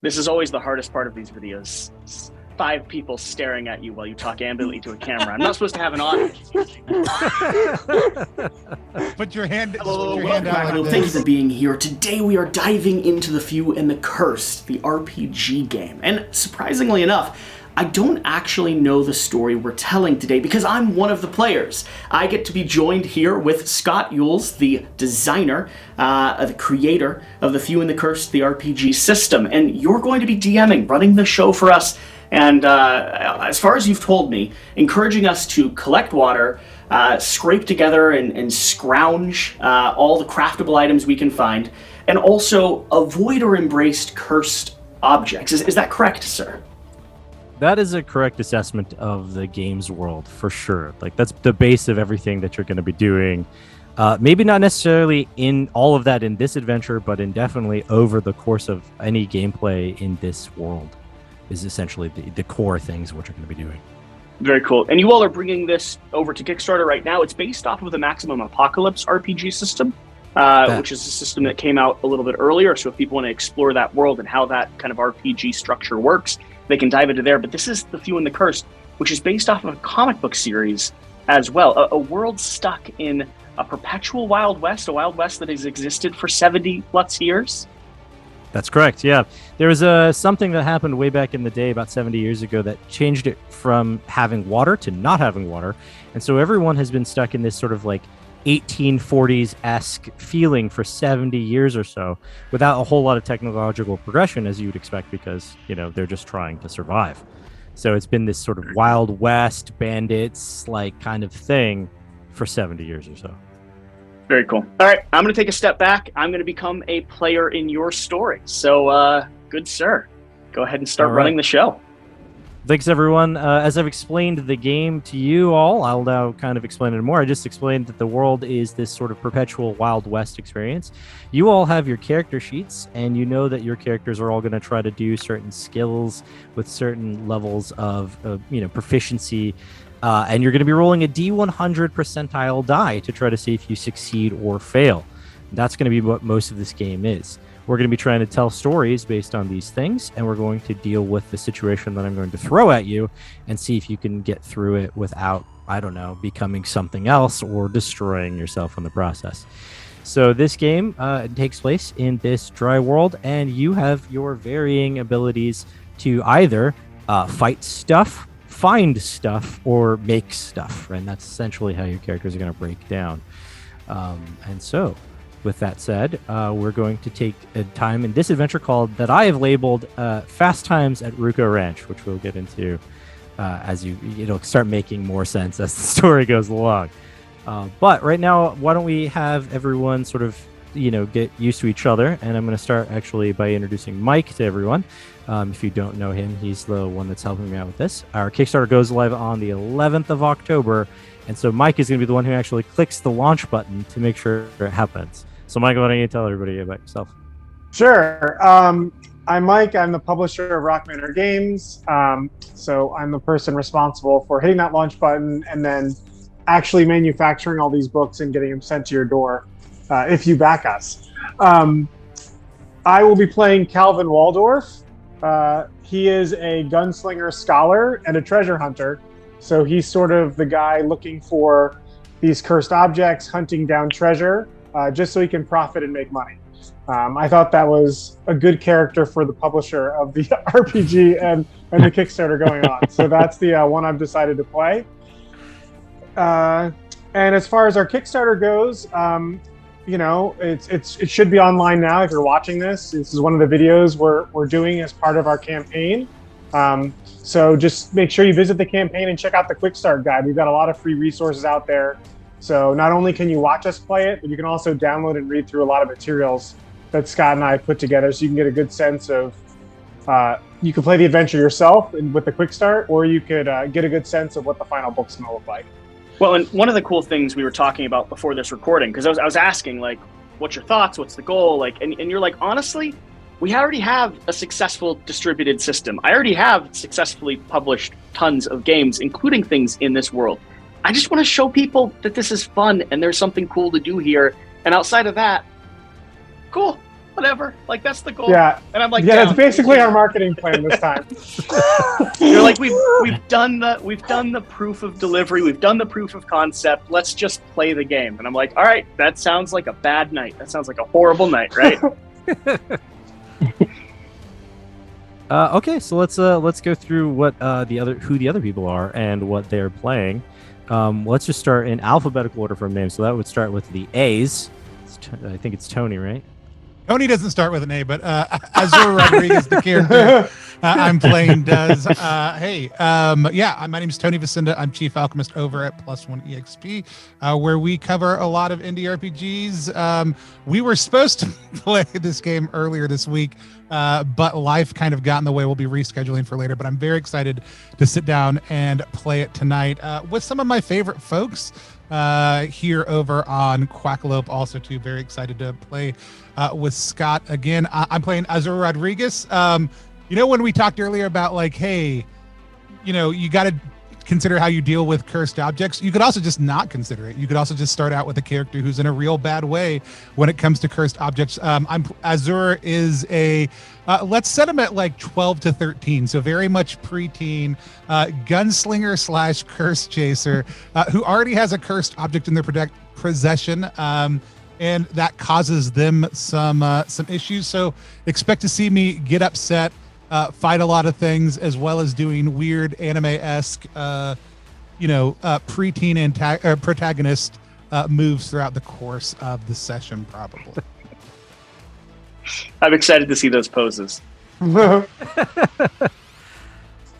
This is always the hardest part of these videos. 5 people staring at you while you talk ambiently to a camera. I'm not supposed to have an audience. Put your hand, Hello, put your hand out. welcome. Thank you for being here. Today we are diving into The Few and the Cursed, the RPG game. And surprisingly enough, I don't actually know the story we're telling today because I'm one of the players. I get to be joined here with Scott Yules, the designer, the creator of The Few and the Cursed, the RPG system. And you're going to be DMing, running the show for us. And as far as you've told me, encouraging us to collect water, scrape together and scrounge all the craftable items we can find, and also avoid or embrace cursed objects. Is that correct, sir? That is a correct assessment of the game's world, for sure. Like, that's the base of everything that you're going to be doing. Maybe not necessarily in all of that in this adventure, but definitely over the course of any gameplay in this world is essentially the core things what you're going to be doing. Very cool. And you all are bringing this over to Kickstarter right now. It's based off of the Maximum Apocalypse RPG system, which is a system that came out a little bit earlier. So if people want to explore that world and how that kind of RPG structure works, they can dive into there. But this is The Few and the Cursed, which is based off of a comic book series as well. A world stuck in a perpetual Wild West, a Wild West that has existed for 70 plus years. That's correct, yeah. There was something that happened way back in the day, about 70 years ago, that changed it from having water to not having water. And so everyone has been stuck in this sort of like 1840s-esque feeling for 70 years or so without a whole lot of technological progression, as you would expect, because, you know, they're just trying to survive. So it's been this sort of Wild West, bandits, like, kind of thing for 70 years or so. Very cool. All right, I'm going to take a step back. I'm going to become a player in your story. So, good sir, go ahead and start running the show. Thanks, everyone. As I've explained the game to you all, I'll now kind of explain it more. I just explained that the world is this sort of perpetual Wild West experience. You all have your character sheets, and you know that your characters are all going to try to do certain skills with certain levels of proficiency. And you're going to be rolling a D100 percentile die to try to see if you succeed or fail. That's going to be what most of this game is. We're going to be trying to tell stories based on these things, and we're going to deal with the situation that I'm going to throw at you and see if you can get through it without, I don't know, becoming something else or destroying yourself in the process. So this game takes place in this dry world, and you have your varying abilities to either fight stuff, find stuff, or make stuff, and that's essentially how your characters are going to break down. And so with that said, we're going to take a time in this adventure called that I have labeled Fast Times at Ruka Ranch, which we'll get into as it'll start making more sense as the story goes along. But right now, why don't we have everyone sort of get used to each other, and I'm going to start actually by introducing Mike to everyone. If you don't know him, he's the one that's helping me out with this. Our Kickstarter goes live on the 11th of October, and so Mike is going to be the one who actually clicks the launch button to make sure it happens. So Mike, why don't you tell everybody about yourself? Sure. I'm Mike. I'm the publisher of Rock Manor Games. So I'm the person responsible for hitting that launch button and then actually manufacturing all these books and getting them sent to your door if you back us. I will be playing Calvin Waldorf. He is a gunslinger scholar and a treasure hunter. So he's sort of the guy looking for these cursed objects, hunting down treasure, just so he can profit and make money. I thought that was a good character for the publisher of the RPG and the Kickstarter going on. So that's the one I've decided to play. And as far as our Kickstarter goes, it should be online now if you're watching this. This is one of the videos we're doing as part of our campaign. So just make sure you visit the campaign and check out the Quick Start Guide. We've got a lot of free resources out there. So not only can you watch us play it, but you can also download and read through a lot of materials that Scott and I put together, so you can get a good sense of, you can play the adventure yourself with the Quick Start, or you could get a good sense of what the final book's going to look like. Well, and one of the cool things we were talking about before this recording, because I was asking, like, what's your thoughts? What's the goal? Like, and you're like, honestly, we already have a successful distributed system. I already have successfully published tons of games, including things in this world. I just want to show people that this is fun and there's something cool to do here. And outside of that, cool. whatever. Like, that's the goal. Yeah. And I'm like, Yeah, down. that's basically our marketing plan this time. You're like, we've done the proof of delivery, we've done the proof of concept. Let's just play the game. And I'm like, all right, that sounds like a bad night. That sounds like a horrible night, right? Okay, so let's go through what who the other people are and what they're playing. Let's just start in alphabetical order from names. So that would start with the A's. I think it's Tony, right? Tony doesn't start with an A, but Azure Rodriguez, the character I'm playing, does. My name is Tony Vicinda. I'm Chief Alchemist over at Plus One EXP, where we cover a lot of indie RPGs. We were supposed to play this game earlier this week, but life kind of got in the way. We'll be rescheduling for later, but I'm very excited to sit down and play it tonight with some of my favorite folks here over on Quackalope. Also, too, very excited to play with Scott again. I'm playing Azure Rodriguez. When we talked earlier about like, hey, you got to consider how you deal with cursed objects. You could also just not consider it. You could also just start out with a character who's in a real bad way when it comes to cursed objects. Azure is a let's set him at like 12 to 13, so very much preteen gunslinger / curse chaser who already has a cursed object in their possession, and that causes them some issues. So expect to see me get upset, fight a lot of things, as well as doing weird anime-esque, preteen protagonist moves throughout the course of the session, probably. I'm excited to see those poses.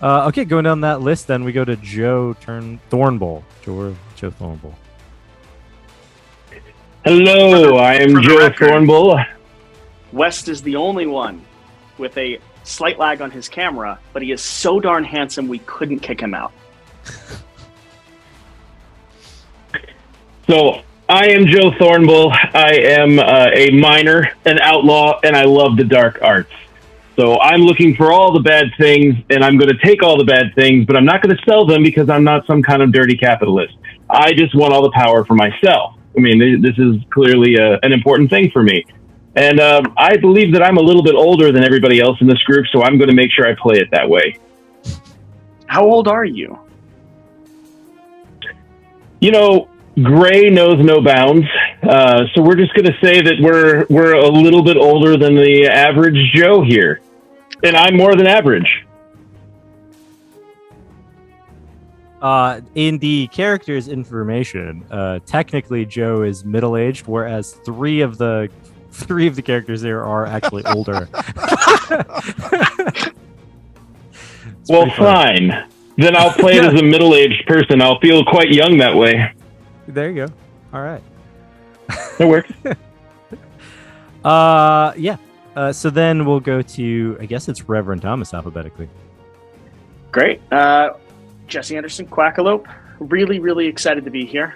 Okay, going down that list, then we go to Joe Thornbull. Joe Thornbull. Hello, I am Joe record, Thornbull. West is the only one with a slight lag on his camera, but he is so darn handsome we couldn't kick him out. So, I am Joe Thornbull. I am a miner, an outlaw, and I love the dark arts. So I'm looking for all the bad things, and I'm going to take all the bad things, but I'm not going to sell them because I'm not some kind of dirty capitalist. I just want all the power for myself. I mean, this is clearly an important thing for me. And I believe that I'm a little bit older than everybody else in this group, so I'm going to make sure I play it that way. How old are you? Gray knows no bounds, so we're just going to say that we're a little bit older than the average Joe here, and I'm more than average. In the character's information, technically Joe is middle-aged, whereas three of the characters there are actually older. Well, fine. Then I'll play it as a middle-aged person. I'll feel quite young that way. There you go. All right. That works. So then we'll go to, I guess it's Reverend Thomas alphabetically. Great. Jesse Anderson, Quackalope. Really, really excited to be here.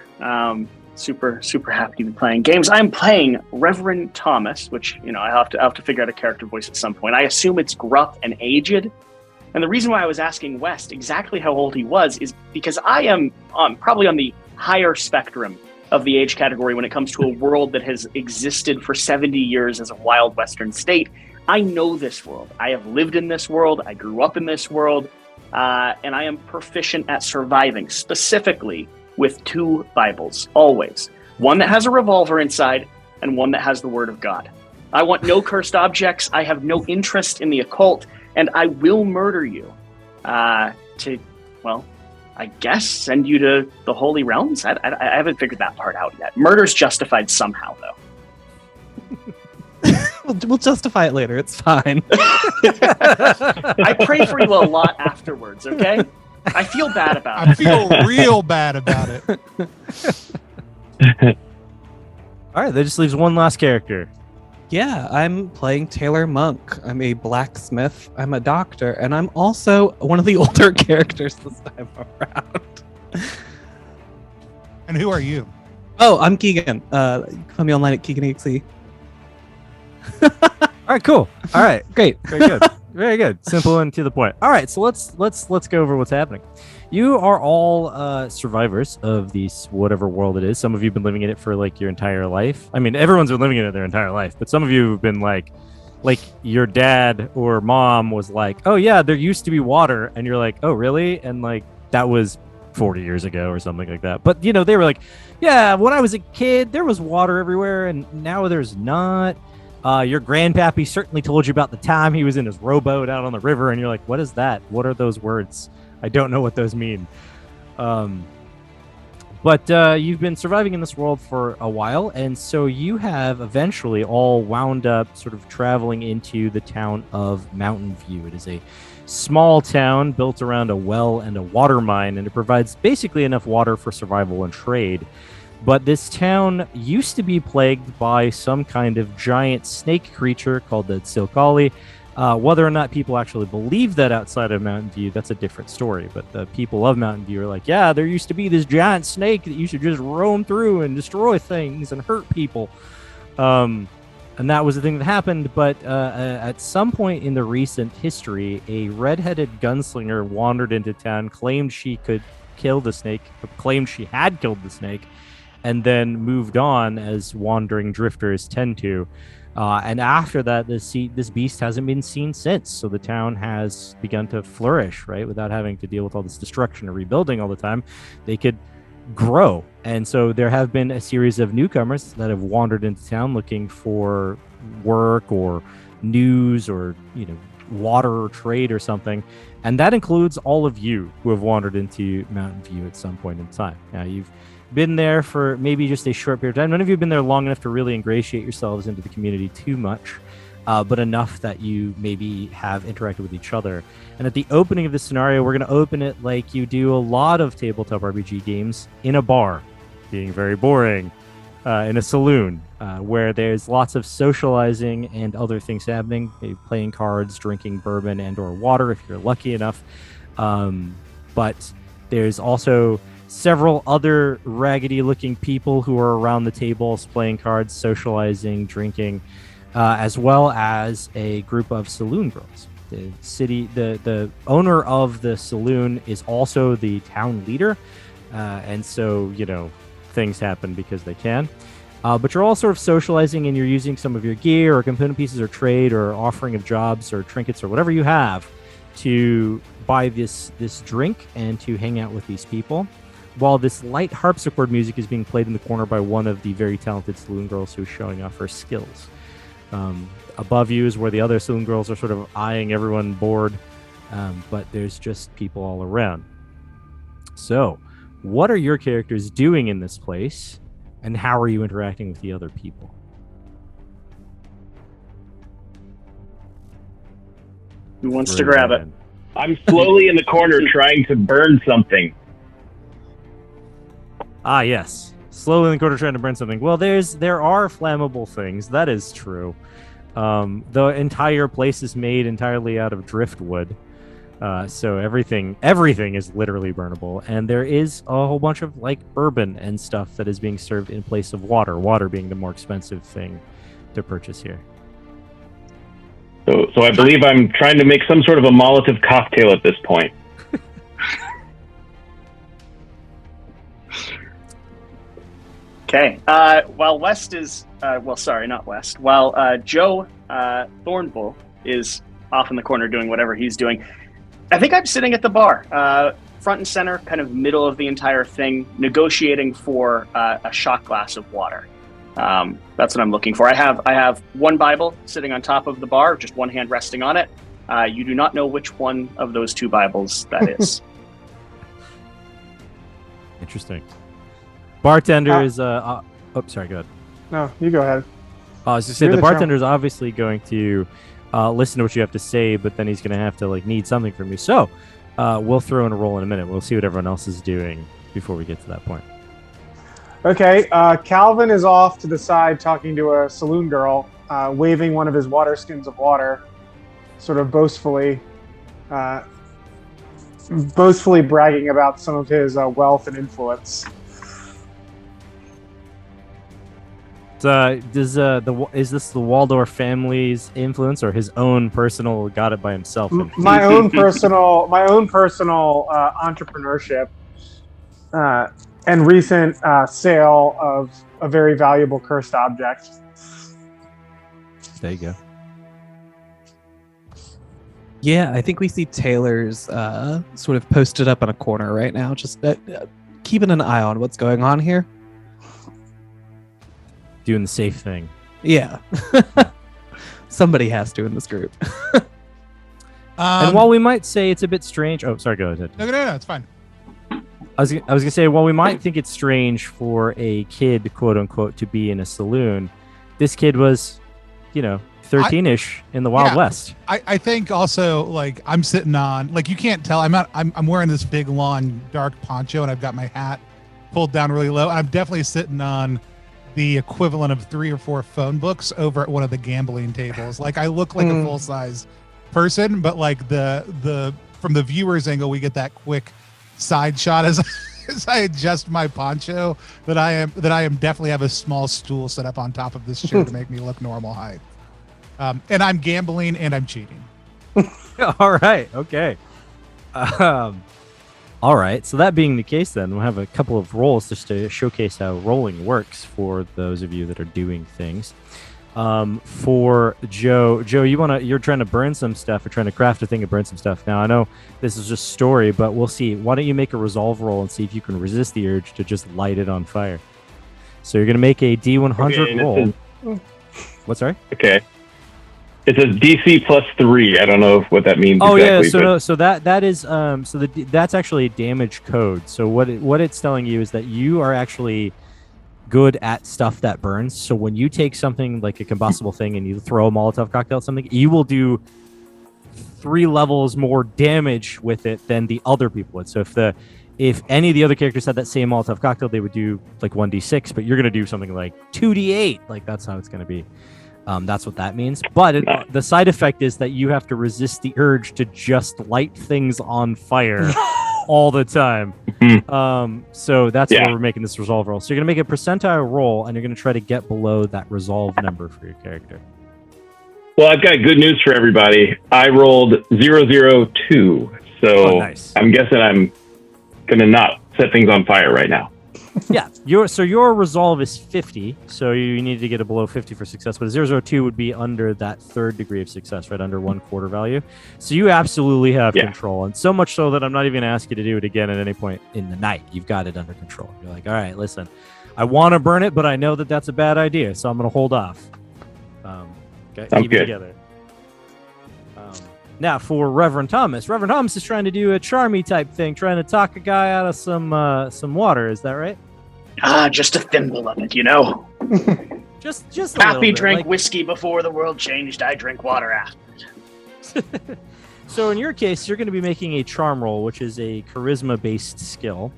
Super, super happy to be playing games. I'm playing Reverend Thomas, which, I have to figure out a character voice at some point. I assume it's gruff and aged. And the reason why I was asking West exactly how old he was is because I am probably on the higher spectrum of the age category when it comes to a world that has existed for 70 years as a wild Western state. I know this world. I have lived in this world. I grew up in this world. And I am proficient at surviving, specifically with 2 Bibles, always. One that has a revolver inside and one that has the Word of God. I want no cursed objects. I have no interest in the occult, and I will murder you I guess send you to the Holy Realms? I haven't figured that part out yet. Murder's justified somehow, though. We'll justify it later. It's fine. I pray for you a lot afterwards, okay? I feel bad about it. I feel real bad about it. All right, that just leaves one last character. Yeah, I'm playing Taylor Monk. I'm a blacksmith. I'm a doctor, and I'm also one of the older characters this time around. And who are you? Oh, I'm Keegan. Find me online at KeeganEXE. All right, cool. All right, Great. very good. Very good. Simple and to the point. All right, so let's go over what's happening. You are all survivors of these whatever world it is. Some of you have been living in it for like your entire life. I mean, everyone's been living in it their entire life, but some of you have been like your dad or mom was like, "Oh yeah, there used to be water," and you're like, "Oh really?" And like that was 40 years ago or something like that. But they were like, "Yeah, when I was a kid, there was water everywhere, and now there's not." Your grandpappy certainly told you about the time he was in his rowboat out on the river, and you're like, "What is that? What are those words? I don't know what those mean." But you've been surviving in this world for a while, and so you have eventually all wound up sort of traveling into the town of Mountain View. It is a small town built around a well and a water mine, and it provides basically enough water for survival and trade. But this town used to be plagued by some kind of giant snake creature called the Tsilkali. Whether or not people actually believe that outside of Mountain View, that's a different story. But the people of Mountain View are like, yeah, there used to be this giant snake that used to just roam through and destroy things and hurt people. And that was the thing that happened. But at some point in the recent history, a red-headed gunslinger wandered into town, claimed she could kill the snake, claimed she had killed the snake, and then moved on as wandering drifters tend to. And after that, this beast hasn't been seen since. So the town has begun to flourish, right? Without having to deal with all this destruction or rebuilding all the time, they could grow. And so there have been a series of newcomers that have wandered into town looking for work or news or, water or trade or something. And that includes all of you who have wandered into Mountain View at some point in time. Now, you've been there for maybe just a short period of time. None of you have been there long enough to really ingratiate yourselves into the community too much, but enough that you maybe have interacted with each other. And at the opening of this scenario, we're going to open it like you do a lot of tabletop RPG games, in a bar, being very boring, in a saloon, where there's lots of socializing and other things happening, maybe playing cards, drinking bourbon and or water if you're lucky enough. But there's also several other raggedy-looking people who are around the tables playing cards, socializing, drinking, as well as a group of saloon girls. The owner of the saloon is also the town leader, and so things happen because they can. But you're all sort of socializing, and you're using some of your gear or component pieces or trade or offering of jobs or trinkets or whatever you have to buy this drink and to hang out with these people, while this light harpsichord music is being played in the corner by one of the very talented saloon girls who's showing off her skills. Above you is where the other saloon girls are sort of eyeing everyone bored, but there's just people all around. So, what are your characters doing in this place, and how are you interacting with the other people? Who wants to grab it? I'm slowly in the corner trying to burn something. Ah, yes. Slowly in the corner trying to burn something. Well, there are flammable things. That is true. The entire place is made entirely out of driftwood. So everything is literally burnable. And there is a whole bunch of bourbon and stuff that is being served in place of water. Water being the more expensive thing to purchase here. So I believe I'm trying to make some sort of a Molotov cocktail at this point. Okay. While West is, not West. While Joe Thornbull is off in the corner doing whatever he's doing, I think I'm sitting at the bar, front and center, kind of middle of the entire thing, negotiating for a shot glass of water. That's what I'm looking for. I have one Bible sitting on top of the bar, just one hand resting on it. You do not know which one of those two Bibles that is. Interesting. Bartender is sorry, go ahead. No, you go ahead. I was just saying, the bartender is obviously going to listen to what you have to say, but then he's going to have to need something from you. So we'll throw in a roll in a minute. We'll see what everyone else is doing before we get to that point. Okay, Calvin is off to the side talking to a saloon girl, waving one of his water skins of water, sort of boastfully bragging about some of his wealth and influence. Is this the Waldorf family's influence or his own personal got it by himself? My own personal entrepreneurship and recent sale of a very valuable cursed object. There you go. Yeah, I think we see Taylor's sort of posted up in a corner right now, just keeping an eye on what's going on here. Doing the safe thing. Yeah. Somebody has to in this group. And while we might say it's a bit strange... Oh, sorry, go ahead. No, it's fine. I was going to say, while we might think it's strange for a kid, quote-unquote, to be in a saloon, this kid was, 13-ish in the Wild West. I think also, like, I'm sitting on... Like, you can't tell. I'm wearing this big, long, dark poncho, and I've got my hat pulled down really low. I'm definitely sitting on the equivalent of 3 or 4 phone books over at one of the gambling tables. Like, I look like a full-size person, but like the from the viewer's angle, we get that quick side shot as I adjust my poncho that I am definitely have a small stool set up on top of this chair to make me look normal height. And I'm gambling and I'm cheating. All right. Okay. All right. So that being the case, then we'll have a couple of rolls just to showcase how rolling works for those of you that are doing things. For Joe, you're trying to burn some stuff or trying to craft a thing to burn some stuff. Now I know this is just story, but we'll see. Why don't you make a resolve roll and see if you can resist the urge to just light it on fire? So you're going to make a D100 roll. What's sorry? Okay. It says DC +3. I don't know what that means. Oh exactly, yeah, so that is that's actually a damage code. So what it's telling you is that you are actually good at stuff that burns. So when you take something like a combustible thing and you throw a Molotov cocktail at something, you will do 3 levels more damage with it than the other people would. So if any of the other characters had that same Molotov cocktail, they would do like 1d6, but you're going to do something like 2d8. Like that's how it's going to be. That's what that means. But the side effect is that you have to resist the urge to just light things on fire all the time. So that's why we're making this resolve roll. So you're going to make a percentile roll, and you're going to try to get below that resolve number for your character. Well, I've got good news for everybody. I rolled 002. So nice. I'm guessing I'm going to not set things on fire right now. Yeah, your resolve is 50, so you need to get it below 50 for success, but a 002 would be under that 3rd degree of success, right under 1/4 value. So you absolutely have control, and so much so that I'm not even going to ask you to do it again at any point in the night. You've got it under control. You're like, all right, listen, I want to burn it, but I know that that's a bad idea, so I'm going to hold off. Keep it together. Now for Reverend Thomas is trying to do a charmy type thing, trying to talk a guy out of some water. Is that right? Just a thimble of it, Just a Pappy little bit, drank whiskey before the world changed. I drink water after. So in your case, you're going to be making a charm roll, which is a charisma-based skill.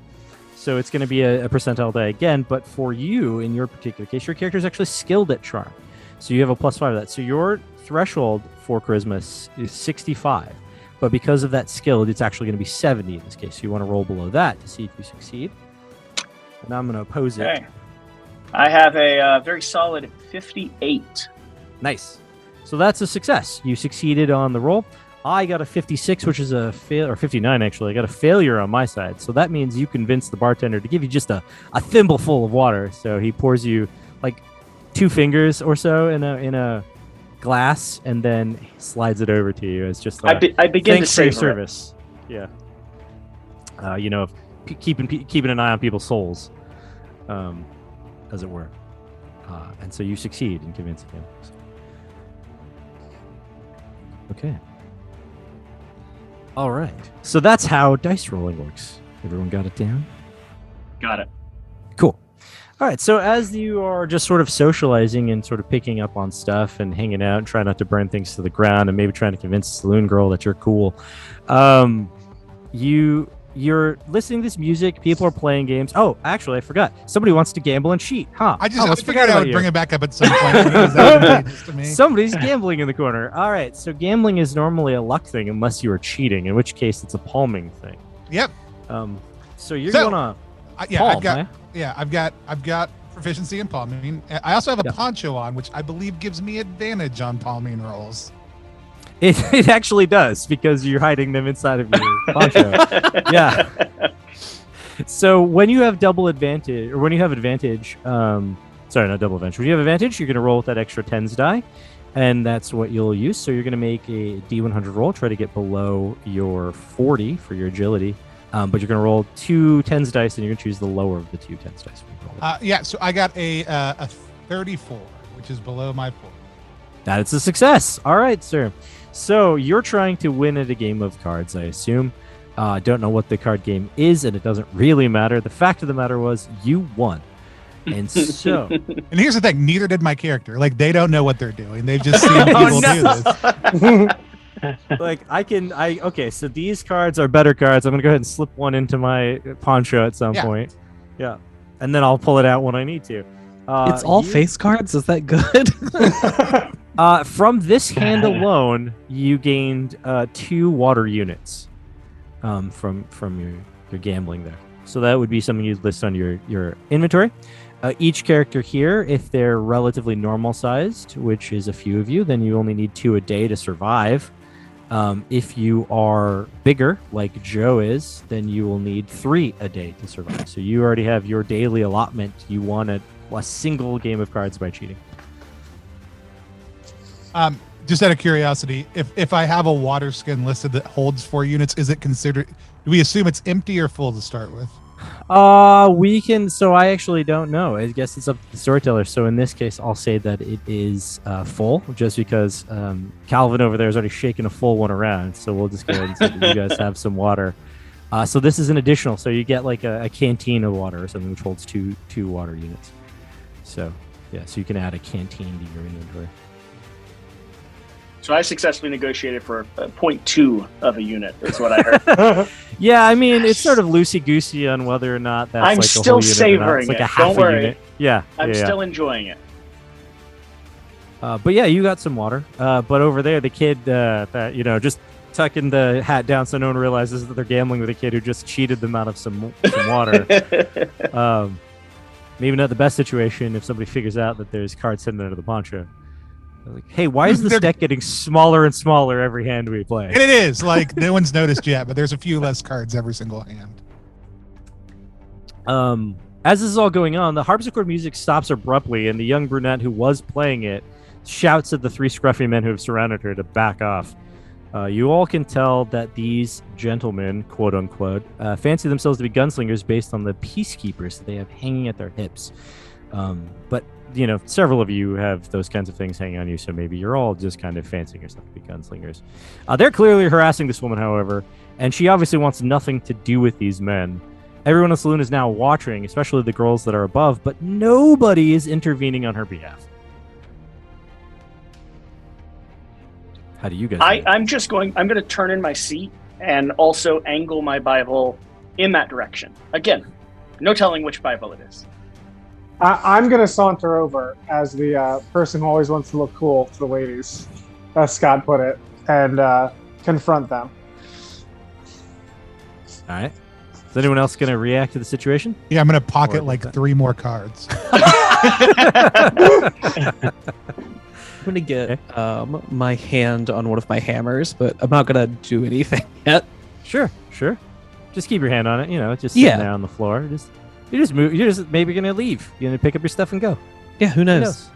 So it's going to be a percentile die again, but for you, in your particular case, your character is actually skilled at charm. So you have a +5 of that. So your threshold for charisma is 65. But because of that skill, it's actually going to be 70 in this case. So you want to roll below that to see if you succeed. And I'm going to oppose it. I have a very solid 58. Nice. So that's a success. You succeeded on the roll. I got a 56, which is a fail, or 59 actually. I got a failure on my side. So that means you convinced the bartender to give you just a thimble full of water. So he pours you like 2 fingers or so in a glass and then slides it over to you as just I begin to thanks for your savor service. Yeah. Keeping an eye on people's souls, as it were. And so you succeed in convincing him. Okay. All right. So that's how dice rolling works. Everyone got it down? Got it. Cool. All right. So as you are just sort of socializing and sort of picking up on stuff and hanging out and trying not to burn things to the ground and maybe trying to convince the saloon girl that you're cool, you're listening to this music. People are playing games. Oh, actually, I forgot. Somebody wants to gamble and cheat. Huh? I figured I would bring it back up at some point. Somebody's gambling in the corner. All right. So gambling is normally a luck thing unless you are cheating, in which case it's a palming thing. Yep. So you're gonna. I've got proficiency in palming. I also have a Yeah. poncho on, which I believe gives me advantage on palming rolls. It actually does because you're hiding them inside of your poncho. Yeah. So when you have double advantage, or when you have advantage, sorry, not double advantage. When you have advantage, you're going to roll with that extra tens die, and that's what you'll use. So you're going to make a D100 roll, try to get below your 40 for your agility, but you're going to roll 2 tens dice, and you're going to choose the lower of the 2 tens dice. Yeah, so I got a 34, which is below my 40. That is a success. All right, sir. So you're trying to win at a game of cards, I assume. Don't know what the card game is, and it doesn't really matter. The fact of the matter was you won. And so... And here's the thing, neither did my character. Like, they don't know what they're doing. They've just seen people do this. Like, okay, so these cards are better cards. I'm going to go ahead and slip one into my poncho at some point. Yeah. And then I'll pull it out when I need to. It's all face cards? Is that good? From this hand alone, you gained 2 water units from your gambling there. So that would be something you'd list on your inventory. Each character here, if they're relatively normal sized, which is a few of you, then you only need 2 a day to survive. If you are bigger, like Joe is, then you will need 3 a day to survive. So you already have your daily allotment. You won a single game of cards by cheating. Just out of curiosity, if I have a water skin listed that holds 4 units, is it considered? Do we assume it's empty or full to start with? We can. So I actually don't know. I guess it's up to the storyteller. So in this case, I'll say that it is full, just because Calvin over there is already shaking a full one around. So we'll just go ahead and say that you guys have some water. So this is an additional. So you get like a canteen of water or something, which holds two water units. So yeah, so you can add a canteen to your inventory. So I successfully negotiated for 0.2 of a unit, is what I heard. Yeah, I mean, it's sort of loosey-goosey on whether or not that's I'm like still a whole unit savoring or not. It's like it. a half Don't a worry. unit. Yeah. I'm still enjoying it. But yeah, you got some water. But over there, the kid that, just tucking the hat down so no one realizes that they're gambling with a kid who just cheated them out of some water. Maybe not the best situation if somebody figures out that there's cards hidden under the poncho. Like, hey, why is this deck getting smaller and smaller every hand we play? And it is. Like, no one's noticed yet, but there's a few less cards every single hand. As this is all going on, the harpsichord music stops abruptly, and the young brunette who was playing it shouts at the 3 scruffy men who have surrounded her to back off. You all can tell that these gentlemen, quote unquote, fancy themselves to be gunslingers based on the peacekeepers that they have hanging at their hips. But several of you have those kinds of things hanging on you, so maybe you're all just kind of fancying yourself to be gunslingers. They're clearly harassing this woman, however, and she obviously wants nothing to do with these men. Everyone in the saloon is now watching, especially the girls that are above, but nobody is intervening on her behalf. How do you guys do? I'm going to turn in my seat and also angle my Bible in that direction. Again, no telling which Bible it is. I'm going to saunter over as the person who always wants to look cool to the ladies, as Scott put it, and confront them. All right. Is anyone else going to react to the situation? Yeah, I'm going to pocket like 3 more cards. I'm going to get my hand on one of my hammers, but I'm not going to do anything yet. Sure. Just keep your hand on it, just sitting there on the floor. You just move. You're just maybe gonna leave. You're gonna pick up your stuff and go. Yeah, who knows?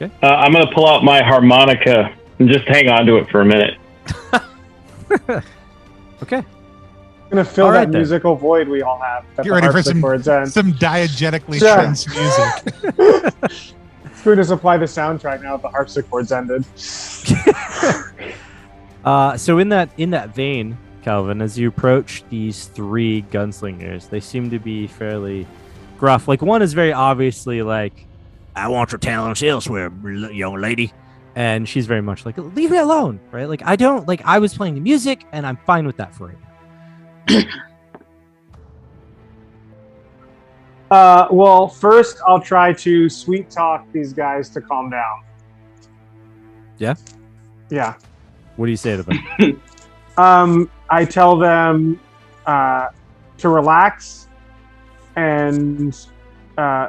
Okay. I'm going to pull out my harmonica and just hang on to it for a minute. Okay. I'm going to fill All right, that then. musical void we all have. Get ready for some diegetically Sure. tense music. It's going to supply the soundtrack now that the harpsichord's ended. So in that vein, Calvin, as you approach these 3 gunslingers, they seem to be fairly gruff. Like, one is very obviously like, "I want your talents elsewhere, young lady," and she's very much like, "Leave me alone," right? Like, I was playing the music, and I'm fine with that for right now. Well, first I'll try to sweet talk these guys to calm down. Yeah? Yeah. What do you say to them? I tell them to relax and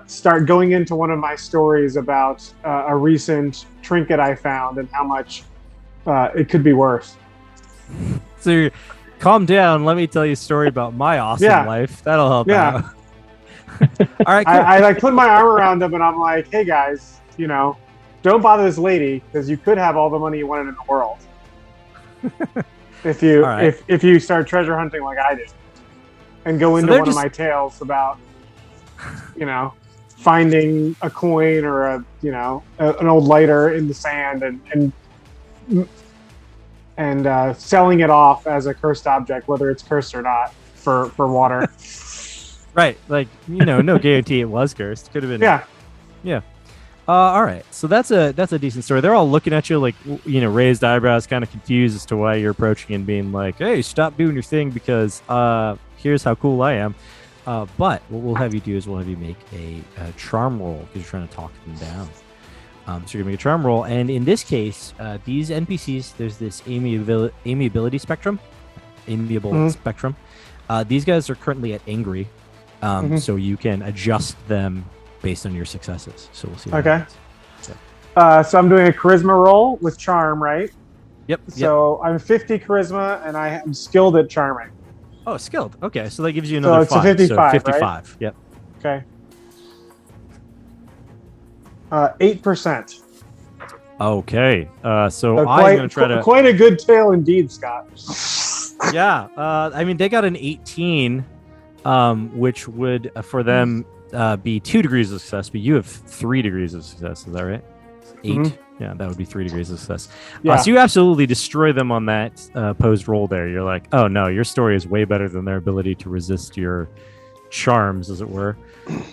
start going into one of my stories about a recent trinket I found and how much it could be worth. So calm down. Let me tell you a story about my awesome life. That'll help out. All right, cool. I like put my arm around them and I'm like, hey guys, don't bother this lady because you could have all the money you wanted in the world. if you start treasure hunting like I did and go into one of my tales about, finding a coin or an old lighter in the sand and selling it off as a cursed object, whether it's cursed or not, for water. Right, like no guarantee it was cursed. Could have been. Yeah. All right, so that's a decent story. They're all looking at you like raised eyebrows, kind of confused as to why you're approaching and being like, "Hey, stop doing your thing because here's how cool I am." But what we'll have you do is we'll have you make a charm roll because you're trying to talk them down. So you're gonna make a charm roll, and in this case, these NPCs, there's this amiability spectrum, spectrum. These guys are currently at angry, so you can adjust them based on your successes. So we'll see. Okay. So I'm doing a charisma roll with charm, right? Yep. So I'm 50 charisma, and I am skilled at charming. Oh, skilled. Okay, so that gives you another so it's 5. A 55, so 55. Right? Yep. Okay. 8%. Okay. So I'm going to try to... Quite a good tale indeed, Scott. Yeah. I mean, they got an 18, which would, for them, be 2 degrees of success, but you have 3 degrees of success. Is that right? 8? Mm-hmm. Yeah, that would be 3 degrees of success. Yeah. So you absolutely destroy them on that posed roll there. You're like, oh, no, your story is way better than their ability to resist your charms, as it were.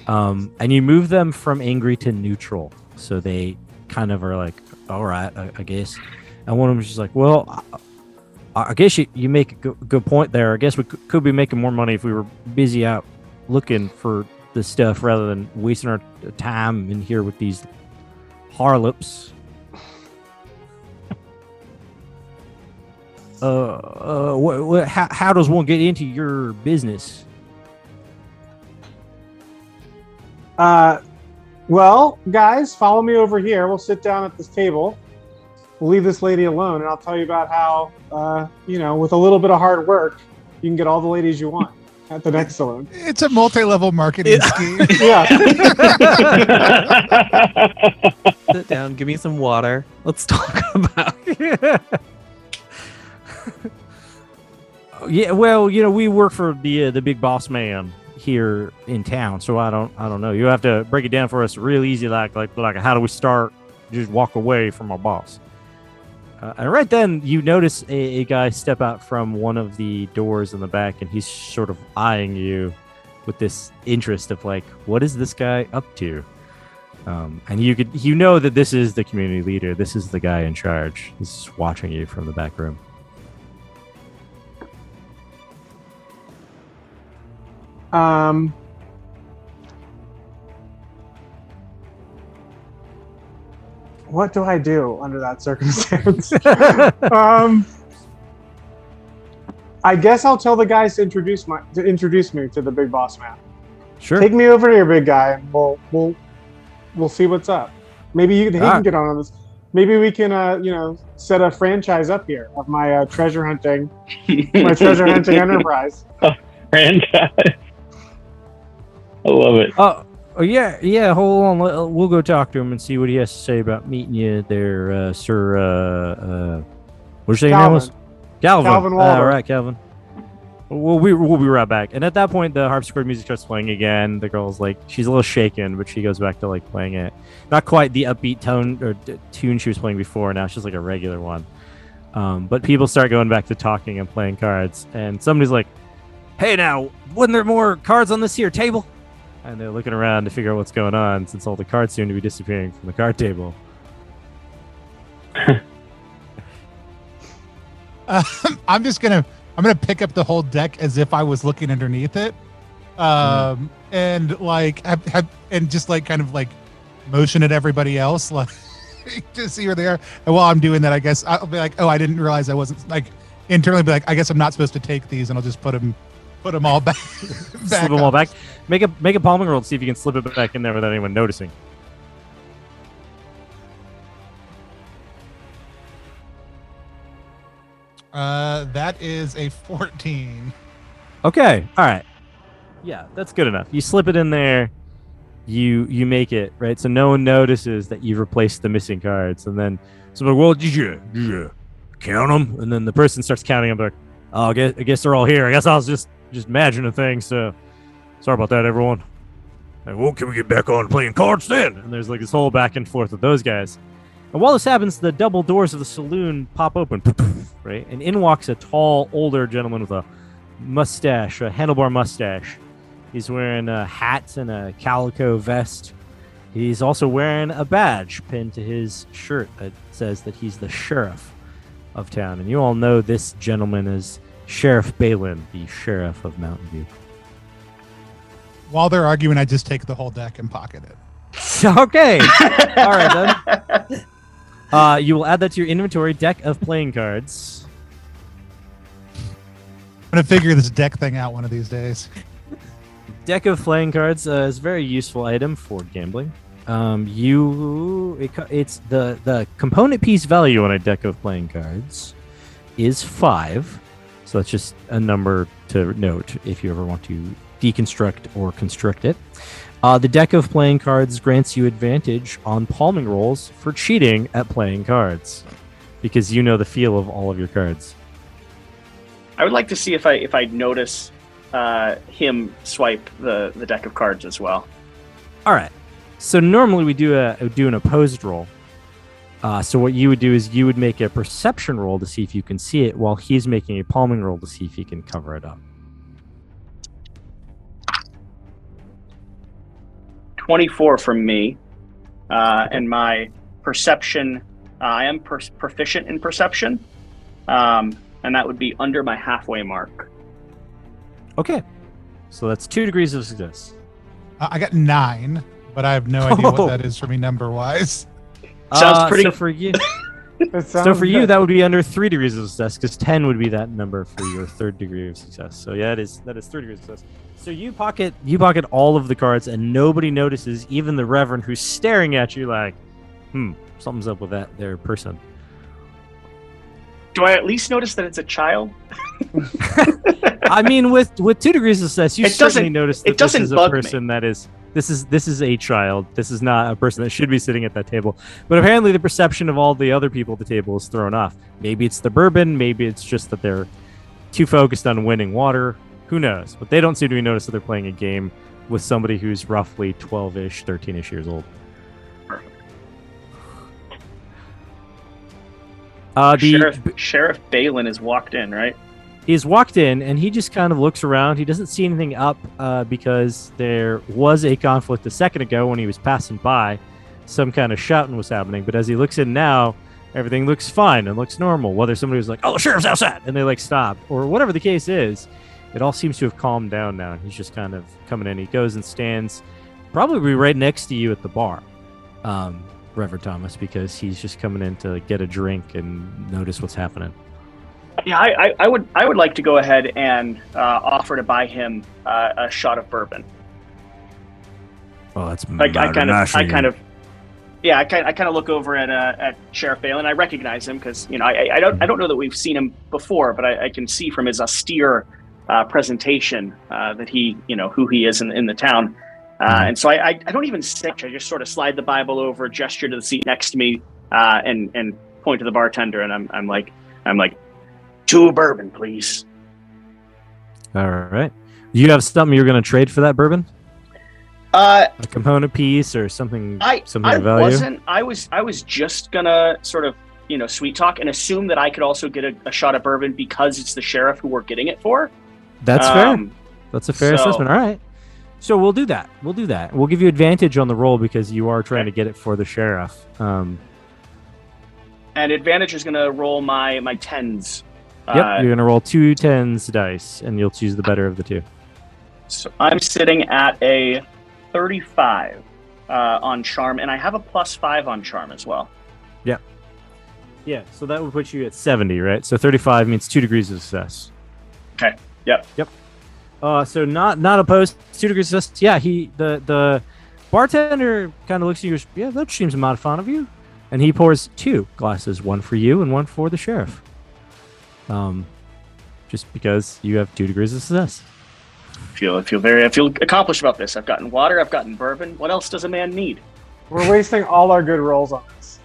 And you move them from angry to neutral. So they kind of are like, all right, I guess. And one of them is just like, well, I guess you make a good point there. I guess we could be making more money if we were busy out looking for this stuff rather than wasting our time in here with these harlots. How does one get into your business? Well, guys, follow me over here. We'll sit down at this table. We'll leave this lady alone, and I'll tell you about how, with a little bit of hard work, you can get all the ladies you want at the next saloon. It's a multi-level marketing scheme. Yeah. Sit down, give me some water. Let's talk about Yeah, well, we work for the big boss man here in town, so I don't know. You have to break it down for us real easy, like how do we start? Just walk away from our boss. And right then, you notice a guy step out from one of the doors in the back, and he's sort of eyeing you with this interest of like, what is this guy up to? And you know that this is the community leader. This is the guy in charge. He's watching you from the back room. What do I do under that circumstance? I guess I'll tell the guys to introduce me to the big boss man. Sure. Take me over to your big guy, and we'll see what's up. Maybe he can get on this. Maybe we can set a franchise up here of my treasure hunting enterprise. Franchise. I love it. Oh yeah. Hold on. We'll go talk to him and see what he has to say about meeting you there, Sir. What'd you say your name was? Calvin. Calvin Walter. All right, Calvin. We'll be right back. And at that point, the harpsichord music starts playing again. The girl's like, she's a little shaken, but she goes back to like playing it. Not quite the upbeat tone or tune she was playing before. Now it's just like a regular one. But people start going back to talking and playing cards. And somebody's like, "Hey, now, wasn't there more cards on this here table?" And they're looking around to figure out what's going on since all the cards seem to be disappearing from the card table. I'm gonna pick up the whole deck as if I was looking underneath it, and like and just like kind of like motion at everybody else like to see where they are. And while I'm doing that, I guess I'll be like, "Oh, I didn't realize I wasn't like internally." Be like, "I guess I'm not supposed to take these," and I'll just put them Put them all back. Slip them all back. Make a palming roll to see if you can slip it back in there without anyone noticing. That is a 14. Okay. All right. Yeah, that's good enough. You slip it in there. You make it, right? So no one notices that you've replaced the missing cards. And then someone, well, did you count them? And then the person starts counting them. Like, oh, I guess they're all here. I guess I was just imagining things. So sorry about that, everyone. Like, well, can we get back on playing cards then? And there's like this whole back and forth with those guys. And while this happens, the double doors of the saloon pop open, right? And in walks a tall, older gentleman with a mustache, a handlebar mustache. He's wearing a hat and a calico vest. He's also wearing a badge pinned to his shirt that says that he's the sheriff of town. And you all know this gentleman as Sheriff Balin, the sheriff of Mountain View. While they're arguing, I just take the whole deck and pocket it. Okay. All right, then. You will add that to your inventory, deck of playing cards. I'm going to figure this deck thing out one of these days. Deck of playing cards is a very useful item for gambling. It's the component piece value on a deck of playing cards is 5. So that's just a number to note if you ever want to deconstruct or construct it. The deck of playing cards grants you advantage on palming rolls for cheating at playing cards because you know the feel of all of your cards. I would like to see if I notice him swipe the deck of cards as well. All right. So normally we do an opposed roll. So what you would do is you would make a perception roll to see if you can see it, while he's making a palming roll to see if he can cover it up. 24 from me, and my perception. I am proficient in perception, and that would be under my halfway mark. Okay. So that's 2 degrees of success. I got 9, but I have no idea what that is for me number-wise. Sounds pretty. So for you, Good. that would be under 3 degrees of success, because 10 would be that number for your 3rd degree of success. So yeah, that is 3 degrees of success. So you pocket all of the cards, and nobody notices, even the Reverend, who's staring at you like, something's up with that there person. Do I at least notice that it's a child? I mean, with 2 degrees of success, you certainly notice that this is a bug person me. that is. This is a child. This is not a person that should be sitting at that table. But apparently the perception of all the other people at the table is thrown off. Maybe it's the bourbon. Maybe it's just that they're too focused on winning water. Who knows? But they don't seem to be noticed that they're playing a game with somebody who's roughly 12-ish, 13-ish years old. Sheriff Balin has walked in, right? He's walked in, and he just kind of looks around. He doesn't see anything up because there was a conflict a second ago when he was passing by. Some kind of shouting was happening. But as he looks in now, everything looks fine and looks normal. Whether somebody was like, oh, the sheriff's outside, and they like stop, or whatever the case is, it all seems to have calmed down now. And he's just kind of coming in. He goes and stands probably right next to you at the bar, Reverend Thomas, because he's just coming in to get a drink and notice what's happening. Yeah, I would like to go ahead and offer to buy him a shot of bourbon. Well, that's I kind of look over at Sheriff Balin. I recognize him because I don't know that we've seen him before, but I can see from his austere presentation that he who he is in the town. And so I don't even say much. I just sort of slide the Bible over, gesture to the seat next to me, and point to the bartender, and I'm like. 2 bourbon, please. All right. You have something you're going to trade for that bourbon? A component piece or something? Something of value? I was just gonna sort of sweet talk and assume that I could also get a shot of bourbon because it's the sheriff who we're getting it for. That's fair. That's a fair assessment. All right. So we'll do that. We'll give you advantage on the roll because you are trying to get it for the sheriff. And advantage is going to roll my 10s. Yep, you're going to roll 2 10s dice, and you'll choose the better of the 2. So I'm sitting at a 35 on charm, and I have a +5 on charm as well. Yep. Yeah, so that would put you at 70, right? So 35 means 2 degrees of success. Okay. Yep. So not opposed. 2 degrees resist. Yeah, the bartender kind of looks at you. Goes, yeah, that seems mighty fond of you. And he pours 2 glasses, one for you and one for the sheriff. Just because you have 2 degrees of success. I feel accomplished about this. I've gotten water. I've gotten bourbon. What else does a man need? We're wasting all our good rolls on this.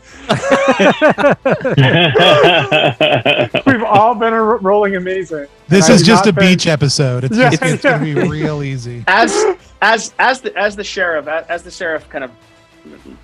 We've all been rolling amazing. This is just a beach episode. It's gonna be real easy. As the sheriff kind of,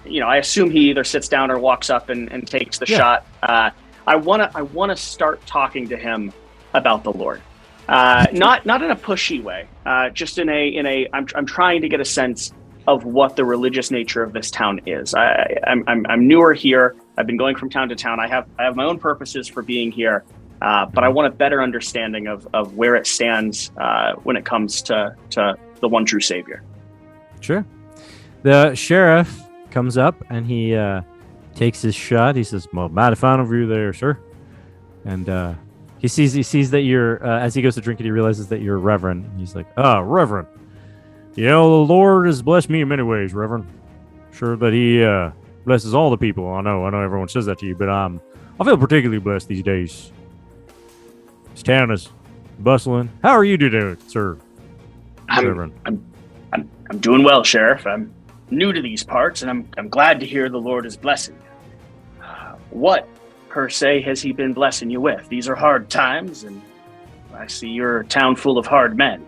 I assume he either sits down or walks up and takes the shot. I wanna start talking to him about the Lord. Not in a pushy way. Just in a I'm trying to get a sense of what the religious nature of this town is. I'm newer here. I've been going from town to town. I have my own purposes for being here, but I want a better understanding of where it stands when it comes to the one true Savior. Sure. The sheriff comes up and he takes his shot. He says, "Well, mighty fine of you there, sir." And he sees that you're as he goes to drink it, he realizes that you're Reverend. And he's like, Reverend. The Lord has blessed me in many ways, Reverend. Sure that he blesses all the people. I know everyone says that to you, but I feel particularly blessed these days. This town is bustling. How are you doing, sir? Reverend? I'm doing well, Sheriff. I'm new to these parts, and I'm glad to hear the Lord is blessing you. What, per se, has he been blessing you with? These are hard times, and I see you're a town full of hard men.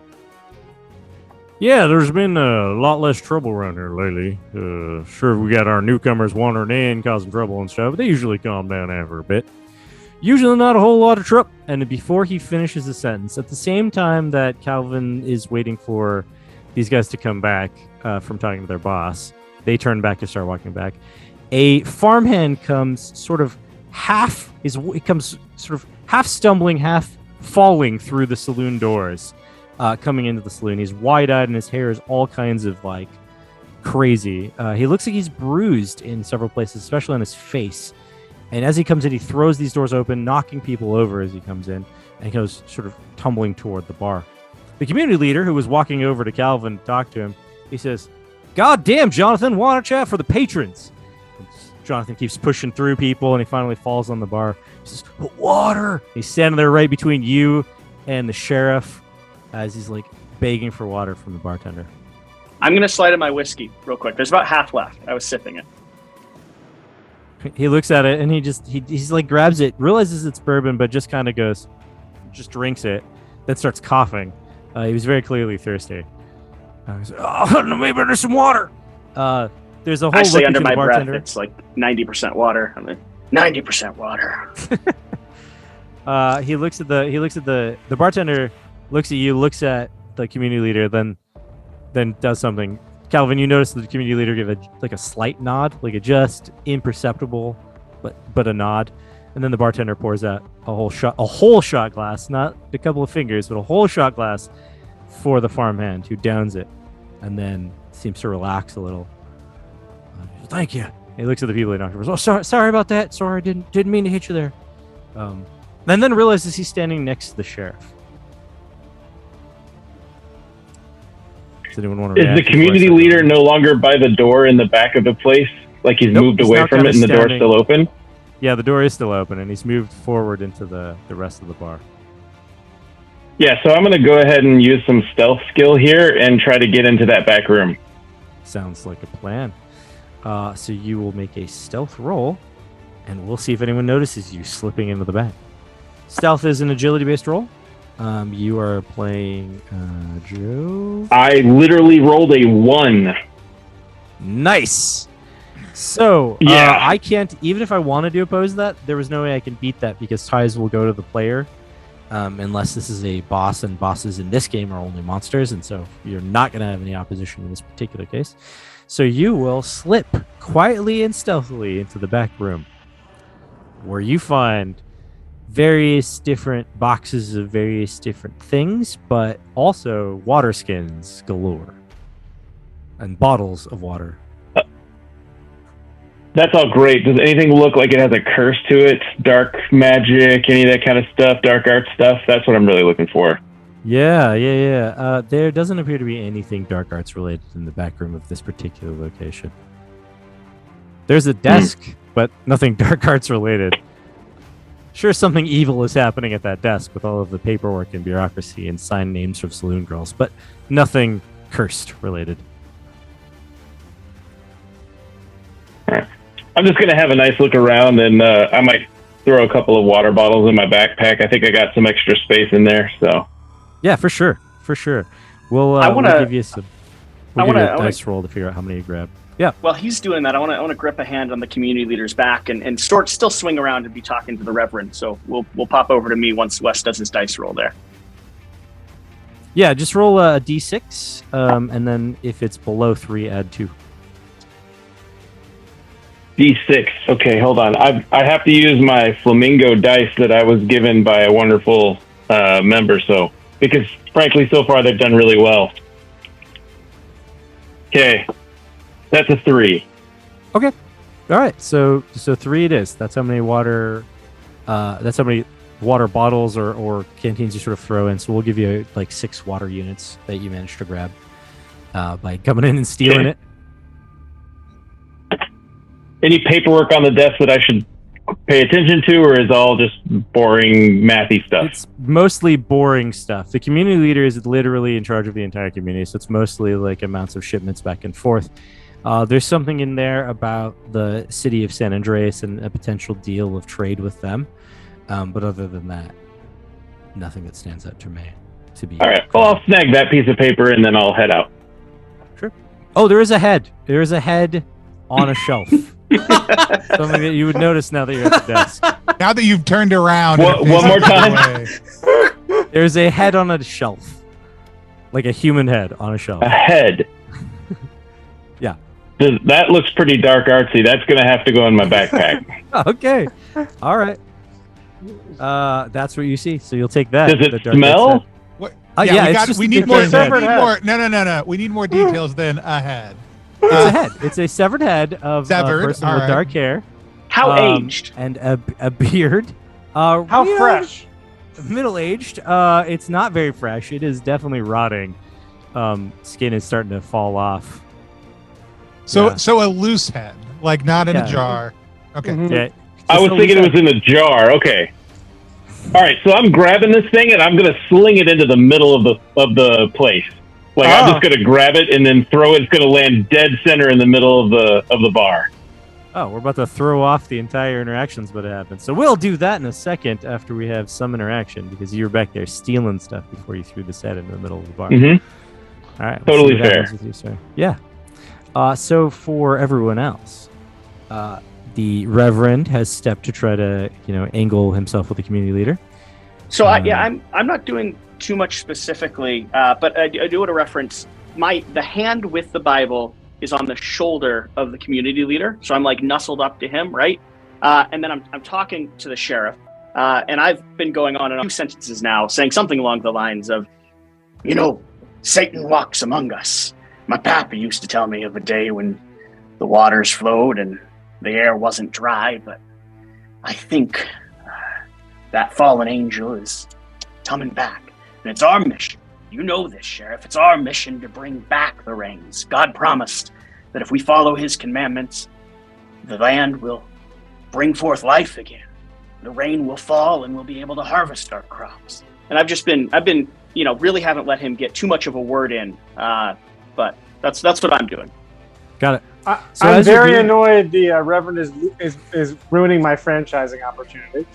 Yeah, there's been a lot less trouble around here lately. Sure, we got our newcomers wandering in, causing trouble and stuff, but they usually calm down after a bit. Usually not a whole lot of trouble. And before he finishes the sentence, at the same time that Calvin is waiting for these guys to come back from talking to their boss, they turn back to start walking back. A farmhand comes half stumbling, half falling through the saloon doors. Coming into the saloon. He's wide-eyed and his hair is all kinds of crazy. He looks like he's bruised in several places, especially on his face. And as he comes in, he throws these doors open, knocking people over as he comes in, and he goes sort of tumbling toward the bar. The community leader, who was walking over to Calvin to talk to him, he says, "God damn, Jonathan, want to chat for the patrons?" And Jonathan keeps pushing through people, and he finally falls on the bar. He says, "Water!" He's standing there right between you and the sheriff, as he's begging for water from the bartender. I'm going to slide in my whiskey real quick. There's about half left. I was sipping it. He looks at it and he's grabs it, realizes it's bourbon, but just kind of drinks it, then starts coughing. He was very clearly thirsty. He's like, maybe there's some water. There's a whole Actually, look under into my the breath, bartender. it's 90% water. I'm 90% water. He looks at the bartender. Looks at you, looks at the community leader, then does something. Calvin, you notice the community leader give a slight nod, a just imperceptible, but a nod, and then the bartender pours out a whole shot glass, not a couple of fingers, but a whole shot glass for the farmhand, who downs it, and then seems to relax a little. Thank you. He looks at the people he knocked over. Oh, sorry about that. Sorry, didn't mean to hit you there. And then realizes he's standing next to the sheriff. Does anyone want to Is the community leader no longer by the door in the back of the place? He's moved away from it and the door's still open? Yeah, the door is still open and he's moved forward into the rest of the bar. Yeah, so I'm going to go ahead and use some stealth skill here and try to get into that back room. Sounds like a plan. So you will make a stealth roll and we'll see if anyone notices you slipping into the back. Stealth is an agility-based roll. You are playing Joe. I literally rolled a 1. Nice. So yeah. I can't, even if I wanted to oppose that, there was no way I can beat that because ties will go to the player unless this is a boss, and bosses in this game are only monsters, and so you're not going to have any opposition in this particular case. So you will slip quietly and stealthily into the back room where you find various different boxes of various different things, but also water skins galore and bottles of water. That's all great. Does anything look like it has a curse to it? Dark magic, any of that kind of stuff, dark art stuff? That's what I'm really looking for. Yeah. There doesn't appear to be anything dark arts related in the back room of this particular location. There's a desk, but nothing dark arts related. Sure, something evil is happening at that desk with all of the paperwork and bureaucracy and signed names from saloon girls, but nothing cursed related. I'm just gonna have a nice look around, and I might throw a couple of water bottles in my backpack. I think I got some extra space in there, so. Yeah, for sure. We'll give you some. We'll give you a dice roll to figure out how many you grab. Yeah. While he's doing that, I want to grip a hand on the community leader's back and still swing around and be talking to the Reverend. So we'll pop over to me once Wes does his dice roll there. Yeah, just roll a d6, and then if it's below 3, add 2. D6. Okay, hold on. I have to use my flamingo dice that I was given by a wonderful member. So because frankly, so far they've done really well. Okay, that's a 3. Okay, all right. So 3 it is. That's how many water. That's how many water bottles or canteens you sort of throw in. So we'll give you like 6 water units that you managed to grab by coming in and stealing it. Any paperwork on the desk that I should pay attention to, or is it all just boring, mathy stuff? It's mostly boring stuff. The community leader is literally in charge of the entire community, so it's mostly like amounts of shipments back and forth. There's something in there about the city of San Andreas and a potential deal of trade with them. But other than that, nothing that stands out to me. All right. Well, I'll snag that piece of paper and then I'll head out. Sure. Oh, there is a head. There is a head on a shelf. Something that you would notice now that you're at the desk. Now that you've turned around. One more time. There's a head on a shelf. Like a human head on a shelf. A head? Yeah. That looks pretty dark artsy. That's going to have to go in my backpack. Okay. All right. That's what you see. So you'll take that. Does it smell? We need more. No. We need more details than a head. It's a head. It's a severed head of a person with dark hair. How aged? And a beard. How fresh? Middle-aged. It's not very fresh. It is definitely rotting. Skin is starting to fall off. So a loose head, like not in a jar. Okay. Mm-hmm. Yeah. I was thinking it was in a jar. Okay. All right. So I'm grabbing this thing and I'm going to sling it into the middle of the place. Like I'm just going to grab it and then throw it. It's going to land dead center in the middle of the bar. Oh, we're about to throw off the entire interactions about to happen. So we'll do that in a second after we have some interaction because you were back there stealing stuff before you threw the set in the middle of the bar. Mm-hmm. All right. Totally fair. With you, sir. Yeah. So for everyone else, the Reverend has stepped to try to, angle himself with the community leader. So I'm not doing too much specifically, but I do want to reference the hand with the Bible is on the shoulder of the community leader. So I'm like nuzzled up to him, right? And then I'm talking to the sheriff, and I've been going on in a few sentences now, saying something along the lines of, Satan walks among us. My papa used to tell me of a day when the waters flowed and the air wasn't dry, but I think that fallen angel is coming back. And it's our mission. You know this, Sheriff. It's our mission to bring back the rains. God promised that if we follow his commandments, the land will bring forth life again. The rain will fall and we'll be able to harvest our crops. And I've been, really haven't let him get too much of a word in. But that's what I'm doing. Got it. I'm very annoyed the Reverend is ruining my franchising opportunity.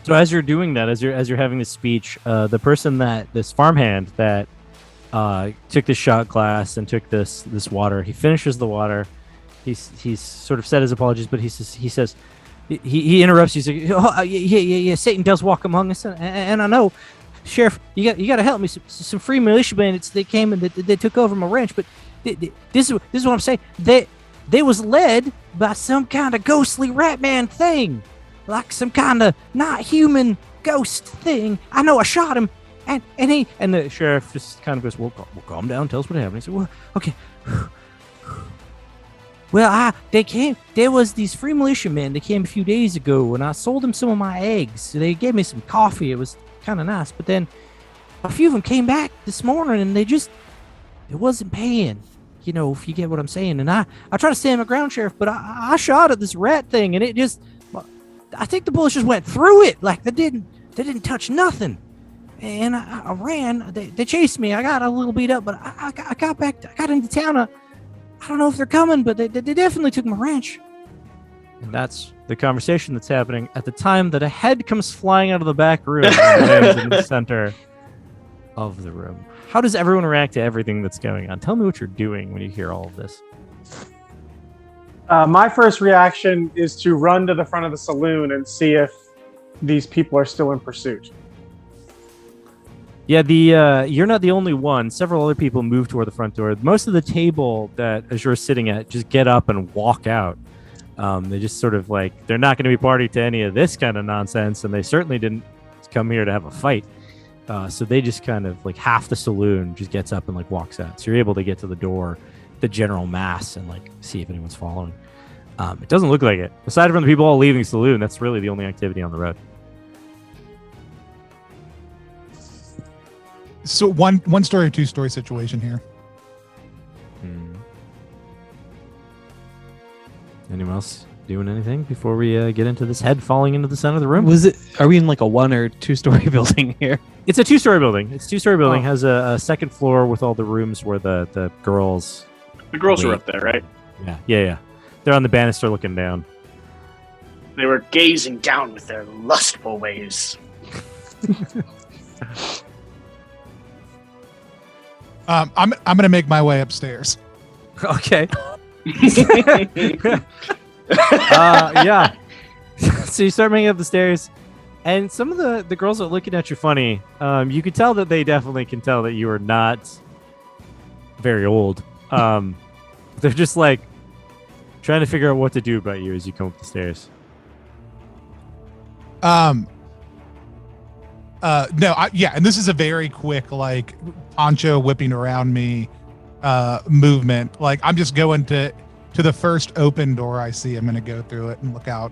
So as you're doing that, as you're having this speech, the person this farmhand that took this shot glass and took this water, he finishes the water. He's sort of said his apologies, but he says he interrupts you. He's like, yeah, Satan does walk among us, and I know, Sheriff, you got to help me. Some free militia bandits, they came and they took over my ranch, but this is what I'm saying. They was led by some kind of ghostly rat man thing. Like some kind of not human ghost thing. I know I shot him, and the sheriff just kind of goes, well, calm down, tell us what happened. He said, well, okay. Well, there was these free militiamen that came a few days ago, and I sold them some of my eggs. So they gave me some coffee. It was kind of nice. But then a few of them came back this morning, and it wasn't paying. You know, if you get what I'm saying. And I tried to stand my ground, Sheriff, but I shot at this rat thing, and I think the bullets just went through it. Like, they didn't touch nothing. And I ran. They chased me. I got a little beat up, but I got back. I got into town. I don't know if they're coming, but they definitely took my ranch. And that's the conversation that's happening at the time that a head comes flying out of the back room and lands in the center of the room. How does everyone react to everything that's going on? Tell me what you're doing when you hear all of this. My first reaction is to run to the front of the saloon and see if these people are still in pursuit. Yeah, you're not the only one. Several other people move toward the front door. Most of the table that Azure's sitting at just get up and walk out. They just sort of like, they're not going to be party to any of this kind of nonsense, and they certainly didn't come here to have a fight. So they just kind of like half the saloon just gets up and like walks out. So you're able to get to the door, the general mass, and like see if anyone's following. It doesn't look like it. Aside from the people all leaving the saloon, that's really the only activity on the road. So one story or two story situation here. Anyone else doing anything before we get into this head falling into the center of the room? Are we in like a 1 or 2 story building here? It's a 2-story building. It's a 2-story building. Has a second floor with all the rooms where the girls. The girls are up there, right? Yeah. They're on the banister looking down. They were gazing down with their lustful ways. I'm gonna make my way upstairs. Okay. Yeah. So you start making up the stairs, and some of the girls are looking at you funny. You could tell that they definitely can tell that you are not very old. They're just like trying to figure out what to do about you as you come up the stairs. And this is a very quick, like, poncho whipping around me movement. Like, I'm just going to the first open door I see. I'm going to go through it and look out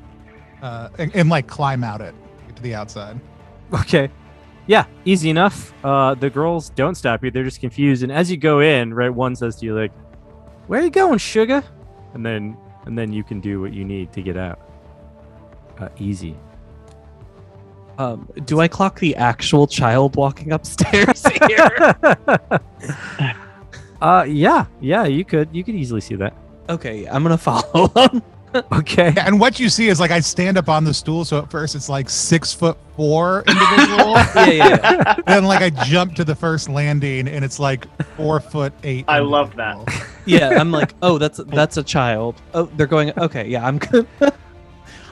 and like climb out it, get to the outside. Okay. Yeah, easy enough. The girls don't stop you. They're just confused. And as you go in, right, one says to you, like, "Where are you going, sugar?" And then you can do what you need to get out. Easy. Do I clock the actual child walking upstairs here? Yeah, you could easily see that. Okay, I'm gonna follow them. Okay. Yeah, and what you see is like I stand up on the stool, so at first it's like 6'4" individual. Yeah. Then like I jump to the first landing and it's like 4'8". I love that. Yeah, I'm like, oh, that's a child. Oh, they're going. Okay, yeah, I'm good.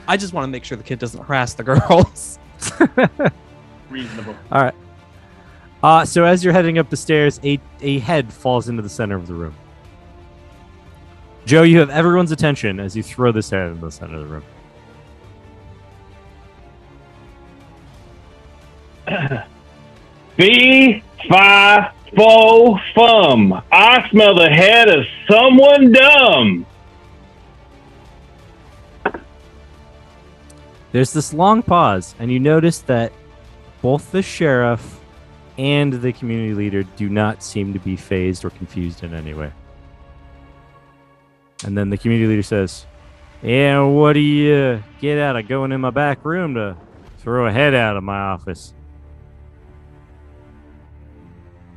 I just want to make sure the kid doesn't harass the girls. Reasonable. All right. So as you're heading up the stairs, a head falls into the center of the room. Joe, you have everyone's attention as you throw this head into the center of the room. Fee, fi, fo, fum. I smell the head of someone dumb. There's this long pause, and you notice that both the sheriff and the community leader do not seem to be fazed or confused in any way. And then the community leader says, "Yeah, what do you get out of going in my back room to throw a head out of my office?"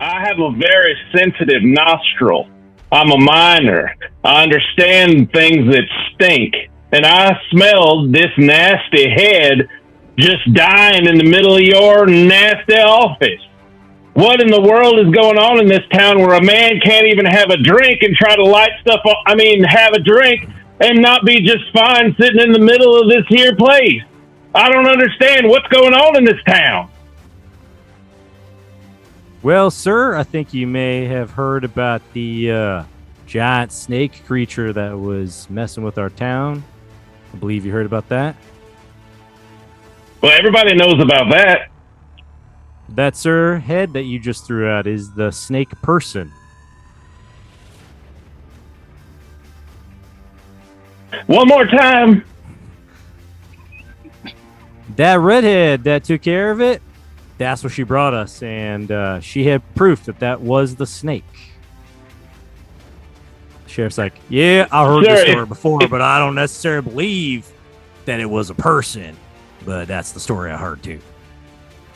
I have a very sensitive nostril. I'm a miner. I understand things that stink. And I smelled this nasty head just dying in the middle of your nasty office. What in the world is going on in this town where a man can't even have a drink and try to light stuff up? I mean, have a drink and not be just fine sitting in the middle of this here place. I don't understand what's going on in this town. Well, sir, I think you may have heard about the giant snake creature that was messing with our town. I believe you heard about that. Well, everybody knows about that. That, sir, head that you just threw out is the snake person. One more time. That redhead that took care of it, that's what she brought us, and she had proof that was the snake. The sheriff's like, yeah, I heard this story before, but I don't necessarily believe that it was a person. But that's the story I heard, too.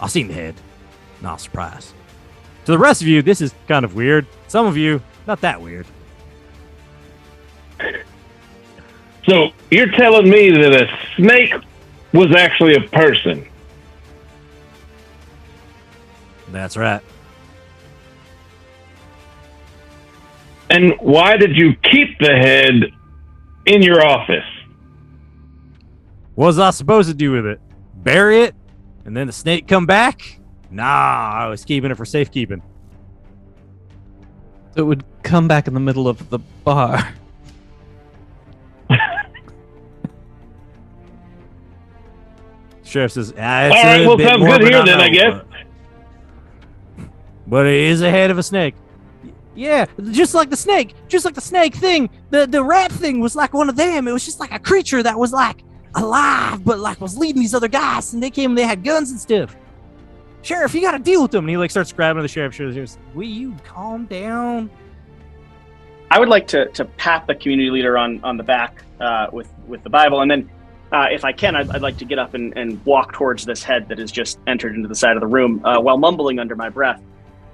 I seen the head. Not surprised. To the rest of you, this is kind of weird. Some of you, not that weird. So you're telling me that a snake was actually a person? That's right. And why did you keep the head in your office? What was I supposed to do with it? Bury it? And then the snake come back? Nah, I was keeping it for safekeeping. So it would come back in the middle of the bar. Sheriff says, it's all right, well, sounds good here then, I guess. But it is a head of a snake. Yeah, just like the snake thing. The rat thing was like one of them. It was just like a creature that was like alive, but like was leading these other guys, and they came and they had guns and stuff. Sheriff, you got to deal with them. And he like starts grabbing the sheriff. Sheriff, will you calm down? I would like to pat the community leader on the back with the Bible, and then if I can, I'd like to get up and walk towards this head that has just entered into the side of the room while mumbling under my breath.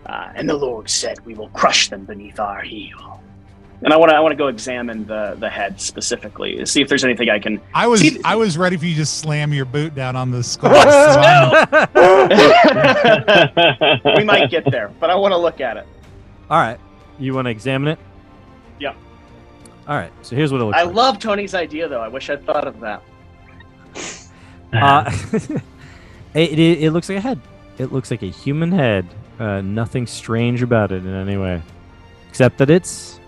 And the Lord said, "We will crush them beneath our heel." And I want to go examine the head specifically to see if there's anything I can. I was ready for you to just slam your boot down on the skull. We might get there, but I want to look at it. All right, you want to examine it? Yeah. All right, so here's what it looks like. I love Tony's idea, though. I wish I'd thought of that. It looks like a head. It looks like a human head. Nothing strange about it in any way, except that it's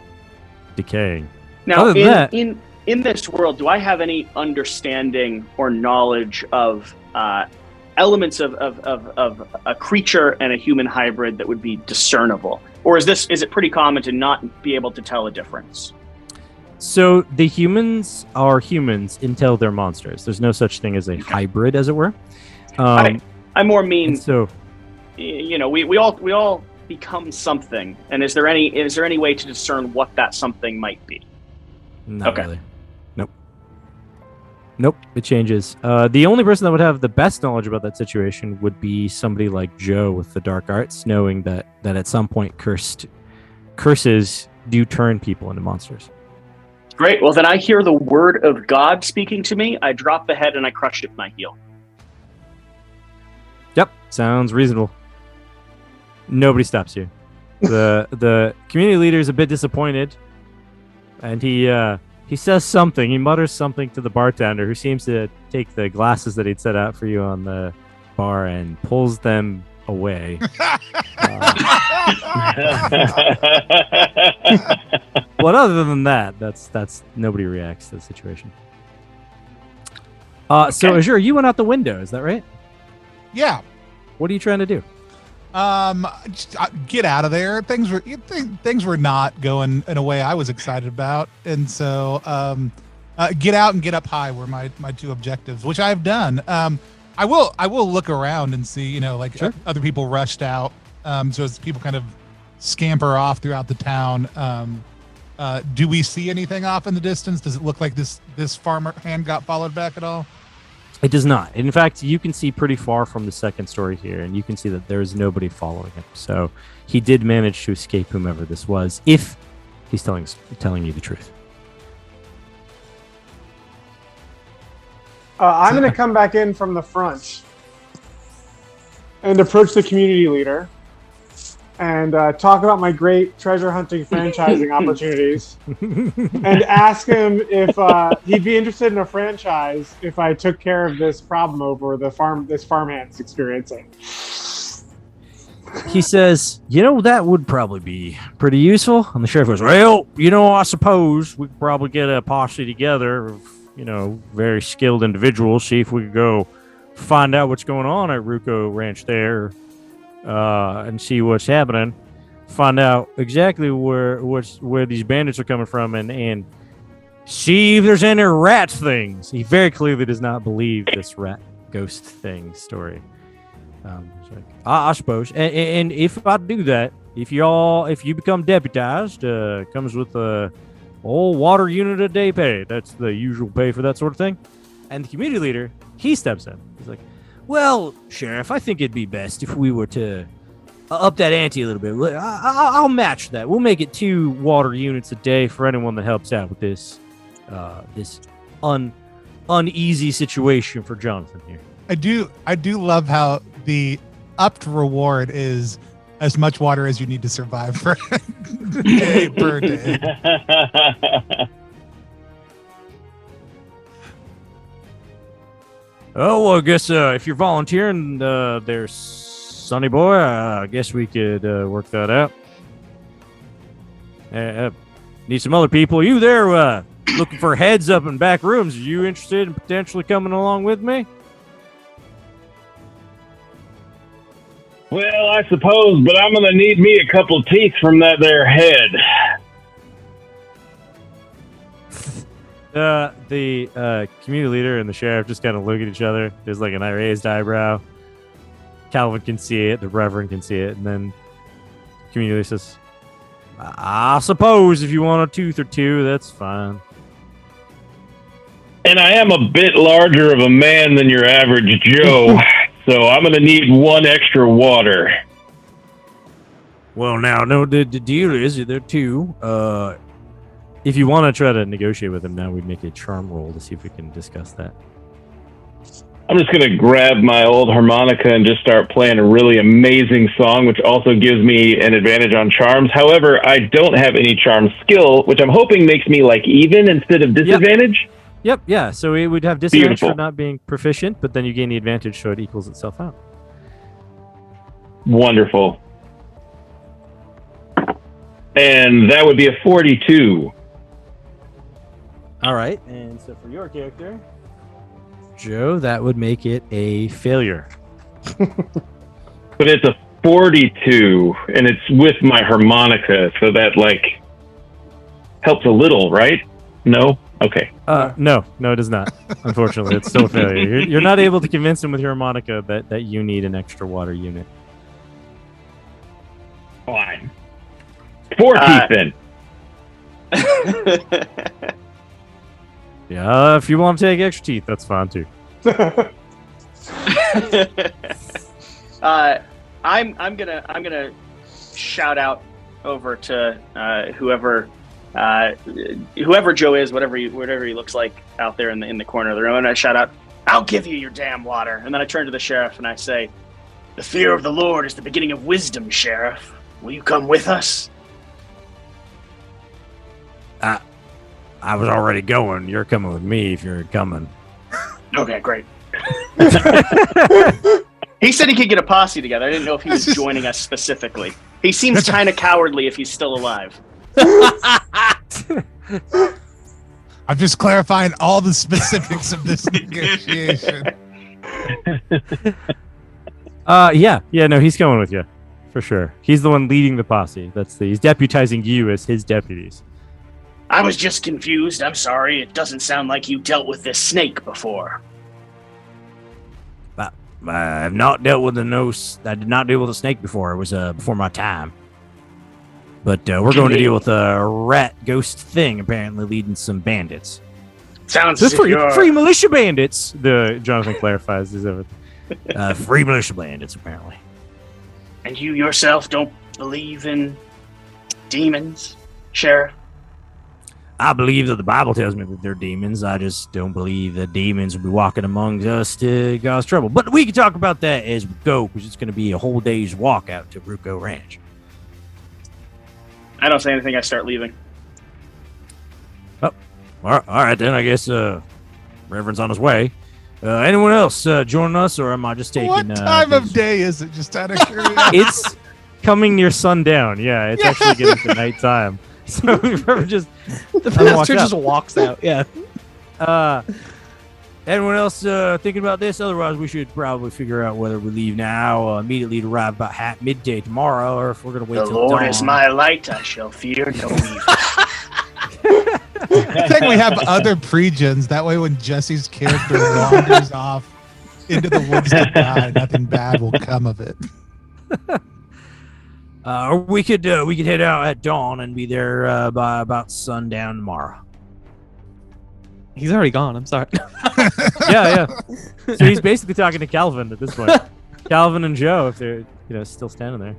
decaying. Now, Other than in this world, do I have any understanding or knowledge of elements of a creature and a human hybrid that would be discernible, or is it pretty common to not be able to tell a difference? So the humans are humans until they're monsters. There's no such thing as a hybrid, as it were. I more mean so. We all become something, and is there any way to discern what that something might be? Not really. Nope. It changes. The only person that would have the best knowledge about that situation would be somebody like Joe with the dark arts, knowing that at some point curses do turn people into monsters. Great. Well, then I hear the word of God speaking to me. I drop the head and I crush it with my heel. Yep, sounds reasonable. Nobody stops you. The community leader is a bit disappointed, and he says something. He mutters something to the bartender, who seems to take the glasses that he'd set out for you on the bar and pulls them away. But other than that, that's nobody reacts to the situation. So Azure, you went out the window. Is that right? Yeah. What are you trying to do? Just, get out of there. Things were not going in a way I was excited about, and so get out and get up high were my two objectives, which I've done. I will look around and see, Sure. Other people rushed out. So as people kind of scamper off throughout the town, do we see anything off in the distance? Does it look like this farmer hand got followed back at all? It does not. In fact, you can see pretty far from the second story here, and you can see that there is nobody following him. So he did manage to escape whomever this was, if he's telling you the truth. I'm going to come back in from the front and approach the community leader and talk about my great treasure hunting franchising opportunities and ask him if he'd be interested in a franchise if I took care of this problem over this farmhand's experiencing. He says, that would probably be pretty useful. And the sheriff goes, well, I suppose we could probably get a posse together of, very skilled individuals, see if we could go find out what's going on at Ruco Ranch there. And see what's happening, find out exactly where these bandits are coming from, and see if there's any rat things. He very clearly does not believe this rat ghost thing story. It's like, I suppose, and if I do that, if you become deputized, comes with a whole water unit a day pay. That's the usual pay for that sort of thing. And the community leader, he steps in. He's like, well, Sheriff, I think it'd be best if we were to up that ante a little bit. I'll match that. We'll make it 2 water units a day for anyone that helps out with this uneasy situation for Jonathan here. I do love how the upped reward is as much water as you need to survive for day per day. Oh, well, I guess if you're volunteering, there's Sonny Boy. I guess we could work that out. Need some other people. You there looking for heads up in back rooms? Are you interested in potentially coming along with me? Well, I suppose, but I'm going to need me a couple teeth from that there head. The community leader and the sheriff just kind of look at each other. There's like an raised eyebrow. Calvin can see it. The Reverend can see it. And then the community leader says, I suppose if you want a tooth or 2, that's fine. And I am a bit larger of a man than your average Joe, so I'm going to need 1 extra water. Well, now, no, the deal is there are 2. If you want to try to negotiate with him now, we'd make a charm roll to see if we can discuss that. I'm just going to grab my old harmonica and just start playing a really amazing song, which also gives me an advantage on charms. However, I don't have any charm skill, which I'm hoping makes me like even instead of disadvantage. Yep, yeah. So it would have disadvantage Beautiful. for not being proficient, but then you gain the advantage, so it equals itself out. Wonderful. And that would be a 42. All right, and so for your character, Joe, that would make it a failure. But it's a 42, and it's with my harmonica, so that, like, helps a little, right? No? Okay. No, it does not. Unfortunately, it's still a failure. You're not able to convince him with your harmonica that you need an extra water unit. Fine. 4 teeth, then. Yeah, if you want to take extra teeth, that's fine too. I'm gonna shout out over to whoever Joe is, whatever he looks like out there in the corner of the room, and I shout out, "I'll give you your damn water!" And then I turn to the sheriff and I say, "The fear of the Lord is the beginning of wisdom, Sheriff. Will you come with us?" I was already going. You're coming with me if you're coming. Okay, great. He said he could get a posse together. I didn't know if he was joining us specifically. He seems kind of cowardly if he's still alive. I'm just clarifying all the specifics of this negotiation. No, he's coming with you for sure. He's the one leading the posse. He's deputizing you as his deputies. I was just confused. I'm sorry. It doesn't sound like you dealt with this snake before. I have not dealt with I did not deal with a snake before. It was before my time. But we're going to deal with a rat ghost thing, apparently leading some bandits. Sounds This free militia bandits. The Jonathan clarifies this everything. Free militia bandits, apparently. And you yourself don't believe in demons, Sheriff? I believe that the Bible tells me that they're demons. I just don't believe that demons will be walking among us to cause trouble. But we can talk about that as we go, because it's going to be a whole day's walk out to Ruco Ranch. I don't say anything. I start leaving. Oh, all right then. I guess Reverend's on his way. Anyone else joining us, or am I just taking... What time of day is it, just out of curiosity? It's coming near sundown. Yeah, it's actually getting to nighttime. So Reverend just... The pastor just walks out. Yeah. Anyone else thinking about this? Otherwise, we should probably figure out whether we leave now, immediately to arrive about midday tomorrow, or if we're going to wait The till Lord dawn. is my light. I shall fear no evil. I think we have other pre-gens. That way, when Jesse's character wanders off into the woods to die, nothing bad will come of it. Or we could head out at dawn and be there by about sundown tomorrow. He's already gone. I'm sorry. Yeah. So he's basically talking to Calvin at this point. Calvin and Joe, if they're still standing there.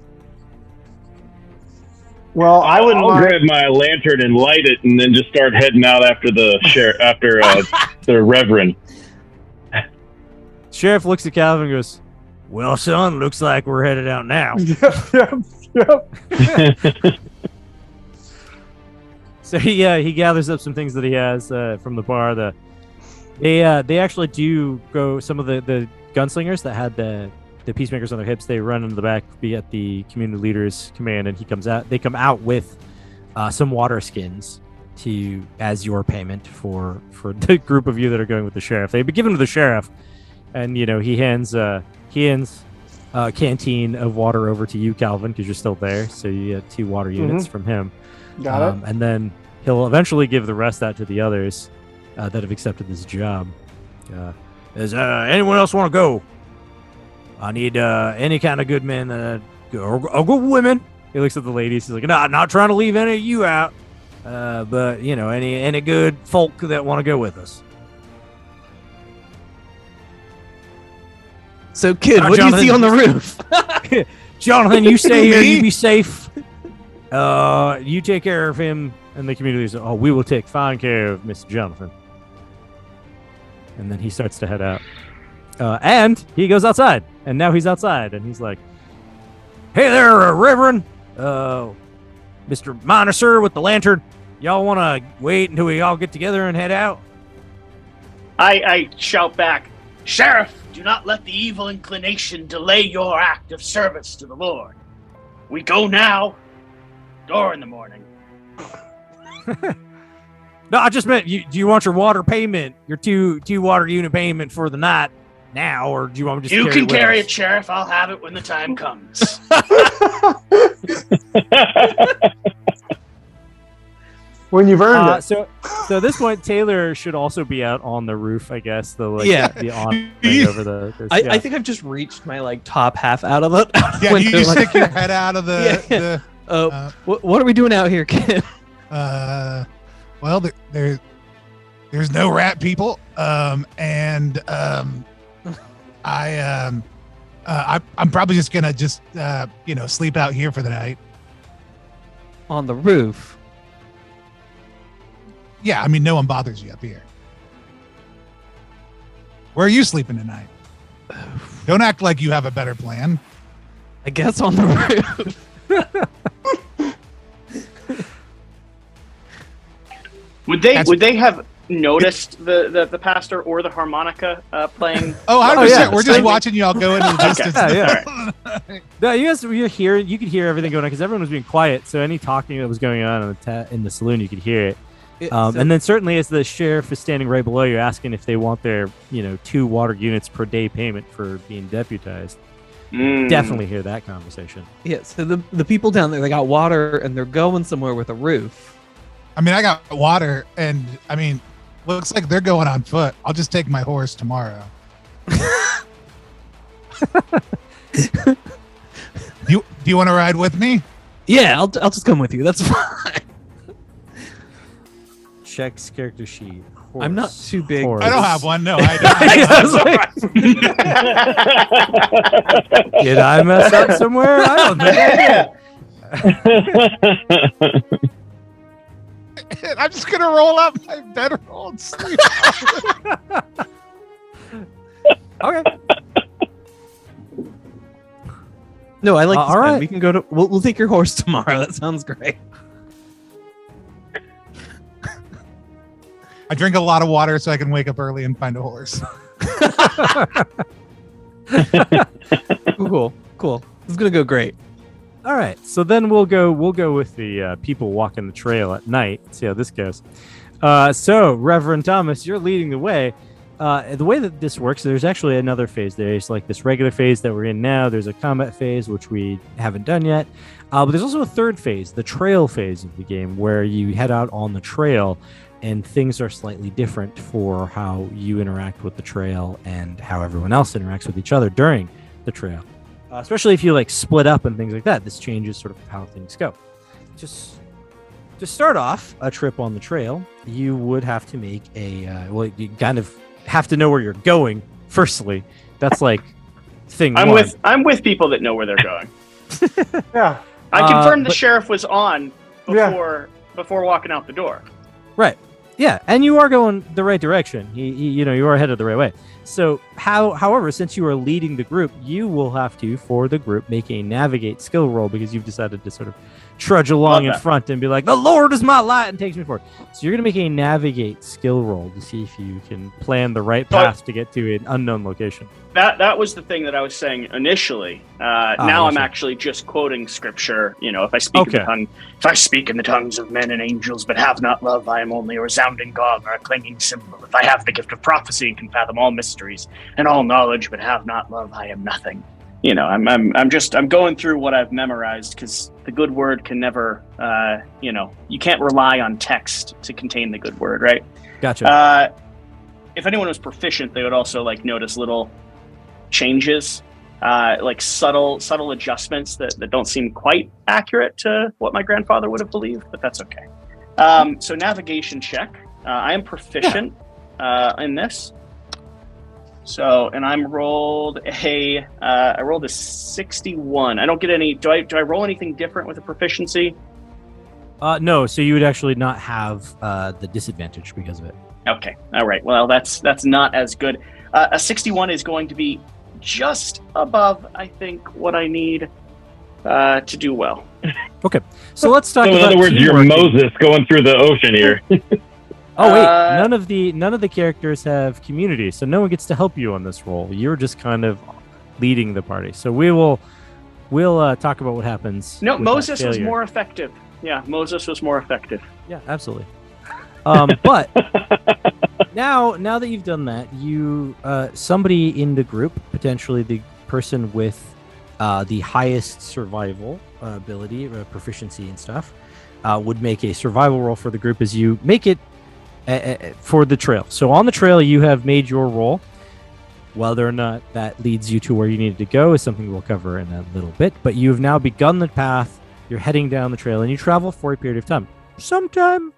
Well, I wouldn't I'll mind. grab my lantern and light it, and then just start heading out after the the Reverend. Sheriff looks at Calvin and goes, "Well, son, looks like we're headed out now." Yep. So he gathers up some things that he has from the bar. They actually do go. Some of the gunslingers that had the peacemakers on their hips, they run into the back, be at the community leader's command, and they come out with some water skins as your payment for the group of you that are going with the sheriff. They've been given to the sheriff, and he hands a canteen of water over to you, Calvin, because you're still there. So you get 2 water units from him. Got it. And then he'll eventually give the rest out to the others that have accepted this job. Does anyone else want to go? I need any kind of good men or good women. He looks at the ladies. He's like, "No, not trying to leave any of you out, but any good folk that want to go with us." So, kid, what do you see on the roof? Jonathan, you stay here. You be safe. You take care of him and the community. Says, "Oh, we will take fine care of Mr. Jonathan." And then he starts to head out. And he goes outside. And now he's outside. And he's like, "Hey there, Reverend. Mr. Miner, sir, with the lantern. Y'all want to wait until we all get together and head out?" I shout back, "Sheriff, do not let the evil inclination delay your act of service to the Lord. We go now, or in the morning." No, I just meant, do you want your water payment, your two water unit payment for the night now, or do you want me to just You can carry it? it, Sheriff. I'll have it when the time comes. When you've earned it. So at this point, Taylor should also be out on the roof, I guess. The awning over the. I think I've just reached my top half out of it. Yeah, you stick your head out of the. What are we doing out here, kid? Well, there's no rat people, and I'm probably just gonna sleep out here for the night. On the roof. Yeah, I mean, no one bothers you up here. Where are you sleeping tonight? Don't act like you have a better plan. I guess on the roof. Would they have noticed the pastor or the harmonica playing? Oh, 100%. yeah. We're just watching y'all go into the distance. Yeah. No, you guys were here. You could hear everything going on because everyone was being quiet. So any talking that was going on in the saloon, you could hear it. And then certainly as the sheriff is standing right below you, asking if they want their 2 water units per day payment for being deputized. Definitely hear that conversation. Yeah, so the people down there, they got water and they're going somewhere with a roof. I mean, I got water, and I mean, looks like they're going on foot. I'll just take my horse tomorrow. Do you want to ride with me? Yeah, I'll just come with you. That's fine. Checks character sheet. Horse, I'm not too big. horse. I don't have one. No, I don't. Did I mess up somewhere? I don't think I did. I'm just gonna roll up my bedroll and sleep. Okay. No, I like this all plan. right. We can go to. We'll take your horse tomorrow. That sounds great. I drink a lot of water so I can wake up early and find a horse. Cool. This is gonna go great. All right. So then we'll go with the people walking the trail at night. See how this goes. So Reverend Thomas, you're leading the way. The way that this works, there's actually another phase. There's like this regular phase that we're in now. There's a combat phase, which we haven't done yet. But there's also a third phase, the trail phase of the game, where you head out on the trail. and things are slightly different for how you interact with the trail and how everyone else interacts with each other during the trail. Especially if you like split up and things like that, this changes sort of how things go. Just to start off a trip on the trail, you would have to make you kind of have to know where you're going. Firstly, that's like thing one. I'm with people that know where they're going. Yeah. I confirmed the sheriff was on before walking out the door. Right. Yeah, and you are going the right direction. You are headed the right way. So, however, since you are leading the group, you will have to, for the group, make a navigate skill roll because you've decided to sort of trudge along in front and be like, the Lord is my light and takes me forward. So you're going to make a navigate skill roll to see if you can plan the right path to get to an unknown location. That was the thing that I was saying initially. Now I'm actually just quoting scripture. If I speak in the tongues of men and angels, but have not love, I am only a resounding gong or a clanging cymbal. If I have the gift of prophecy and can fathom all mysteries and all knowledge, but have not love, I am nothing. I'm going through what I've memorized because the good word can never, you can't rely on text to contain the good word, right? Gotcha. If anyone was proficient, they would also notice little changes, subtle adjustments that don't seem quite accurate to what my grandfather would have believed, but that's okay. So navigation check. I am proficient in this. So, and I rolled a 61. I don't get any. Do I roll anything different with a proficiency? No. So you would actually not have the disadvantage because of it. Okay. All right. Well, that's not as good. A 61 is going to be just above, I think, what I need to do well. Okay. So let's talk about. So in other words, you're Moses going through the ocean here. Oh wait, none of the characters have community, so no one gets to help you on this roll. You're just kind of leading the party. So we'll talk about what happens. No, Moses was more effective. Yeah, Moses was more effective. Yeah, absolutely. But now that you've done that, somebody in the group, potentially the person with the highest survival ability, proficiency and stuff, would make a survival roll for the group as you make it for the trail. So on the trail, you have made your roll. Whether or not that leads you to where you needed to go is something we'll cover in a little bit. But you have now begun the path. You're heading down the trail, and you travel for a period of time. Sometime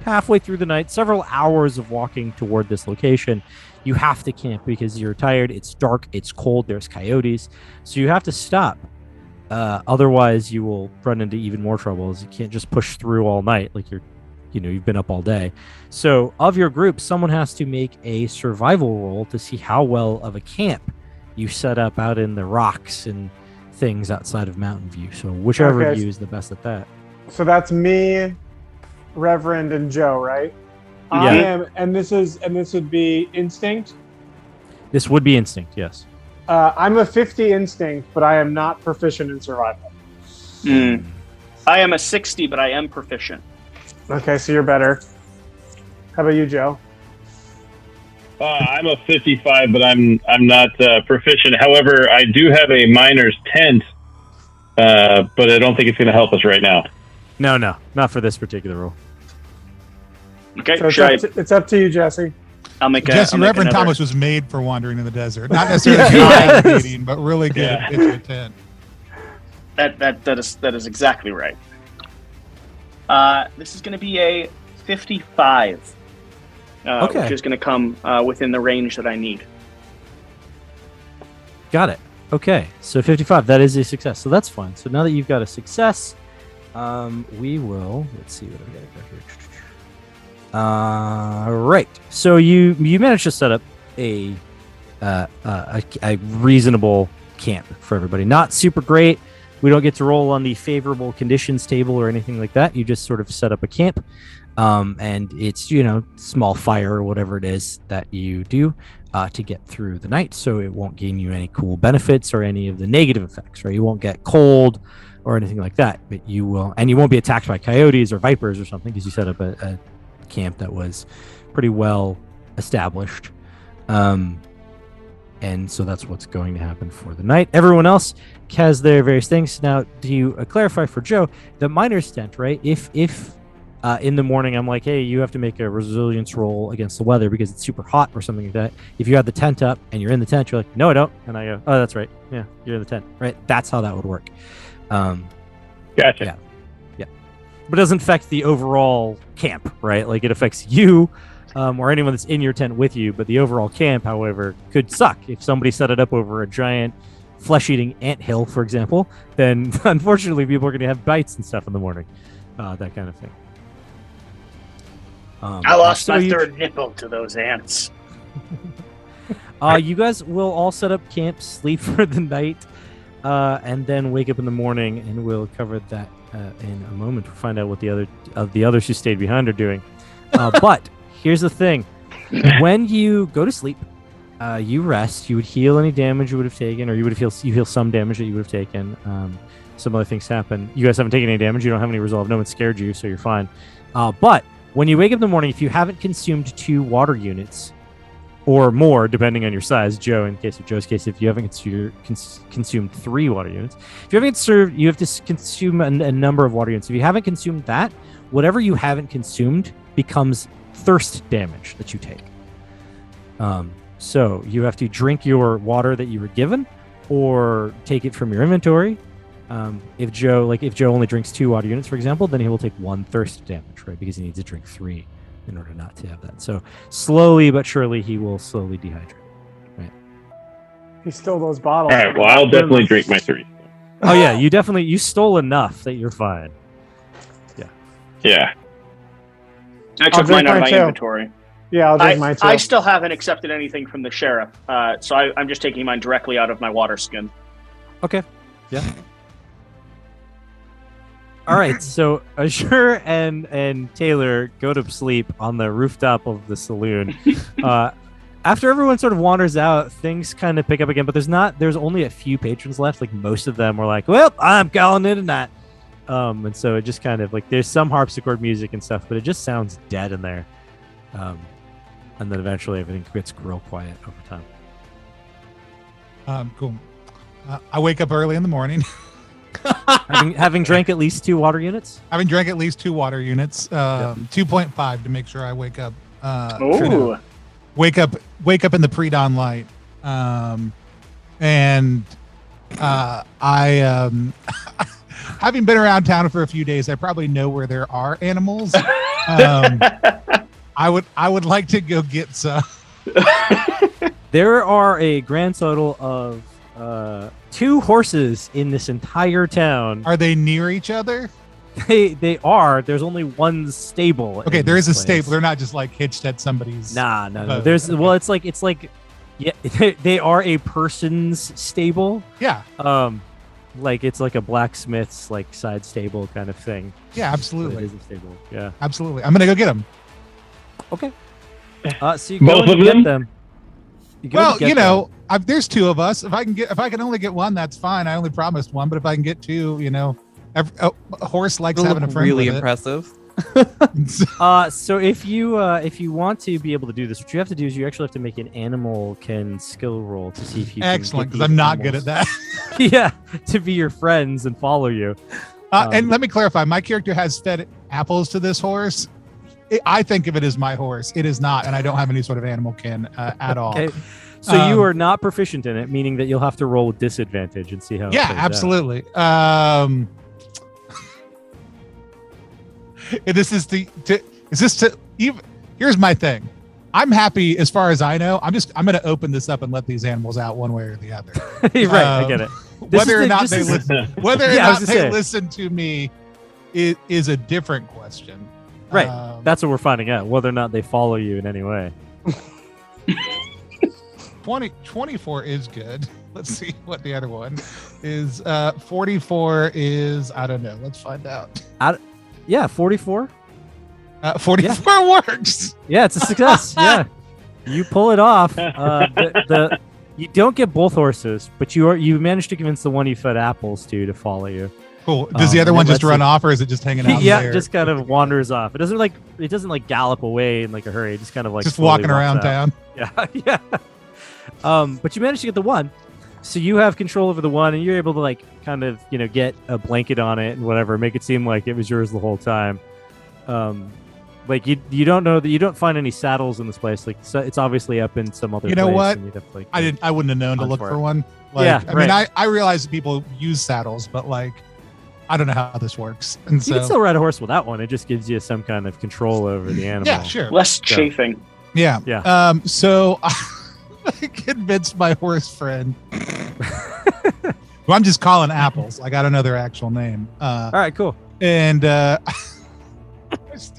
halfway through the night, several hours of walking toward this location, you have to camp because you're tired. It's dark. It's cold. There's coyotes. So you have to stop. Otherwise, you will run into even more trouble as you can't just push through all night like you've been up all day. So of your group, someone has to make a survival roll to see how well of a camp you set up out in the rocks and things outside of Mountain View. So whichever of you is the best at that. So that's me, Reverend, and Joe, right? Yeah. I am, and this would be instinct. This would be instinct, yes. I'm a 50 instinct, but I am not proficient in survival. I am a 60, but I am proficient. Okay, so you're better. How about you, Joe? I'm a 55, but I'm not proficient. However, I do have a miner's tent, but I don't think it's going to help us right now. No, not for this particular role. Okay, so it's up to you, Jesse. Reverend Thomas was made for wandering in the desert, not necessarily navigating, but really good at pitching a tent. That is exactly right. This is going to be a 55, which is going to come within the range that I need. Got it. Okay, so 55, that is a success. So that's fine. So now that you've got a success, we will, let's see what I've got here. Right. So you managed to set up a reasonable camp for everybody. Not super great. We don't get to roll on the favorable conditions table or anything like that. You just sort of set up a camp, and it's small fire or whatever it is that you do to get through the night. So it won't gain you any cool benefits or any of the negative effects. Right? You won't get cold or anything like that. But you will, and you won't be attacked by coyotes or vipers or something because you set up a camp that was pretty well established. And so that's what's going to happen for the night. Everyone else has their various things. Now, do you clarify for Joe, the miner's tent, right? If In the morning, I'm like, hey, you have to make a resilience roll against the weather because it's super hot or something like that. If you have the tent up and you're in the tent, you're like, no, I don't. And I go, oh, that's right. Yeah, you're in the tent. Right. That's how that would work. Gotcha. Yeah. But it doesn't affect the overall camp, right? Like it affects you or anyone that's in your tent with you. But the overall camp, however, could suck. If somebody set it up over a giant flesh-eating anthill, for example, then unfortunately people are going to have bites and stuff in the morning. That kind of thing. I lost my third nipple to those ants. You guys will all set up camp, sleep for the night, and then wake up in the morning, and we'll cover that in a moment to find out what the others who stayed behind are doing. But here's the thing: when you go to sleep, you rest. You would heal any damage you would have taken, or you heal some damage that you would have taken. Some other things happen. You guys haven't taken any damage. You don't have any resolve. No one scared you, so you're fine. But when you wake up in the morning, if you haven't consumed 2 water units or more, depending on your size, Joe's case, if you haven't consumed 3 water units, if you haven't consumed, you have to consume a number of water units. If you haven't consumed that, whatever you haven't consumed becomes thirst damage that you take. So you have to drink your water that you were given, or take it from your inventory. If Joe only drinks 2 water units, for example, then he will take 1 thirst damage, right? Because he needs to drink 3 in order not to have that. So slowly but surely, he will slowly dehydrate. Right. He stole those bottles. All right. Well, I'll definitely drink my 3. Oh yeah, you stole enough that you're fine. Yeah. I took mine out of my inventory. Yeah, I'll drink mine too. I still haven't accepted anything from the sheriff, so I'm just taking mine directly out of my water skin. Okay. Yeah. All right, so Azure and Taylor go to sleep on the rooftop of the saloon. After everyone sort of wanders out, things kind of pick up again, but there's only a few patrons left. Like most of them were like, well, I'm calling it a night. And so it just kind of like, there's some harpsichord music and stuff, but it just sounds dead in there. And then eventually everything gets real quiet over time. Cool. I wake up early in the morning. having drank at least 2 water units? Having drank at least 2 water units, 2.5 to make sure I wake up. Wake up in the pre-dawn light. And I having been around town for a few days, I probably know where there are animals. I would like to go get some. There are a grand total of 2 horses in this entire town. Are they near each other? They are. There's only one stable. Okay, there is a stable. They're not just like hitched at somebody's. No. There's it's like yeah, they are a person's stable. Yeah. Like it's like a blacksmith's like side stable kind of thing. Yeah, absolutely. It is a stable. Yeah. Absolutely. I'm gonna go get them. Okay. So you go and get them. Well, there's 2 of us. If I can only get 1, that's fine. I only promised 1, but if I can get 2, a horse likes having a friend. Really with impressive. So if you want to be able to do this, what you have to do is you actually have to make an animal skill roll to see if you excellent, because I'm not good at that. Yeah, to be your friends and follow you. And let me clarify, my character has fed apples to this horse. I think of it as my horse. It is not, and I don't have any sort of animal kin at all. Okay. So you are not proficient in it, meaning that you'll have to roll with disadvantage and see how. Yeah, absolutely. Here's my thing. I'm happy as far as I know. I'm going to open this up and let these animals out one way or the other. Right, I get it. Whether or not they listen to me is a different question. Right. That's what we're finding out, whether or not they follow you in any way. 24 is good. Let's see what the other one is. 44 is, I don't know. Let's find out. Yeah, 44. 44 works. Yeah, it's a success. Yeah, you pull it off. You don't get both horses, but you managed to convince the one you fed apples to follow you. Cool. Does the other one just run off, or is it just hanging out? Yeah, just kind of wanders off. It doesn't gallop away in like a hurry. It just kind of just walking around town. Yeah, yeah. But you managed to get the one, so you have control over the one, and you're able to kind of get a blanket on it and whatever, make it seem like it was yours the whole time. Like you don't know that you don't find any saddles in this place. Like so it's obviously up in some other. You know place, what? and you'd have to, like, I wouldn't have known to hunt look for for it. one. Like, Yeah, I mean, right. I realize that people use saddles, but like, I don't know how this works. And You so, can still ride a horse without one. It just gives you some kind of control over the animal. yeah, sure. Less chafing. Yeah. Yeah. So I convinced my horse friend, who I'm just calling Apples. Like, I don't know their actual name. All right, cool. And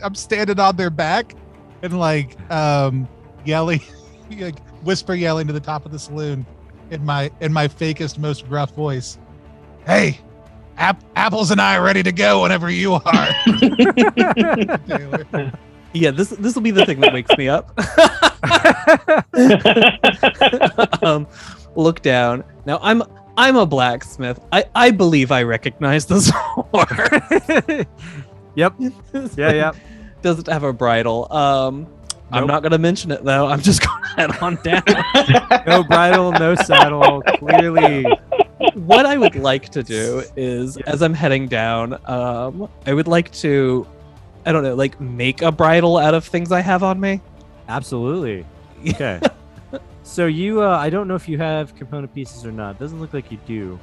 I'm standing on their back and like yelling, like whisper yelling to the top of the saloon in my fakest, most gruff voice. Hey, Apples and I are ready to go whenever you are. Taylor. Yeah, this will be the thing that wakes me up. Look down. Now I'm a blacksmith. I believe I recognize this horse. Yep. Yeah. Doesn't have a bridle. I'm not gonna mention it though. I'm just gonna head on down. No bridle, no saddle. Clearly. What I would like to do is, as I'm heading down, I would like to, I don't know, like make a bridle out of things I have on me. Absolutely. Okay. So you, I don't know if you have component pieces or not. Doesn't look like you do.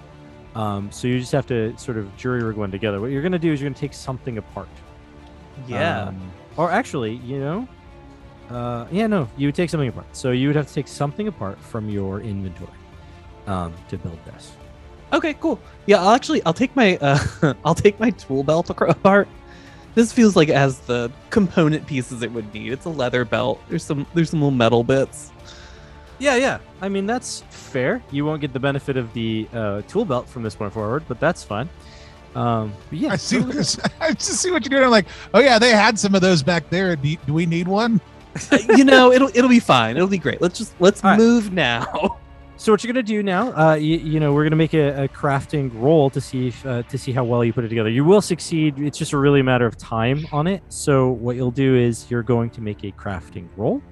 So you just have to sort of jury rig one together. What you're going to do is you're going to take something apart. Yeah. Or actually, you would take something apart. So you would have to take something apart from your inventory to build this. Okay, cool. Yeah, I'll take my I'll take my tool belt apart. This feels like it has the component pieces it would need. It's a leather belt. There's some little metal bits. Yeah. I mean, that's fair. You won't get the benefit of the tool belt from this point forward, but that's fine. But yeah, I see. I just see what you're doing. I'm like, oh yeah, they had some of those back there. Do we need one? It'll be fine. It'll be great. Let's right. move now. So what you're gonna do now? We're gonna make a crafting roll to see how well you put it together. You will succeed. It's just a really matter of time on it. So what you'll do is you're going to make a crafting roll.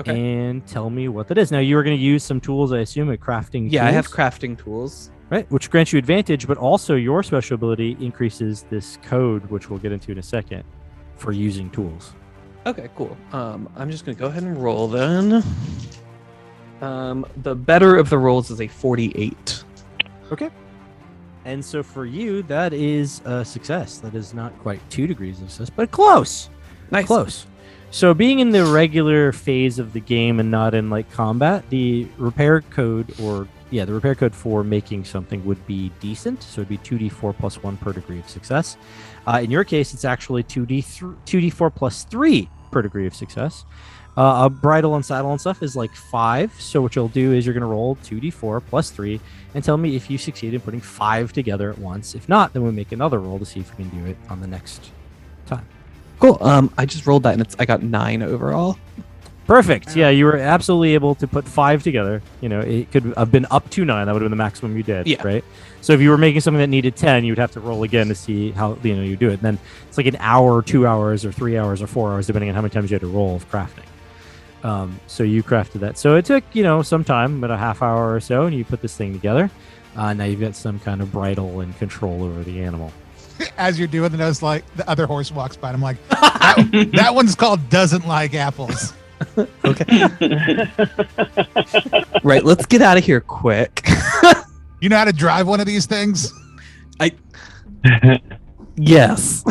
Okay. And tell me what that is. Now you are going to use some tools, I assume, at crafting. Yeah, tools, I have crafting tools. right, which grants you advantage, but also your special ability increases this code, which we'll get into in a second, for using tools. Okay, cool. I'm just gonna go ahead and roll then. The better of the rolls is a 48. Okay. And so for you, that is a success. That is not quite 2 degrees of success, but close. Nice. Close. So being in the regular phase of the game and not in like combat, the repair code for making something would be decent. So it'd be 2d4 plus 1 per degree of success. In your case, it's actually 2d4 plus 3 per degree of success. A bridle and saddle and stuff is like 5. So what you'll do is you're going to roll 2d4 plus 3 and tell me if you succeed in putting 5 together at once. If not, then we'll make another roll to see if we can do it on the next time. Cool. I just rolled that and I got 9 overall. Perfect. Yeah, you were absolutely able to put 5 together. You know, it could have been up to 9. That would have been the maximum you did. Yeah. Right. So if you were making something that needed 10, you would have to roll again to see how you do it. And then it's like an hour, 2 hours, or 3 hours, or 4 hours, depending on how many times you had to roll of crafting. So you crafted that. So it took some time, about a half hour or so, and you put this thing together. Now you've got some kind of bridle and control over the animal. As you're doing those, like the other horse walks by, and I'm like, that one's called doesn't like apples. Okay. Right, let's get out of here quick. You know how to drive one of these things? Yes.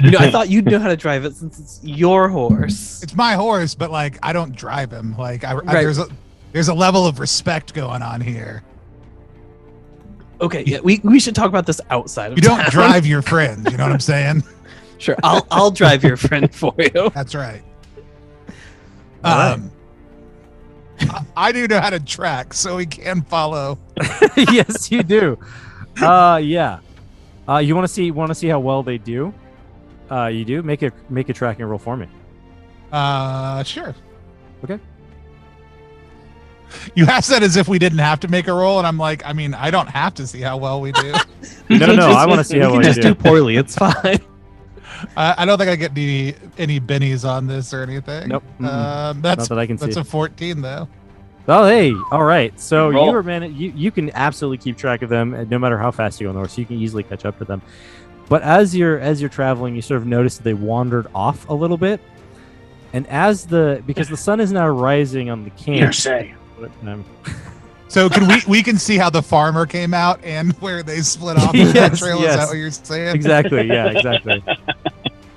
I thought you'd know how to drive it since it's your horse. It's my horse, but like I don't drive him. Like Right. there's a level of respect going on here. Okay, yeah, we should talk about this outside of You don't town. drive your friends. You know what I'm saying? Sure, I'll drive your friend for you. That's right. All right. I do know how to track, so we can follow. Yes, you do. Yeah. You want to see how well they do? You do. Make a tracking roll for me. Sure. Okay. You asked that as if we didn't have to make a roll, and I'm like, I mean, I don't have to see how well we do. No. I want to see how we well can you just do poorly. It's fine. I don't think I get any bennies on this or anything. Nope. That's Not that I can that's see. a 14 though. Oh, hey. All right. So Roll. you can absolutely keep track of them, no matter how fast you go on the horse. You can easily catch up to them. But as you're traveling, you sort of notice that they wandered off a little bit, and because the sun is now rising on the camp. Hearsay. So can we can see how the farmer came out and where they split off the Yes, trail? yes. Is that what you're saying? Exactly. Yeah. Exactly.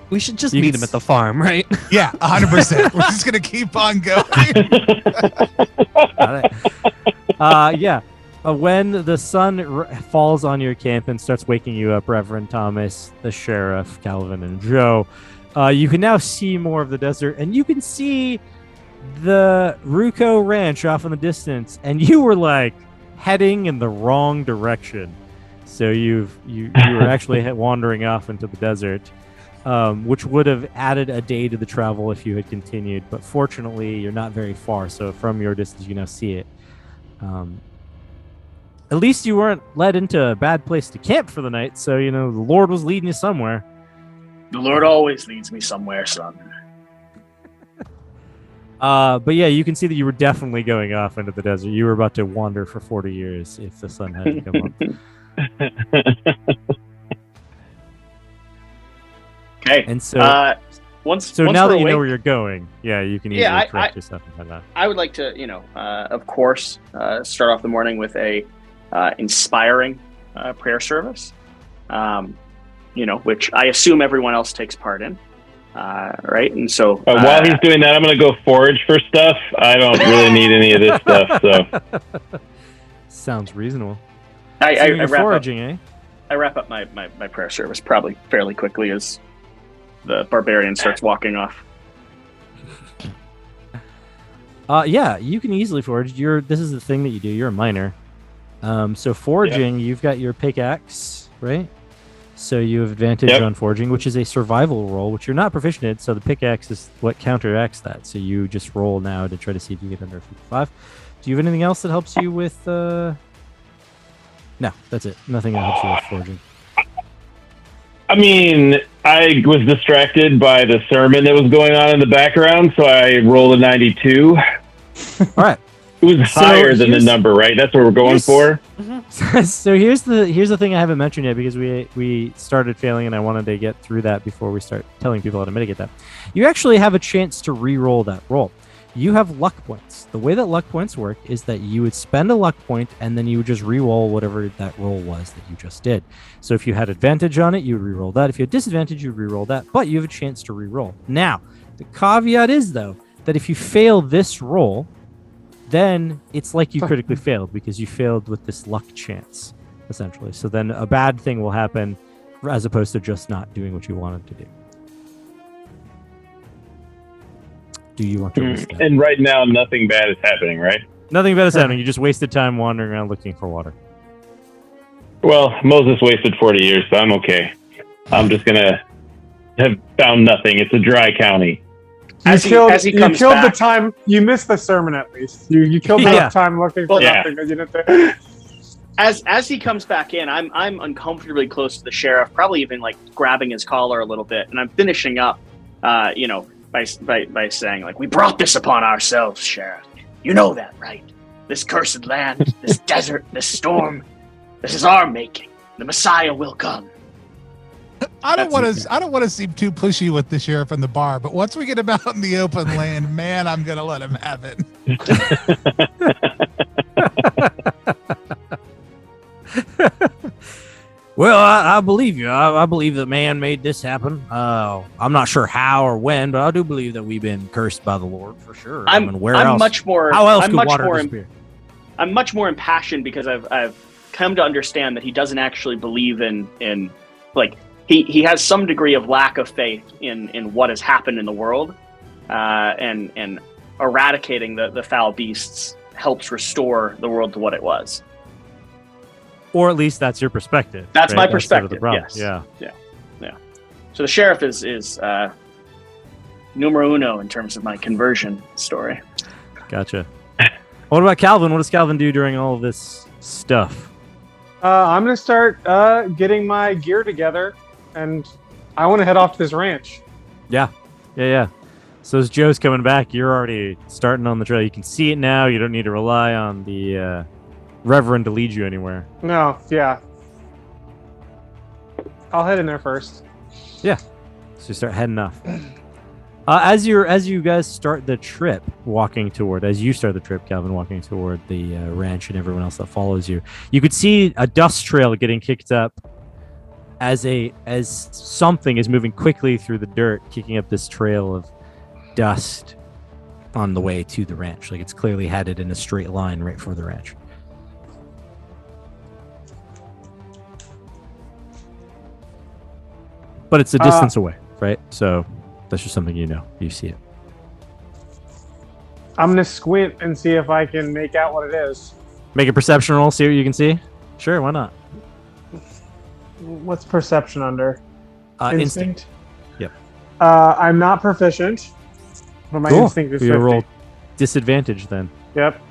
We should just You meet can him at the farm, right? Yeah, 100%. We're just gonna keep on going. Got it. Yeah. When the sun falls on your camp and starts waking you up, Reverend Thomas, the sheriff, Calvin, and Joe, you can now see more of the desert, and you can see the Ruco Ranch off in the distance, and you were like heading in the wrong direction. So you were actually wandering off into the desert, which would have added a day to the travel if you had continued. But fortunately, you're not very far, so from your distance, you can now see it. At least you weren't led into a bad place to camp for the night, so the Lord was leading you somewhere. The Lord always leads me somewhere, son. But yeah, you can see that you were definitely going off into the desert. You were about to wander for 40 years if the sun hadn't come up. Okay. And so, now once that you awake, know where you're going, yeah, you can easily correct yourself and that. I would like to, of course, start off the morning with a inspiring prayer service, which I assume everyone else takes part in, right? And so while he's doing that, I'm going to go forage for stuff. I don't really need any of this stuff. So sounds reasonable. I wrap foraging, up, I wrap up my prayer service probably fairly quickly as the barbarian starts walking off. Yeah, you can easily forage. This is the thing that you do. You're a miner. So foraging, You've got your pickaxe, right? So you have advantage on foraging, which is a survival roll, which you're not proficient in. So the pickaxe is what counteracts that. So you just roll now to try to see if you get under 55. Do you have anything else that helps you with? No, that's it. Nothing that helps you with foraging. I mean, I was distracted by the sermon that was going on in the background, so I rolled a 92. All right. It was higher than the number, right? That's what we're going for. So here's the thing I haven't mentioned yet, because we started failing and I wanted to get through that before we start telling people how to mitigate that. You actually have a chance to re-roll that roll. You have luck points. The way that luck points work is that you would spend a luck point and then you would just re-roll whatever that roll was that you just did. So if you had advantage on it, you would re-roll that. If you had disadvantage, you would re-roll that. But you have a chance to re-roll. Now, the caveat is, though, that if you fail this roll, then it's like you critically failed because you failed with this luck chance, essentially. So then a bad thing will happen as opposed to just not doing what you wanted to do. Do you want to risk that? And right now, nothing bad is happening, right? Nothing bad is happening. You just wasted time wandering around looking for water. Well, Moses wasted 40 years, so I'm okay. I'm just going to have found nothing. It's a dry county. You killed back, the time. You missed the sermon at least. You killed enough time looking for nothing. You didn't as he comes back in, I'm uncomfortably close to the sheriff, probably even like grabbing his collar a little bit, and I'm finishing up, by saying, like, we brought this upon ourselves, sheriff. You know that, right? This cursed land, this desert, this storm. This is our making. The Messiah will come. I don't want to seem too pushy with the sheriff in the bar, but once we get him out in the open land, man, I'm gonna let him have it. Well, I believe you. I believe that man made this happen. I'm not sure how or when, but I do believe that we've been cursed by the Lord for sure. I'm much more. How else could water disappear? I'm much more impassioned because I've come to understand that he doesn't actually believe in like. He has some degree of lack of faith in what has happened in the world, and eradicating the foul beasts helps restore the world to what it was. Or at least that's your perspective. That's right? my perspective. Sort of yes. Yeah. So the sheriff is numero uno in terms of my conversion story. Gotcha. What about Calvin? What does Calvin do during all of this stuff? I'm gonna start getting my gear together. And I want to head off to this ranch. Yeah. So as Joe's coming back, you're already starting on the trail. You can see it now. You don't need to rely on the Reverend to lead you anywhere. No, yeah. I'll head in there first. So you start heading off. As you guys start the trip, as you start the trip, Calvin, walking toward the ranch and everyone else that follows you, you could see a dust trail getting kicked up as something is moving quickly through the dirt, kicking up this trail of dust on the way to the ranch. Like it's clearly headed in a straight line right for the ranch. But it's a distance away, right? So that's just something you see it. I'm gonna squint and see if I can make out what it is. Make a perception roll, see what you can see. Sure, why not? What's perception under? Instinct. Yep. I'm not proficient, but my Cool. instinct is You 50. roll disadvantage then. Yep.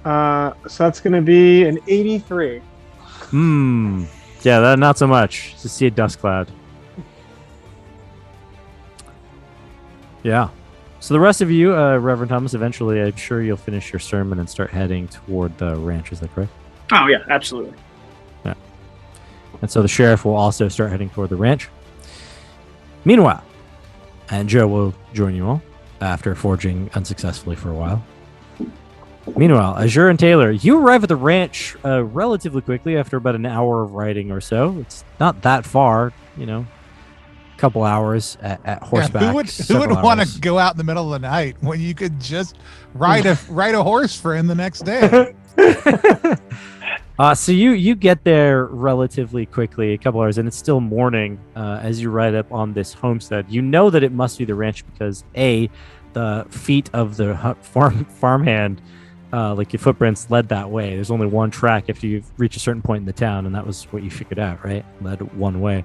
So that's gonna be an 83. Yeah, that not so much. Just see a dust cloud. Yeah. So the rest of you, Reverend Thomas, eventually I'm sure you'll finish your sermon and start heading toward the ranch. Is that correct? Oh yeah, absolutely. Yeah. And so the sheriff will also start heading toward the ranch. Meanwhile, and Joe will join you all after forging unsuccessfully for a while. Meanwhile, Azure and Taylor, you arrive at the ranch relatively quickly after about an hour of riding or so. It's not that far, a couple hours at horseback. who would want to go out in the middle of the night when you could just ride a horse for in the next day? So you get there relatively quickly, a couple hours, and it's still morning as you ride up on this homestead. You know that it must be the ranch because the feet of the farmhand, like your footprints led that way. There's only one track after you reach a certain point in the town, and that was what you figured out, right? Led one way.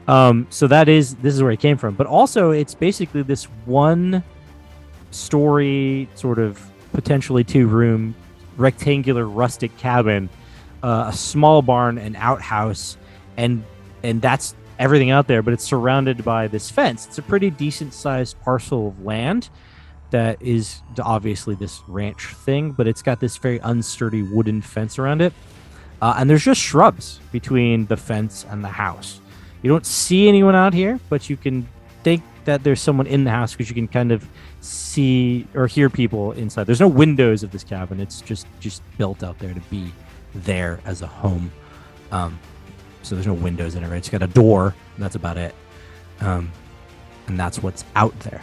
So this is where it came from. But also, it's basically this one story, sort of potentially 2-room, rectangular rustic cabin, a small barn, an outhouse, and that's everything out there. But it's surrounded by this fence. It's a pretty decent sized parcel of land that is obviously this ranch thing, but it's got this very unsturdy wooden fence around it. And there's just shrubs between the fence and the house. You don't see anyone out here, but you can think that there's someone in the house because you can kind of see or hear people inside. There's no windows of this cabin. It's just built out there to be there as a home. So there's no windows in it, right? It's got a door. And that's about it. And that's what's out there.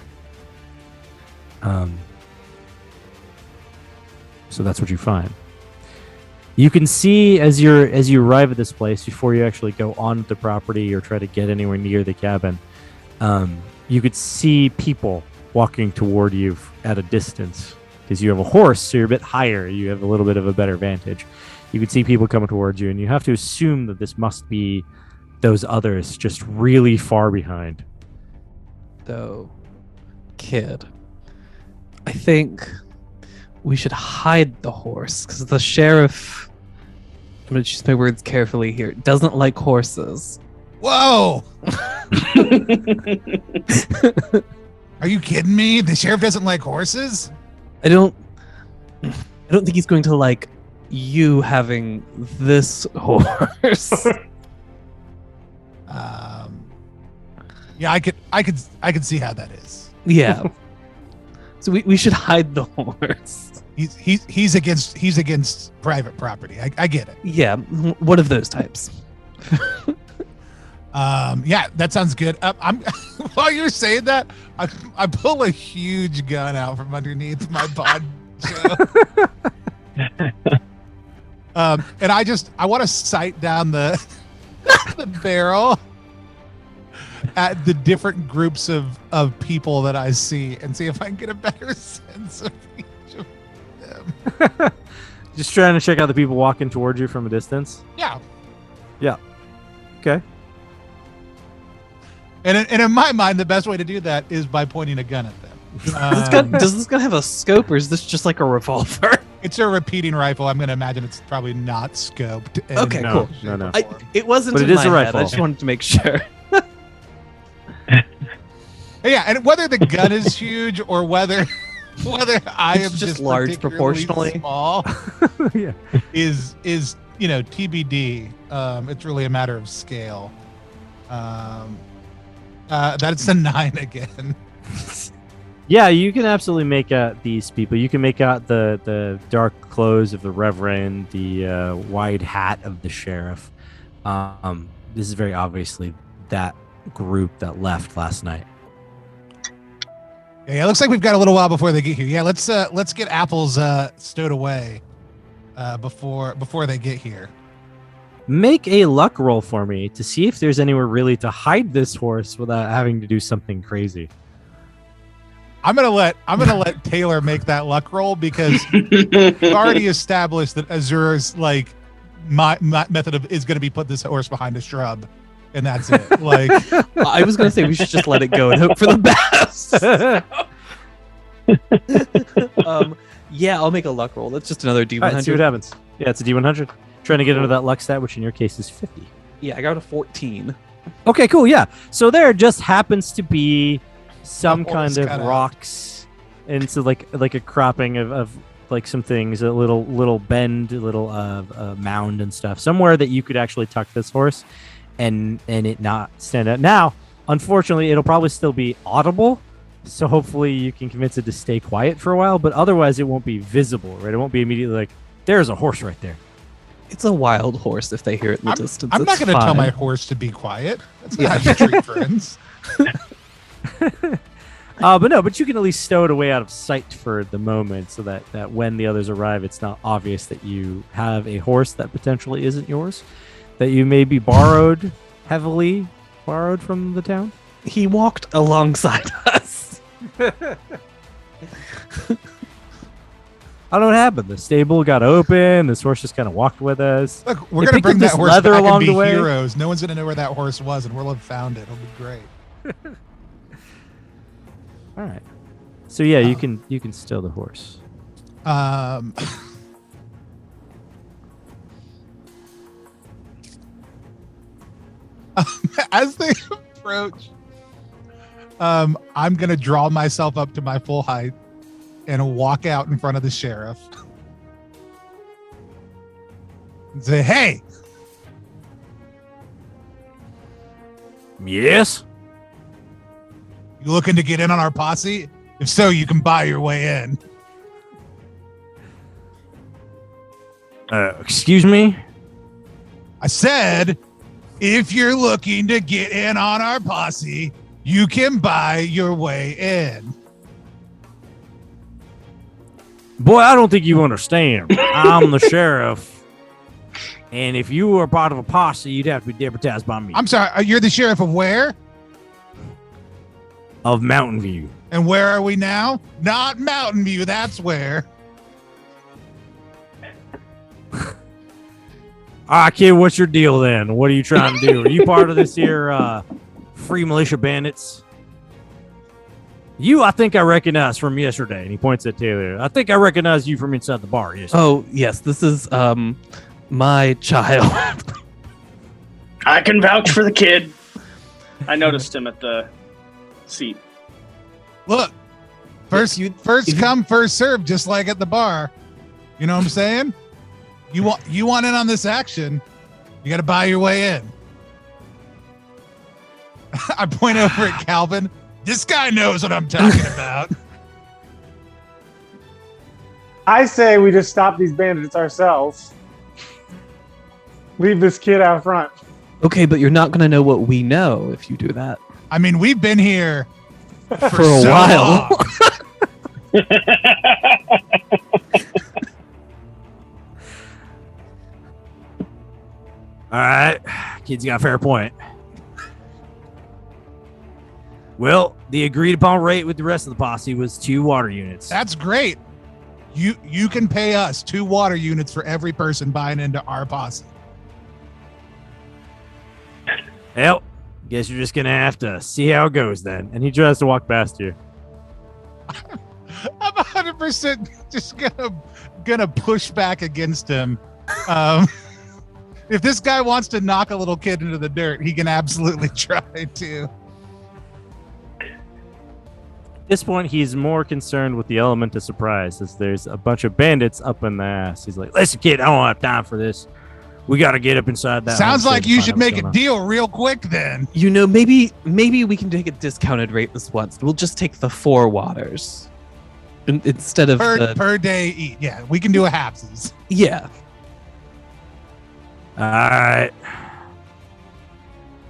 So that's what you find. You can see as you arrive at this place, before you actually go on the property or try to get anywhere near the cabin, you could see people walking toward you at a distance because you have a horse, so you're a bit higher. You have a little bit of a better vantage. You could see people coming towards you, and you have to assume that this must be those others just really far behind. So, kid, I think we should hide the horse because the sheriff, I'm going to choose my words carefully here, doesn't like horses. Whoa! Are you kidding me? The sheriff doesn't like horses? I don't think he's going to like you having this horse. Yeah, I could see how that is. Yeah. So we should hide the horse. He's against private property. I get it. Yeah, one of those types. Yeah, that sounds good. I'm while you're saying that, I pull a huge gun out from underneath my poncho. And I want to sight down the barrel at the different groups of people that I see and see if I can get a better sense of each of them. Just trying to check out the people walking towards you from a distance. Yeah. Okay. And in my mind, the best way to do that is by pointing a gun at them. Does this gun have a scope, or is this just like a revolver? It's a repeating rifle. I'm going to imagine it's probably not scoped. Okay, No, cool. no. It wasn't But in it is my a head. rifle. I just wanted to make sure. Yeah, and whether the gun is huge or whether I am It's just just large particularly proportionally. small Yeah. is TBD. It's really a matter of scale. That's a 9 again. Yeah, you can absolutely make out these people. You can make out the dark clothes of the Reverend, the wide hat of the Sheriff. This is very obviously that group that left last night. Yeah, it looks like we've got a little while before they get here. Yeah, let's get apples stowed away before they get here. Make a luck roll for me to see if there's anywhere really to hide this horse without having to do something crazy. I'm gonna let Taylor make that luck roll because we've already established that Azur's my method is going to be put this horse behind a shrub, and that's it. I was going to say we should just let it go and hope for the best. Yeah, I'll make a luck roll. That's just another D100. All right, see what happens. Yeah, it's a D100. Trying to get into that luck stat, which in your case is 50. Yeah, I got a 14. Okay, cool. Yeah, so there just happens to be some kind of rocks, and so like a cropping of some things, a little bend, a little mound and stuff, somewhere that you could actually tuck this horse and it not stand out. Now, unfortunately, it'll probably still be audible, so hopefully you can convince it to stay quiet for a while, but otherwise it won't be visible, right? It won't be immediately like, there's a horse right there. It's a wild horse if they hear it in the distance. I'm not going to tell my horse to be quiet. That's not how you treat friends. But you can at least stow it away out of sight for the moment so that when the others arrive, it's not obvious that you have a horse that potentially isn't yours, that you may be heavily borrowed from the town. He walked alongside us. I don't know what happened. The stable got open. This horse just kind of walked with us. Look, we're going to bring that horse back and be heroes. No one's going to know where that horse was, and we'll have found it. It'll be great. All right. So yeah, you can steal the horse. As they approach, I'm gonna draw myself up to my full height and walk out in front of the sheriff and say, "Hey, yes, you looking to get in on our posse? If so, you can buy your way in." Excuse me? I said, if you're looking to get in on our posse, you can buy your way in. Boy, I don't think you understand. I'm the sheriff. And if you were part of a posse, you'd have to be deputized by me. I'm sorry, you're the sheriff of where? Of Mountain View. And where are we now? Not Mountain View, that's where. All right, kid, what's your deal then? What are you trying to do? Are you part of this here free militia bandits? I think I recognize from yesterday. And he points at Taylor. I think I recognize you from inside the bar yesterday. Oh, yes, this is my child. I can vouch for the kid. I noticed him at the seat. Look, first come, first serve, just like at the bar. You know what I'm saying? You want in on this action, you got to buy your way in. I point over at Calvin. This guy knows what I'm talking about. I say we just stop these bandits ourselves. Leave this kid out front. Okay, but you're not going to know what we know if you do that. I mean, we've been here for a while. All right, kid's got a fair point. Well, the agreed upon rate with the rest of the posse was 2 water units. That's great. You can pay us 2 water units for every person buying into our posse. Well, guess you're just gonna have to see how it goes then. And he tries to walk past you. I'm 100% just gonna push back against him. If this guy wants to knock a little kid into the dirt, he can absolutely try to. At this point, he's more concerned with the element of surprise, as there's a bunch of bandits up in the ass. He's like, listen, kid, I don't have time for this. We got to get up inside that. Sounds like homestead you to should find out make what's a going on. deal real quick then. You know, maybe we can take a discounted rate this once. We'll just take the 4 waters instead of Per day eat. Yeah, we can do a halfsies. Yeah. All right.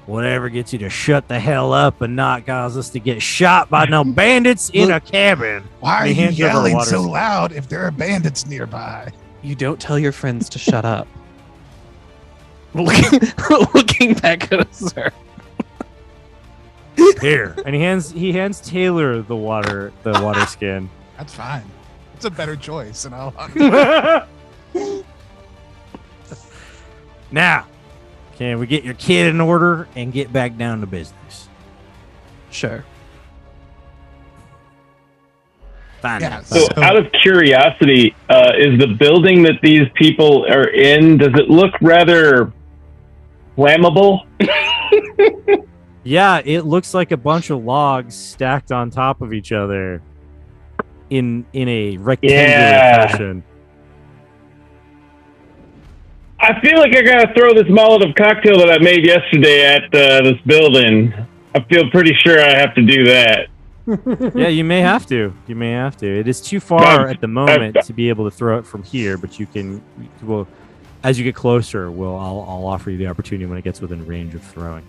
Whatever gets you to shut the hell up and not cause us to get shot by no bandits in a cabin. Why are He you hands over yelling water. so loud if there are bandits nearby? You don't tell your friends to shut up. Looking back at us, sir. Here, and he hands Taylor the water skin. That's fine. It's a better choice, and I'll. Now, can we get your kid in order and get back down to business? Sure. Fine. Yeah, So, out of curiosity, is the building that these people are in, does it look rather flammable? Yeah, it looks like a bunch of logs stacked on top of each other in a rectangular fashion. I feel like I gotta throw this Molotov cocktail that I made yesterday at this building. I feel pretty sure I have to do that. Yeah, you may have to. It is too far at the moment to be able to throw it from here, but you can. Well, as you get closer, I'll offer you the opportunity when it gets within range of throwing.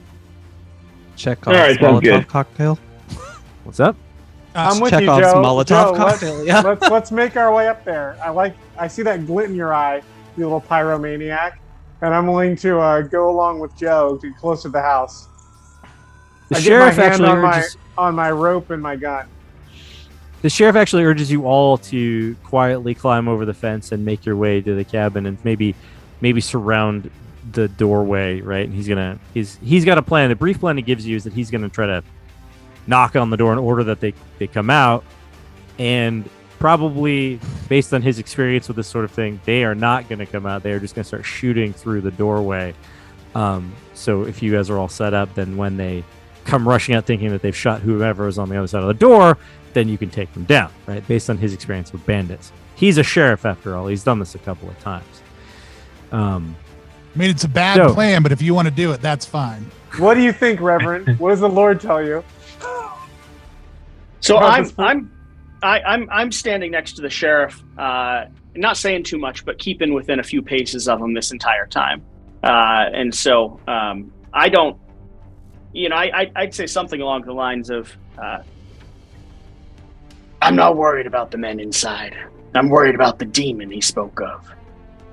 Check All right, sounds Molotov good. cocktail. What's up? I'm with you, Chekhov's Joe. Molotov Joe, cocktail. Yeah. let's make our way up there. I see that glint in your eye, you little pyromaniac, and I'm willing to go along with Joe to closer to the house. The I sheriff get my hand actually on my rope and my gun. The sheriff actually urges you all to quietly climb over the fence and make your way to the cabin and maybe surround the doorway, right? And he's got a plan. The brief plan he gives you is that he's gonna try to knock on the door in order that they come out, and probably based on his experience with this sort of thing, they are not gonna come out. They're just gonna start shooting through the doorway. So if you guys are all set up, then when they come rushing out thinking that they've shot whoever is on the other side of the door, then you can take them down, right? Based on his experience with bandits. He's a sheriff after all. He's done this a couple of times. I mean, it's a bad plan, but if you want to do it, that's fine. What do you think, Reverend? What does the Lord tell you? So About I'm standing next to the sheriff, not saying too much, but keeping within a few paces of him this entire time. And so I don't, I'd say something along the lines of, I'm not worried about the men inside. I'm worried about the demon he spoke of.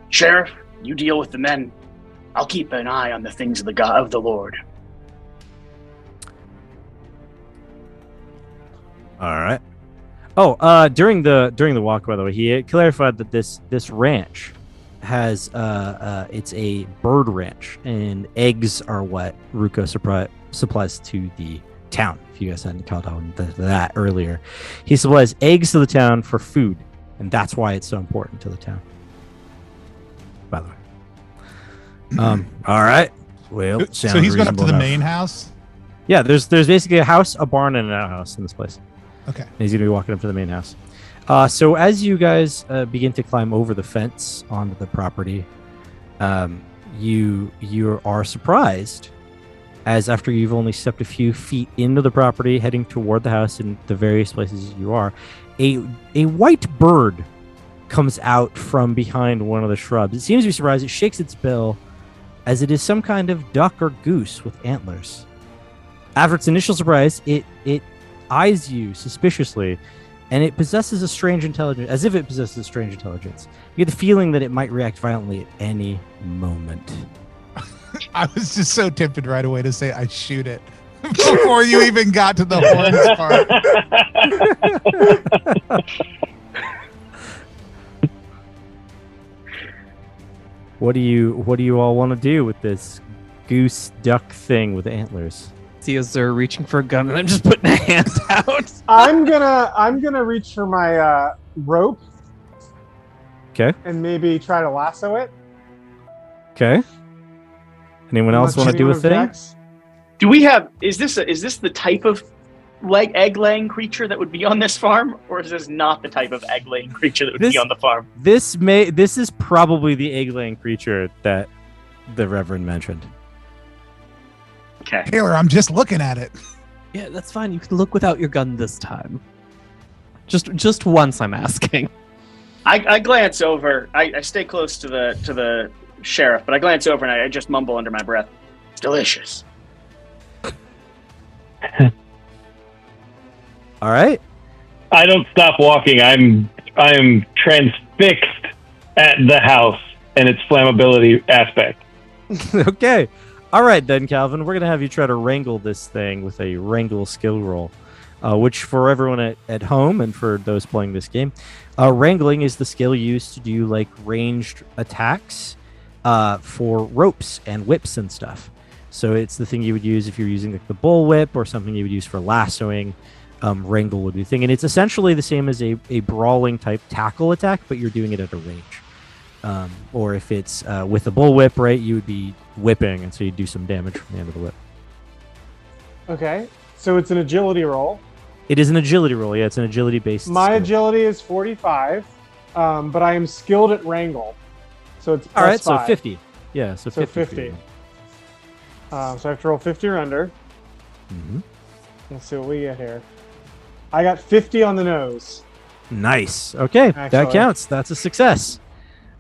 Sheriff, you deal with the men. I'll keep an eye on the things of the God of the Lord. All right. Oh, during the walk, by the way, he clarified that this ranch has it's a bird ranch, and eggs are what Ruko supplies to the town. If you guys hadn't caught on that earlier, he supplies eggs to the town for food, and that's why it's so important to the town. By the way. All right. Well, So he's going up to the enough. main house? Yeah, there's basically a house, a barn, and an outhouse in this place. Okay. And he's going to be walking up to the main house. So as you guys begin to climb over the fence onto the property, you are surprised as after you've only stepped a few feet into the property, heading toward the house and the various places you are, a white bird comes out from behind one of the shrubs. It seems to be surprised. It shakes its bill as it is some kind of duck or goose with antlers. After its initial surprise, it eyes you suspiciously, and it possesses a strange intelligence, as if it possesses a strange intelligence. You get the feeling that it might react violently at any moment. I was just so tempted right away to say I shoot it before you even got to the horns part. What do you all want to do with this goose duck thing with antlers? See Azur reaching for a gun, and I'm just putting a hand out. I'm gonna reach for my rope. Okay. And maybe try to lasso it. Okay. Anyone else want to do a thing? Do we have? Is this the type of egg-laying creature that would be on this farm, or is this not the type of egg-laying creature that would be on the farm? This is probably the egg-laying creature that the Reverend mentioned. Okay. Taylor, I'm just looking at it. Yeah, that's fine. You can look without your gun this time. Just once, I'm asking. I glance over. I stay close to the sheriff, but I glance over and I just mumble under my breath, "It's delicious." All right. I don't stop walking. I am transfixed at the house and its flammability aspect. Okay. All right, then, Calvin. We're going to have you try to wrangle this thing with a wrangle skill roll, which for everyone at home and for those playing this game, wrangling is the skill used to do like ranged attacks for ropes and whips and stuff. So it's the thing you would use if you're using like the bull whip or something you would use for lassoing. Wrangle would be the thing. And it's essentially the same as a brawling type tackle attack, but you're doing it at a range. Or if it's with a bullwhip, right, you would be whipping, and so you do some damage from the end of the whip. Okay, so it's an agility roll. It is an agility roll. Yeah, it's an agility-based My skill. agility is 45, but I am skilled at wrangle, so it's All right, plus 5. so 50. Yeah, so 50. 50. So I have to roll 50 or under. Mm-hmm. Let's see what we get here. I got 50 on the nose. Nice. Okay, that Excellent. counts. That's a success.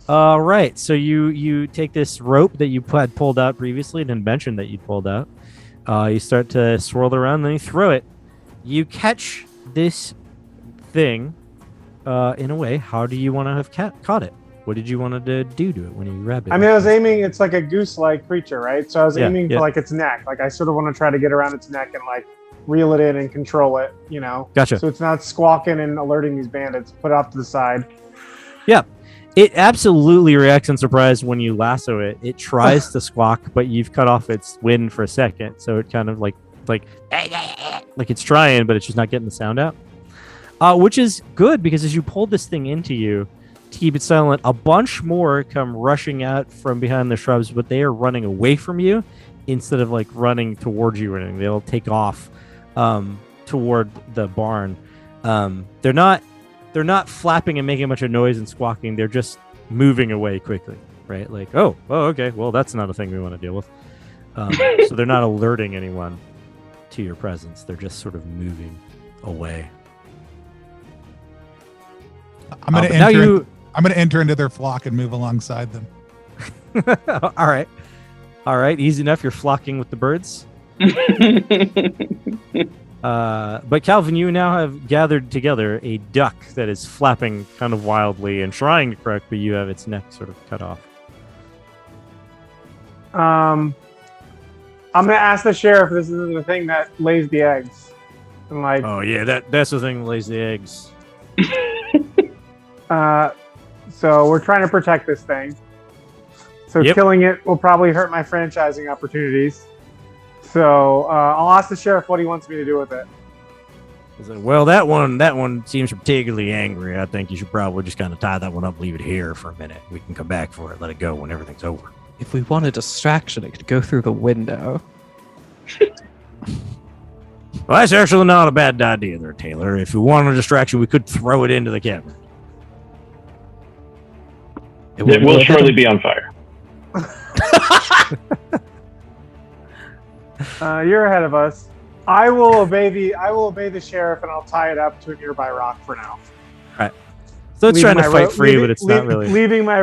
All right, so you take this rope that you had pulled out previously, and mentioned that you pulled out. You start to swirl it around, then you throw it. You catch this thing in a way. How do you want to have caught it? What did you want to do to it when you grabbed it? I mean, I was aiming. It's like a goose-like creature, right? So I was aiming yeah. for like its neck. Like I sort of want to try to get around its neck and like reel it in and control it. You know. Gotcha. So it's not squawking and alerting these bandits. Put it off to the side. Yeah. It absolutely reacts in surprise when you lasso it. It tries to squawk, but you've cut off its wind for a second, so it kind of like it's trying, but it's just not getting the sound out. Which is good, because as you pull this thing into you to keep it silent, a bunch more come rushing out from behind the shrubs, but they are running away from you instead of like running towards you or anything. They'll take off toward the barn. They're not flapping and making a bunch of noise and squawking. They're just moving away quickly, right? Like, oh, okay. Well, that's not a thing we want to deal with. So they're not alerting anyone to your presence. They're just sort of moving away. I'm going to enter. I'm going to enter into their flock and move alongside them. All right. Easy enough. You're flocking with the birds. But Calvin, you now have gathered together a duck that is flapping kind of wildly and trying to croak, but you have its neck sort of cut off. I'm gonna ask the sheriff if this isn't the thing that lays the eggs. And like, Oh yeah, that's the thing that lays the eggs. so we're trying to protect this thing. So Yep. killing it will probably hurt my franchising opportunities. So I'll ask the sheriff what he wants me to do with it. He's like, well, that one seems particularly angry. I think you should probably just kind of tie that one up, leave it here for a minute. We can come back for it, let it go when everything's over. If we want a distraction, it could go through the window. Well, that's actually not a bad idea there, Taylor. If we want a distraction, we could throw it into the cabin. It will surely be on fire. You're ahead of us. I will obey the sheriff, and I'll tie it up to a nearby rock for now. So it's Leaving trying to my fight free, but it's not really. leaving my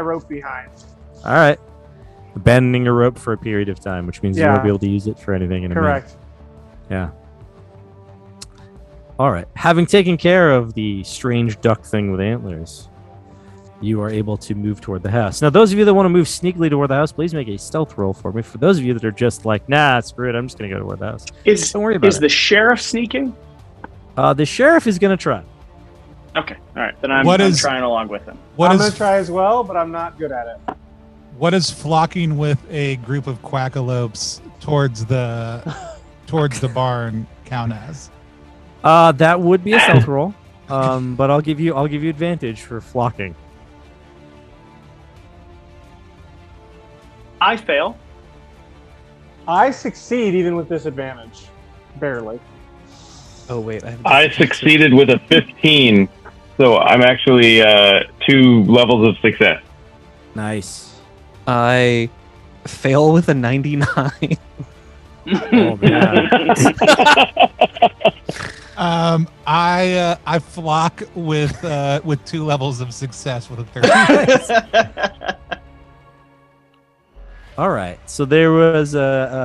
rope behind. All right. Abandoning your rope for a period of time, which means you Yeah. won't be able to use it for anything in a minute. Correct. Yeah. All right. Having taken care of the strange duck thing with antlers, you are able to move toward the house. Now, those of you that want to move sneakily toward the house, please make a stealth roll for me. For those of you that are just like, nah, screw it, I'm just going to go toward the house. Don't worry about Is it. the sheriff sneaking? The sheriff is going to try. Okay, all right. Then I'm trying along with him. I'm going to try as well, but I'm not good at it. What is flocking with a group of quackalopes towards the barn count as? That would be a stealth roll. But I'll give you advantage for flocking. I fail. I succeed even with disadvantage. Barely. Oh wait, I succeeded with a 15, so I'm actually 2 levels of success. Nice. I fail with a 99. Oh man. I flock with 2 levels of success with a 30. All right. So there was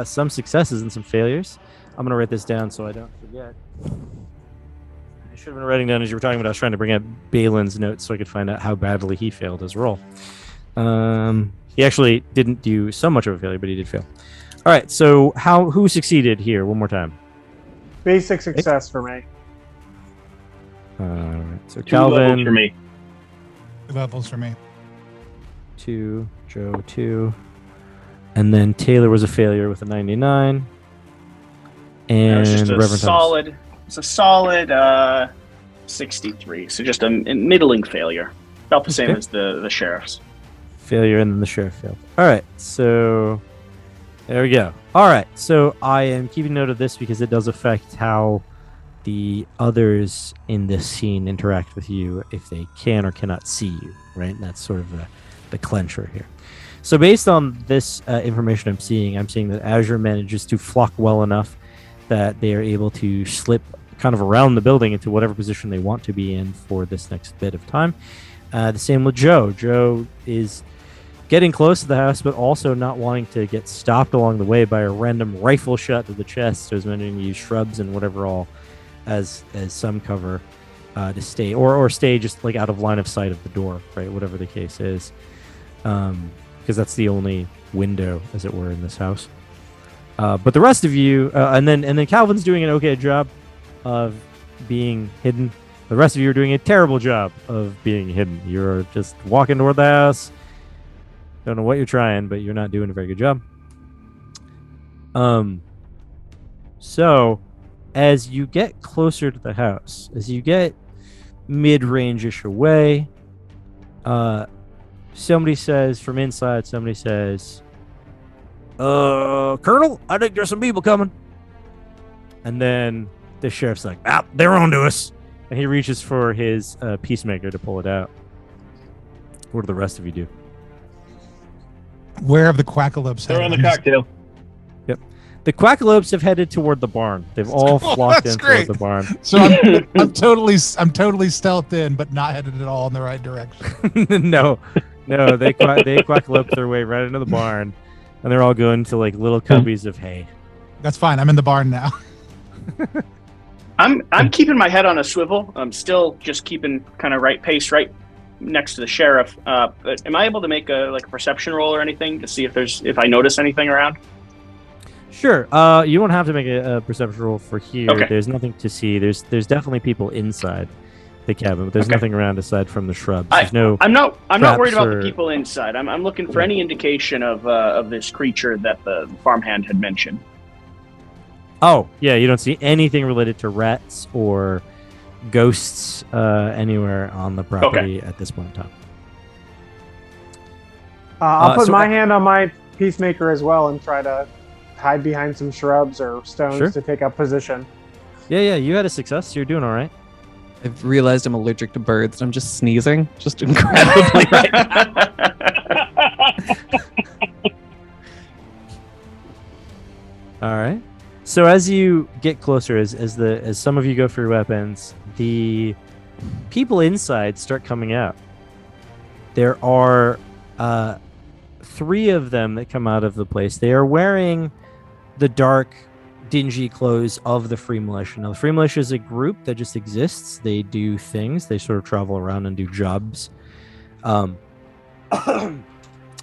some successes and some failures. I'm gonna write this down so I don't forget. I should have been writing down as you were talking about. I was trying to bring up Balin's notes so I could find out how badly he failed his roll. He actually didn't do so much of a failure, but he did fail. All right. So who succeeded here? One more time. Basic success for me. All right. So 2 levels Calvin for me. 2 levels for me. 2, Joe 2, and then Taylor was a failure with a 99. And It's just a Reverend Thomas. solid 63. So just a middling failure, about the same Okay. as the sheriff's. Failure, and then the sheriff failed. All right, so there we go. All right, so I am keeping note of this because it does affect how the others in this scene interact with you if they can or cannot see you, right? And that's sort of the clencher here. So based on this information I'm seeing that Azure manages to flock well enough that they are able to slip kind of around the building into whatever position they want to be in for this next bit of time. The same with Joe. Joe is getting close to the house, but also not wanting to get stopped along the way by a random rifle shot to the chest. So he's managing to use shrubs and whatever all as some cover to stay or stay just like out of line of sight of the door, right? Whatever the case is, because that's the only window, as it were, in this house. But the rest of you, and then Calvin's doing an okay job of being hidden. The rest of you are doing a terrible job of being hidden. You're just walking toward the house. Don't know what you're trying, but you're not doing a very good job. So as you get closer to the house, as you get mid-range-ish away, somebody says from inside, Colonel, I think there's some people coming. And then the sheriff's like, they're on to us. And he reaches for his peacemaker to pull it out. What do the rest of you do? Where have the Quackalopes Throw on the headed? cocktail. The Quackalopes have headed toward the barn. They've all flocked that's in great. toward the barn. So I'm totally stealthed in, but not headed at all in the right direction. no, they Quackalope their way right into the barn, and they're all going to like little cubbies of hay. That's fine. I'm in the barn now. I'm keeping my head on a swivel. I'm still just keeping kind of right pace, right next to the sheriff. But am I able to make a perception roll or anything to see if I notice anything around? Sure. You won't have to make a perception roll for here. Okay. There's nothing to see. There's definitely people inside the cabin, but there's Okay. nothing around aside from the shrubs. There's no. I'm not worried about or- the people inside. I'm looking for any indication of this creature that the farmhand had mentioned. Oh, yeah. You don't see anything related to rats or ghosts anywhere on the property at this point in time. I'll put so my I- hand on my peacemaker as well and try to hide behind some shrubs or stones Sure. to take up position. Yeah. You had a success. You're doing all right. I've realized I'm allergic to birds and I'm just sneezing just incredibly right now. All right. So as you get closer, as some of you go for your weapons, the people inside start coming out. There are 3 of them that come out of the place. They are wearing the dark, dingy clothes of the Free Militia. Now, the Free Militia is a group that just exists. They do things. They sort of travel around and do jobs.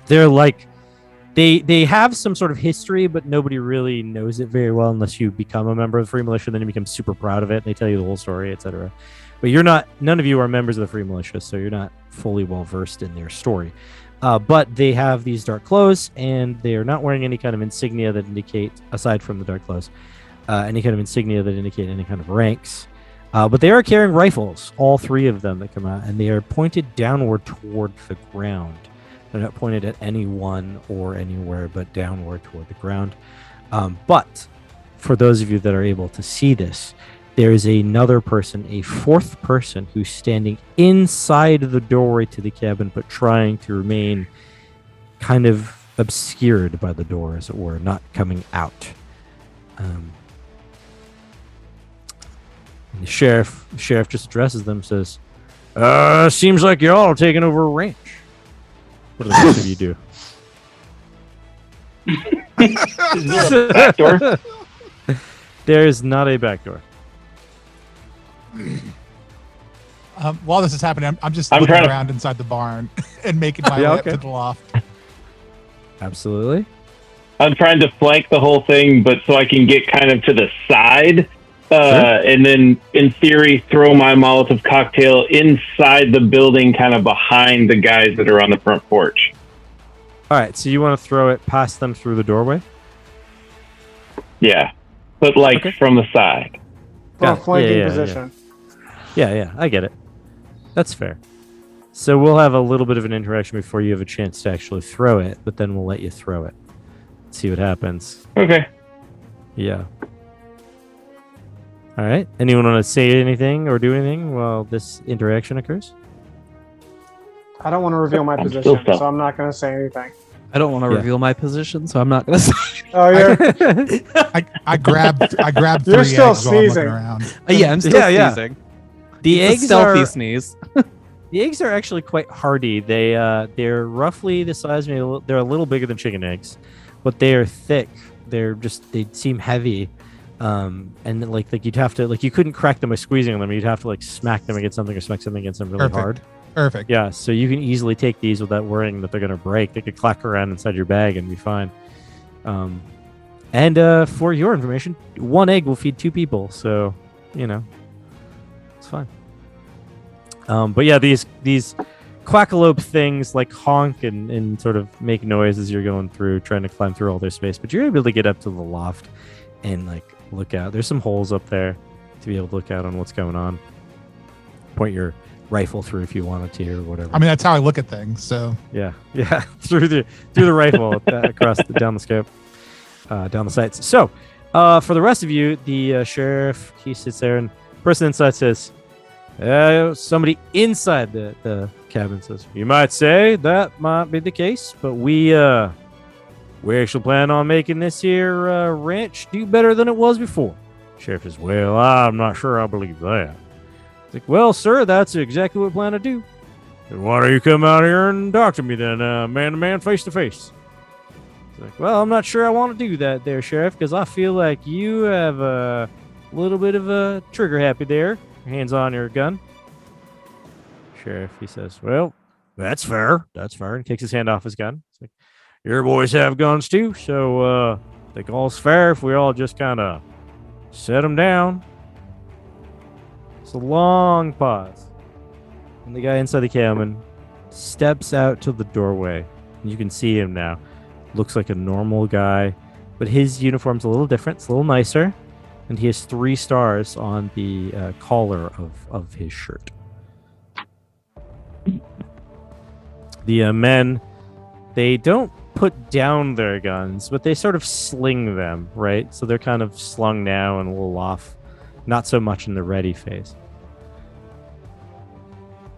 They're like, they have some sort of history, but nobody really knows it very well unless you become a member of the Free Militia. Then you become super proud of it. And they tell you the whole story, etc. But none of you are members of the Free Militia, so you're not fully well versed in their story. But they have these dark clothes, and they are not wearing any kind of insignia that indicate, aside from the dark clothes, any kind of insignia that indicate any kind of ranks. But they are carrying rifles, all 3 of them that come out, and they are pointed downward toward the ground. They're not pointed at anyone or anywhere, but downward toward the ground. But for those of you that are able to see this, there is another person, a 4th person, who's standing inside the doorway to the cabin, but trying to remain kind of obscured by the door, as it were, not coming out. And the sheriff just addresses them, says, seems like y'all are taking over a ranch. What do the rest of you do? Is there a back door? There is not a back door. While this is happening, I'm just I'm looking trying to- around inside the barn and making my Yeah, way okay. up to the loft. Absolutely. I'm trying to flank the whole thing, but so I can get kind of to the side, and then, in theory, throw my Molotov cocktail inside the building, kind of behind the guys that are on the front porch. All right, so you want to throw it past them through the doorway? Yeah, but like Okay. from the side. From a Got it. flanking Yeah, position. Yeah, I get it. That's fair. So we'll have a little bit of an interaction before you have a chance to actually throw it, but then we'll let you throw it. See what happens. Okay. Yeah. All right. Anyone want to say anything or do anything while this interaction occurs? I don't want to reveal my I'm position, still stuck. so I'm not going to say anything. I don't want to Yeah. reveal my position, so I'm not going to say. Oh, you're, I grabbed You're 3 still eggs while I'm looking sneezing. around. Yeah, I'm still Yeah. sneezing. The It's a eggs stealthy are sneeze. the eggs are actually quite hardy. They're roughly the size. Maybe they're a little bigger than chicken eggs, but they are thick. They seem heavy. And like you'd have to you couldn't crack them by squeezing them. You'd have to smack them against something or smack something against them really Perfect. hard. Perfect. Yeah, so you can easily take these without worrying that they're going to break. They could clack around inside your bag and be fine. And for your information, 1 egg will feed 2 people, so it's fine. But yeah, these quackalope things honk and sort of make noise as you're going through, trying to climb through all their space. But you're able to get up to the loft and look out. There's some holes up there to be able to look out on what's going on. Point your rifle through if you wanted to or whatever. I mean, that's how I look at things. So Yeah, through the rifle across down the scope, down the sights. So, for the rest of you, the sheriff, he sits there, and the person inside says, somebody inside the cabin says, "You might say that might be the case, but we actually plan on making this here ranch do better than it was before." Sheriff says, "Well, I'm not sure I believe that." It's like, "Well, sir, that's exactly what we plan to do. And why don't you come out here and talk to me then, man to man, face to face?" It's like, "Well, I'm not sure I want to do that there, Sheriff, because I feel like you have a little bit of a trigger happy there. Hands on your gun." Sheriff, he says, "Well, that's fair. That's fair." And kicks his hand off his gun. It's like, "Your boys have guns too, so I think all's fair if we all just kind of set them down." It's a long pause. And the guy inside the cabin steps out to the doorway. And you can see him now. Looks like a normal guy, but his uniform's a little different. It's a little nicer. And he has 3 stars on the collar of his shirt. The men, they don't put down their guns, but they sort of sling them, right? So they're kind of slung now and a little off. Not so much in the ready phase.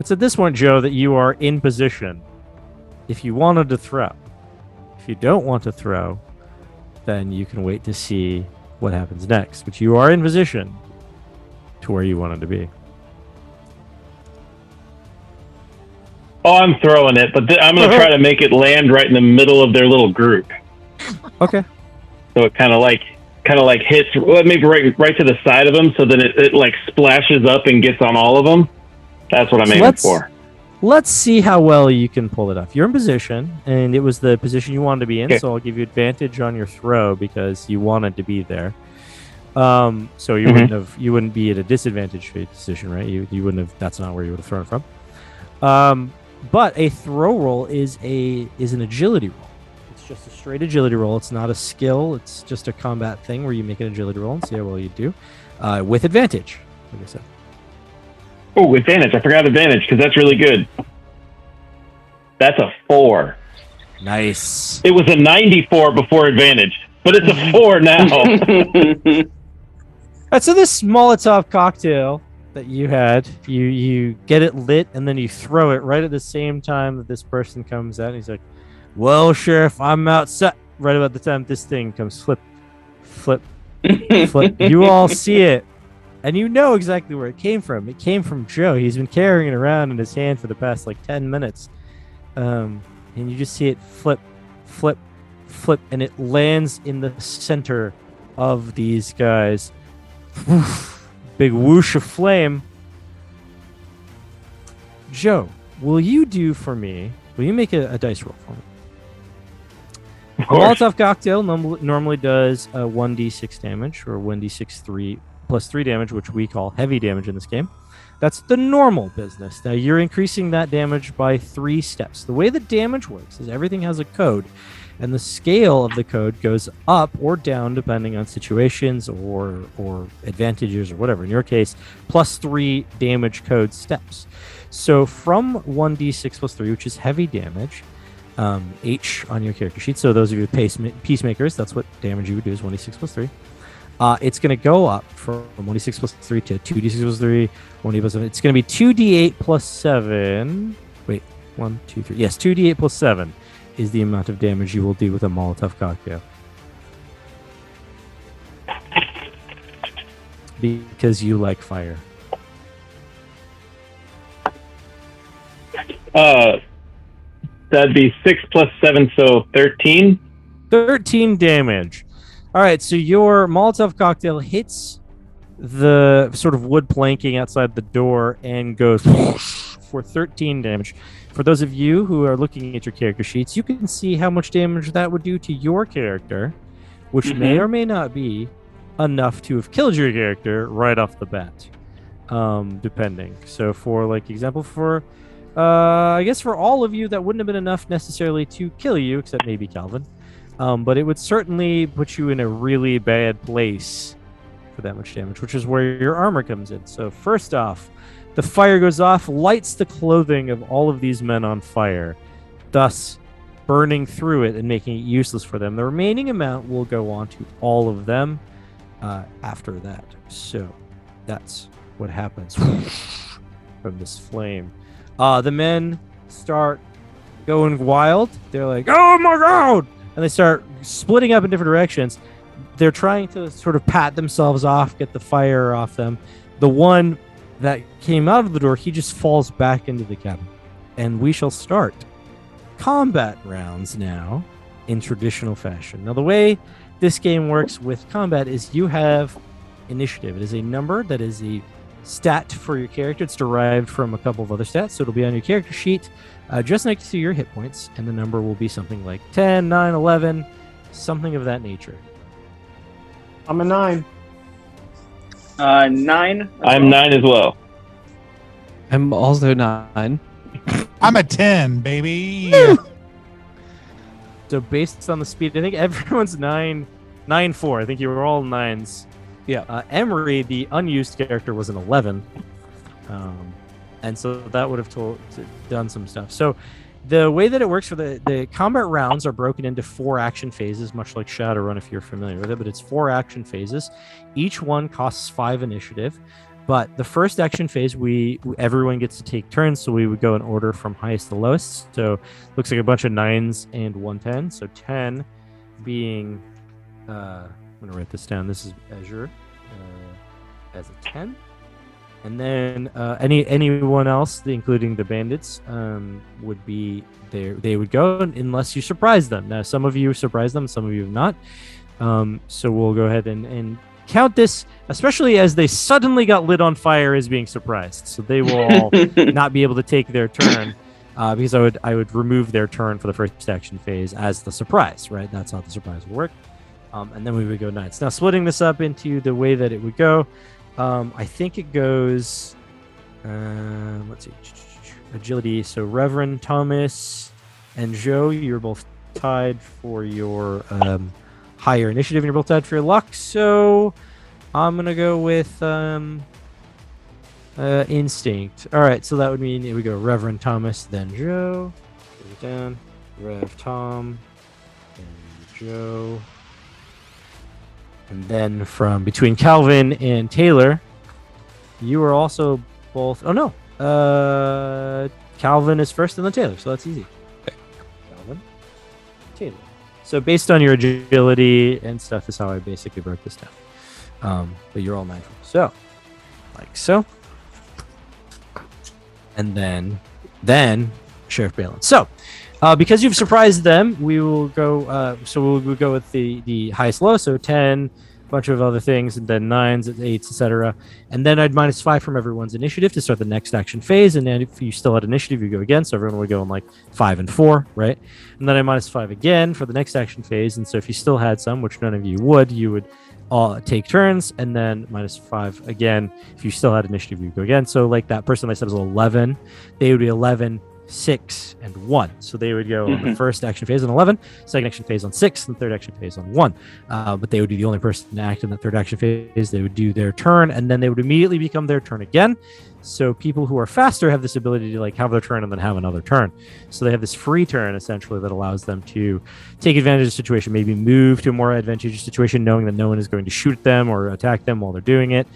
It's at this point, Joe, that you are in position if you wanted to throw. If you don't want to throw, then you can wait to see what happens next. But you are in position to where you wanted to be. Oh, I'm throwing it, but I'm going to try to make it land right in the middle of their little group. Okay. So it kind of hits, well, maybe right to the side of them, so then it splashes up and gets on all of them. That's what I'm aiming for. Let's see how well you can pull it off. You're in position, and it was the position you wanted to be in, Okay. so I'll give you advantage on your throw because you wanted to be there. So you wouldn't be at a disadvantage position, right? You wouldn't have. That's not where you would have thrown it from. But a throw roll is an agility roll. It's just a straight agility roll. It's not a skill. It's just a combat thing where you make an agility roll and see how well you do with advantage. Like I said. Oh, advantage. I forgot advantage because that's really good. That's a 4. Nice. It was a 94 before advantage, but it's a 4 now. All right, so this Molotov cocktail that you had, you get it lit and then you throw it right at the same time that this person comes out. And he's like, Well, Sheriff, I'm outside. Right about the time this thing comes flip. You all see it, and you know exactly where it came from. It came from Joe. He's been carrying it around in his hand for the past 10 minutes. And you just see it flip, and it lands in the center of these guys. Woof, big whoosh of flame. Joe, will you make a dice roll for me? A Molotov cocktail normally does 1d6 damage, or 1d6 3 plus 3 damage, which we call heavy damage in this game. That's the normal business. Now you're increasing that damage by 3 steps. The way the damage works is everything has a code, and the scale of the code goes up or down depending on situations or advantages or whatever. In your case, plus 3 damage code steps. So from 1d6 plus 3, which is heavy damage, H on your character sheet. So those of you peacemakers, that's what damage you would do is 1d6 plus 3. It's going to go up from 1d6 plus 3 to 2d6 plus 3, 1d plus 7. It's going to be 2d8 plus 7. Wait, 1, 2, 3. Yes, 2d8 plus 7 is the amount of damage you will do with a Molotov cocktail. Because you like fire. That'd be 6 plus 7, so 13. 13 damage. All right, so your Molotov cocktail hits the sort of wood planking outside the door and goes for 13 damage. For those of you who are looking at your character sheets, you can see how much damage that would do to your character, which may or may not be enough to have killed your character right off the bat, depending. So for example, I guess for all of you, that wouldn't have been enough necessarily to kill you, except maybe Calvin. But it would certainly put you in a really bad place for that much damage, which is where your armor comes in. So first off, the fire goes off, lights the clothing of all of these men on fire, thus burning through it and making it useless for them. The remaining amount will go on to all of them after that. So that's what happens from this flame. The men start going wild. They're like, oh my god! And they start splitting up in different directions. They're trying to sort of pat themselves off, get the fire off them. The one that came out of the door, he just falls back into the cabin. And we shall start combat rounds now in traditional fashion. Now, the way this game works with combat is you have initiative. It is a number that is a stat for your character. It's derived from a couple of other stats, so it'll be on your character sheet just next to your hit points, and the number will be something like 10, 9, 11, something of that nature. I'm a 9. 9. I'm 9 as well. I'm also 9. I'm a 10, baby. So based on the speed, I think everyone's 9-4. I think you were all 9s. Yeah. Emery, the unused character, was an 11. And so that would have done some stuff. So the way that it works for the combat rounds are broken into 4 action phases, much like Shadowrun if you're familiar with it, but it's 4 action phases. Each one costs 5 initiative. But the first action phase, everyone gets to take turns, so we would go in order from highest to lowest. So looks like a bunch of 9s and 1 10. So 10 being, I'm going to write this down. This is Azure as a 10. And then anyone else, including the bandits, would be there. They would go unless you surprise them. Now, some of you surprise them, some of you have not. So we'll go ahead and count this, especially as they suddenly got lit on fire, as being surprised. So they will all not be able to take their turn because I would remove their turn for the first action phase as the surprise, right? That's how the surprise will work. And then we would go 9s. Now, splitting this up into the way that it would go, I think it goes, let's see, agility. So Reverend Thomas and Joe, you're both tied for your higher initiative, and you're both tied for your luck. So I'm going to go with instinct. All right, so that would mean we go Reverend Thomas, then Joe. Put it down. Rev Tom, then Joe. And then from between Calvin and Taylor, you are also both... Oh, no. Calvin is first and then Taylor, so that's easy. Okay. Calvin. 14. So based on your agility and stuff is how I basically broke this down. But you're all mindful. So, like so. And then Sheriff Balin. So, because you've surprised them, we will go. We'll go with the highest low. So 10, a bunch of other things, and then 9s, 8s, etc. And then I'd -5 from everyone's initiative to start the next action phase. And then if you still had initiative, you go again. So everyone would go in like 5 and 4, right? And then I -5 again for the next action phase. And so if you still had some, which none of you would all take turns, and then -5 again. If you still had initiative, you go again. So like that person I said was 11, they would be 11, 6, and 1. So they would go on the first action phase on 11, second action phase on 6, and third action phase on 1. But they would be the only person to act in that third action phase. They would do their turn, and then they would immediately become their turn again. So people who are faster have this ability to like have their turn and then have another turn. So they have this free turn essentially that allows them to take advantage of the situation, maybe move to a more advantageous situation, knowing that no one is going to shoot them or attack them while they're doing it.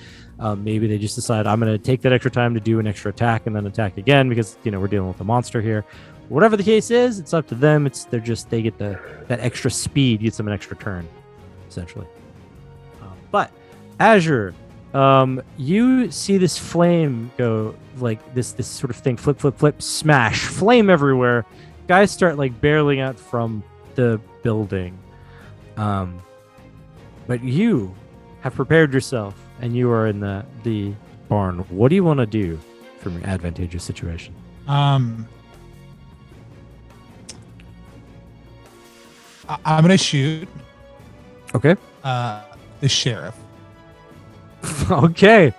Maybe they just decide I'm going to take that extra time to do an extra attack and then attack again because we're dealing with a monster here. Whatever the case is, it's up to them. They get that extra speed, gets them an extra turn, essentially. But Azure, you see this flame go like this sort of thing, flip, smash, flame everywhere. Guys start like barreling out from the building. But you have prepared yourself and you are in the barn. What do you want to do from your advantageous situation? I'm gonna shoot. Okay. The sheriff. Okay.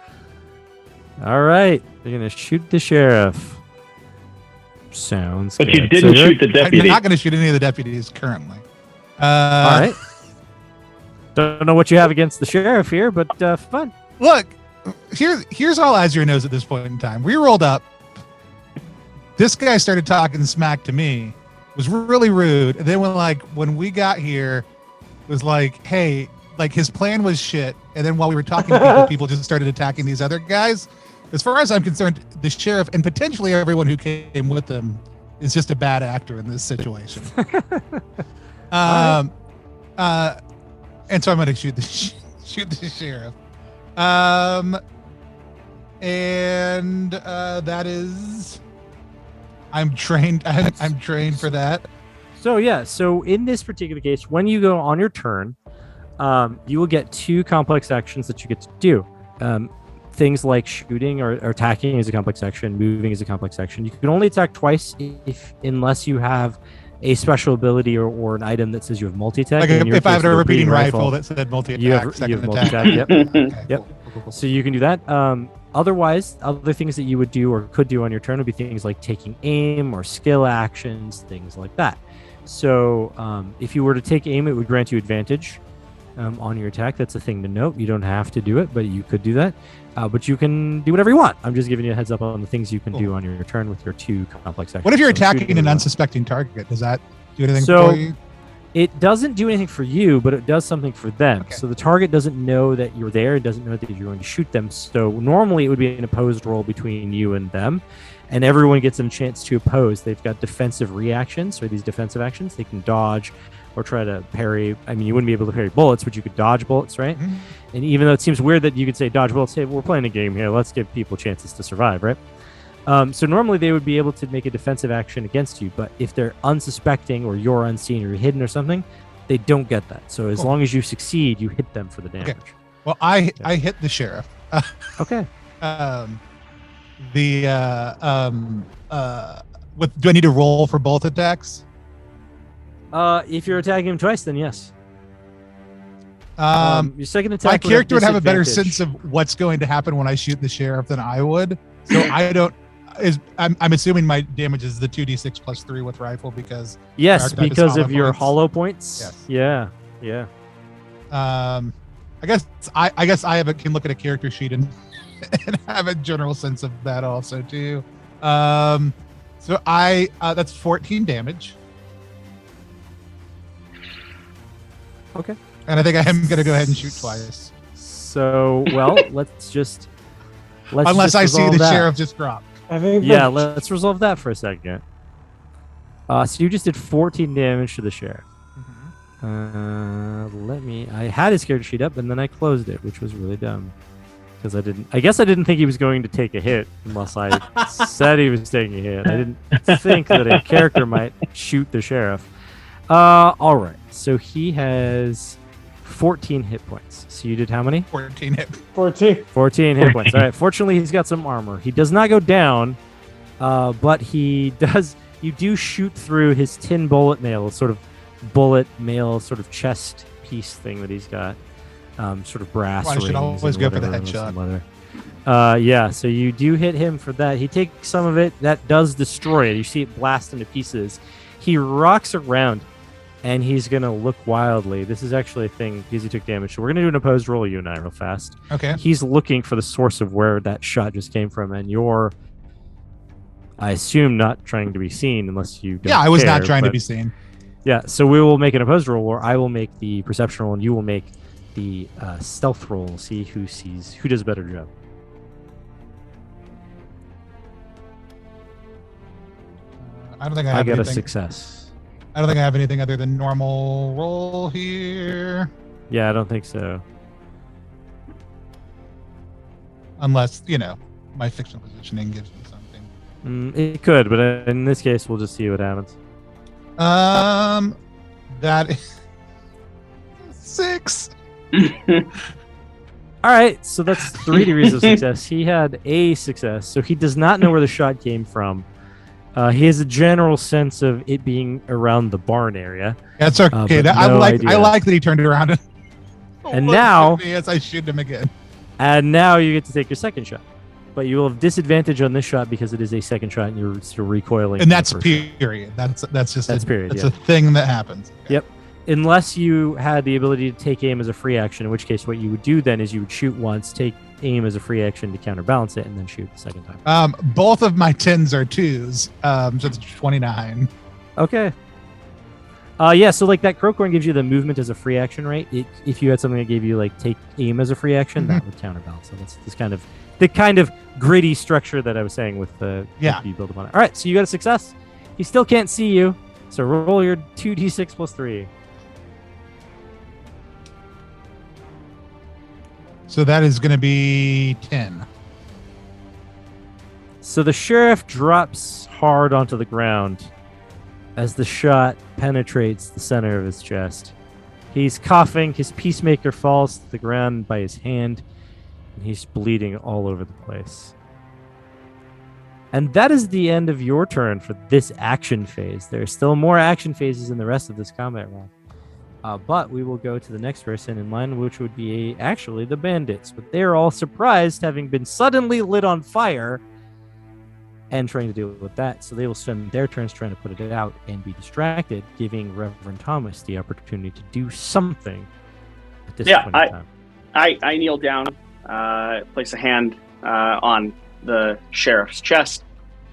All right. You're gonna shoot the sheriff. Sounds But good. you didn't shoot the I'm deputy. not gonna shoot any of the deputies currently. All right. Don't know what you have against the sheriff here, but fun. Look, here's all Azure knows at this point in time. We rolled up. This guy started talking smack to me. Was really rude. And then when we got here, was like, hey, like his plan was shit. And then while we were talking to people just started attacking these other guys. As far as I'm concerned, the sheriff and potentially everyone who came with him is just a bad actor in this situation. And so I'm going to shoot the sheriff. And that is, I'm trained for that. So in this particular case, when you go on your turn, you will get 2 complex actions that you get to do. Things like shooting or attacking is a complex action, moving is a complex action. You can only attack twice unless you have a special ability or an item that says you have multi-attack. Like if I have a repeating rifle that said multi-attack, you have second multi-attack. attack. Yep. Okay, Yep. Cool. So you can do that. Otherwise, other things that you would do or could do on your turn would be things like taking aim or skill actions, things like that. So if you were to take aim, it would grant you advantage on your attack. That's a thing to note. You don't have to do it, but you could do that. But you can do whatever you want. I'm just giving you a heads up on the things you can do on your turn with your 2 complex actions. What if you're So attacking shooting an is one. unsuspecting target? Does that do anything So- for you? It doesn't do anything for you, but it does something for them. Okay. So the target doesn't know that you're there. It doesn't know that you're going to shoot them. So normally it would be an opposed roll between you and them, and everyone gets a chance to oppose. They've got defensive reactions, or these defensive actions. They can dodge or try to parry. I mean, you wouldn't be able to parry bullets, but you could dodge bullets, right? Mhm. And even though it seems weird that you could say dodge bullets, hey, we're playing a game here. Let's give people chances to survive, right? So normally they would be able to make a defensive action against you, but if they're unsuspecting or you're unseen or you're hidden or something, they don't get that. So as Cool. long as you succeed, you hit them for the damage. Well, I hit the sheriff. Okay. Do I need to roll for both attacks? If you're attacking him twice, then yes. Your second attack. My character would have a better disadvantage. sense of what's going to happen when I shoot the sheriff than I would. So I don't. I'm assuming my damage is the 2d6 plus 3 with rifle because Yes, archetype is because hollow of your points. hollow points. Yes. Yeah. I guess I can look at a character sheet and have a general sense of that also too. So that's 14 damage. Okay. And I think I am gonna go ahead and shoot twice. So let's just Unless I see resolve the that. sheriff just drop. I think Let's resolve that for a second. So you just did 14 damage to the sheriff. I had his character sheet up, and then I closed it, which was really dumb. Because I guess I didn't think he was going to take a hit unless I said he was taking a hit. I didn't think that a character might shoot the sheriff. All right. So he has 14 hit points. So you did how many? 14 hit. 14. 14 hit points. All right. Fortunately, he's got some armor. He does not go down, but he does. You do shoot through his tin bullet mail, sort of bullet mail, sort of chest piece thing that he's got. Sort of brass Well, I should rings always and go for the whatever, headshot. some other- yeah, so you do hit him for that. He takes some of it. That does destroy it. You see it blast into pieces. He rocks around, and he's going to look wildly. This is actually a thing because he took damage. So we're going to do an opposed roll, you and I, real fast. Okay. He's looking for the source of where that shot just came from, and you're, I assume, not trying to be seen unless you don't Yeah, I was care, not trying to but- be seen. Yeah, so we will make an opposed roll, or I will make the perception roll, and you will make the stealth roll. See who does a better job. I don't think I I have got a anything. success. I don't think I have anything other than normal roll here. Yeah, I don't think so. Unless, my fictional positioning gives me something. It could, but in this case, we'll just see what happens. That is 6. All right, so that's 3 degrees of success. He had a success, so he does not know where the shot came from. He has a general sense of it being around the barn area. That's okay. but I no like idea. that he turned it around And looked now- at me as I shoot him again. And now you get to take your second shot. But you will have disadvantage on this shot because it is a second shot and you're still recoiling. And from that's the first shot. period. That's just That's period, That's yeah. a thing that happens. Okay. Yep. Unless you had the ability to take aim as a free action, in which case what you would do then is you would shoot once, take aim as a free action to counterbalance it, and then shoot the second time. Both of my 10s are 2s, so it's 29. Okay. Yeah, so like that Crocorn gives you the movement as a free action, right? If you had something that gave you like take aim as a free action, that would counterbalance. So that's this kind of the kind of gritty structure that I was saying with the Yeah. you build upon it. All right, so you got a success. He still can't see you, so roll your 2d6 plus 3. So that is going to be 10. So the sheriff drops hard onto the ground as the shot penetrates the center of his chest. He's coughing. His peacemaker falls to the ground by his hand, and he's bleeding all over the place. And that is the end of your turn for this action phase. There are still more action phases in the rest of this combat round. But we will go to the next person in line, which would be actually the bandits. But they're all surprised, having been suddenly lit on fire and trying to deal with that. So they will spend their turns trying to put it out and be distracted, giving Reverend Thomas the opportunity to do something at this point in time. I kneel down, place a hand on the sheriff's chest,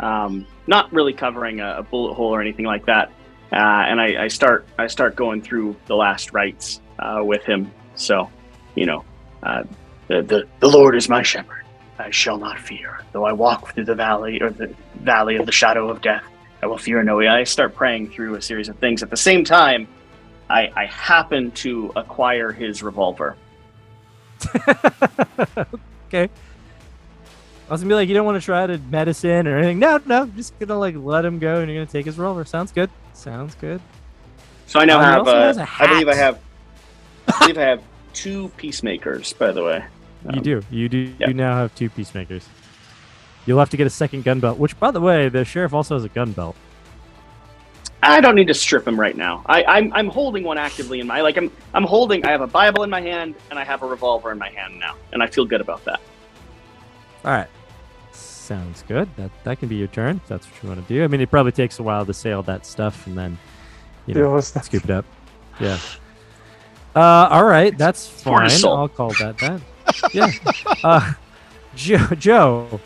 not really covering a bullet hole or anything like that. And I start going through the last rites with him. So, the Lord is my shepherd. I shall not fear. Though I walk through the valley of the shadow of death, I will fear no evil. I start praying through a series of things. At the same time, I happen to acquire his revolver. Okay. I was gonna be like, you don't want to try to medicine or anything. No, I'm just gonna like let him go, and you're gonna take his revolver. Sounds good. So I now He have. also has a I believe I hat. have 2 peacemakers. By the way, You do. yeah. You now have 2 peacemakers. You'll have to get a second gun belt, which, by the way, the sheriff also has a gun belt. I don't need to strip him right now. I'm holding one actively in my I'm holding. I have a Bible in my hand and I have a revolver in my hand now, and I feel good about that. All right. Sounds good. That can be your turn if that's what you want to do. I mean, it probably takes a while to say all that stuff and then, Deal with stuff. scoop it up. Yeah. All right. That's fine. Cortisol. I'll call that. Yeah. Joe,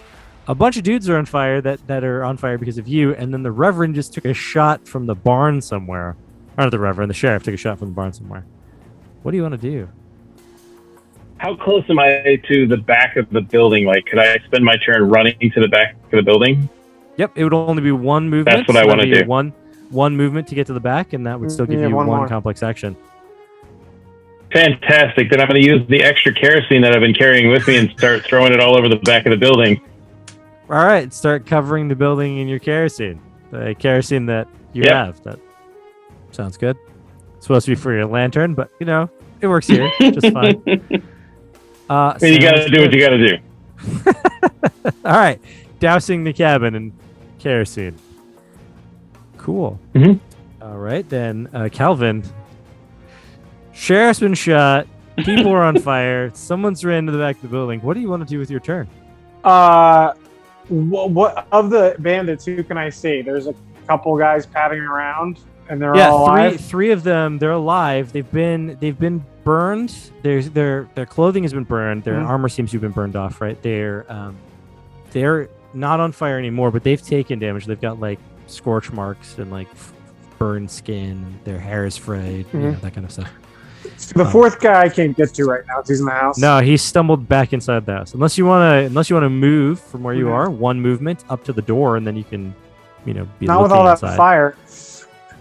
a bunch of dudes are on fire that are on fire because of you, and then the Reverend just took a shot from the barn somewhere. Or not the Reverend, the sheriff took a shot from the barn somewhere. What do you want to do? How close am I to the back of the building? Like, could I spend my turn running to the back of the building? Yep, it would only be one movement. That's what I so wanna that'd be do. One movement to get to the back, and that would still give Yeah, you one one more. complex action. Fantastic. Then I'm going to use the extra kerosene that I've been carrying with me and start throwing it all over the back of the building. All right, start covering the building in your kerosene. The kerosene that you have. That sounds good. It's supposed to be for your lantern, but it works here just fine. You got to do what you got to do. All right, dousing the cabin in kerosene. Cool. Mhm. All right, then, Calvin. Sheriff's been shot. People are on fire. Someone's ran to the back of the building. What do you want to do with your turn? What of the bandits? Who can I see? There's a couple guys padding around, and they're all alive. Three of them. They're alive. They've been burned. Their clothing has been burned. Their armor seems to have been burned off. Right. They're not on fire anymore, but they've taken damage. They've got like scorch marks and like burned skin. Their hair is frayed. That kind of stuff. The fourth guy I can't get to right now. He's in the house. No, he stumbled back inside the house. Unless you wanna move from where you are, one movement up to the door, and then you can, be not with looking all that inside. fire.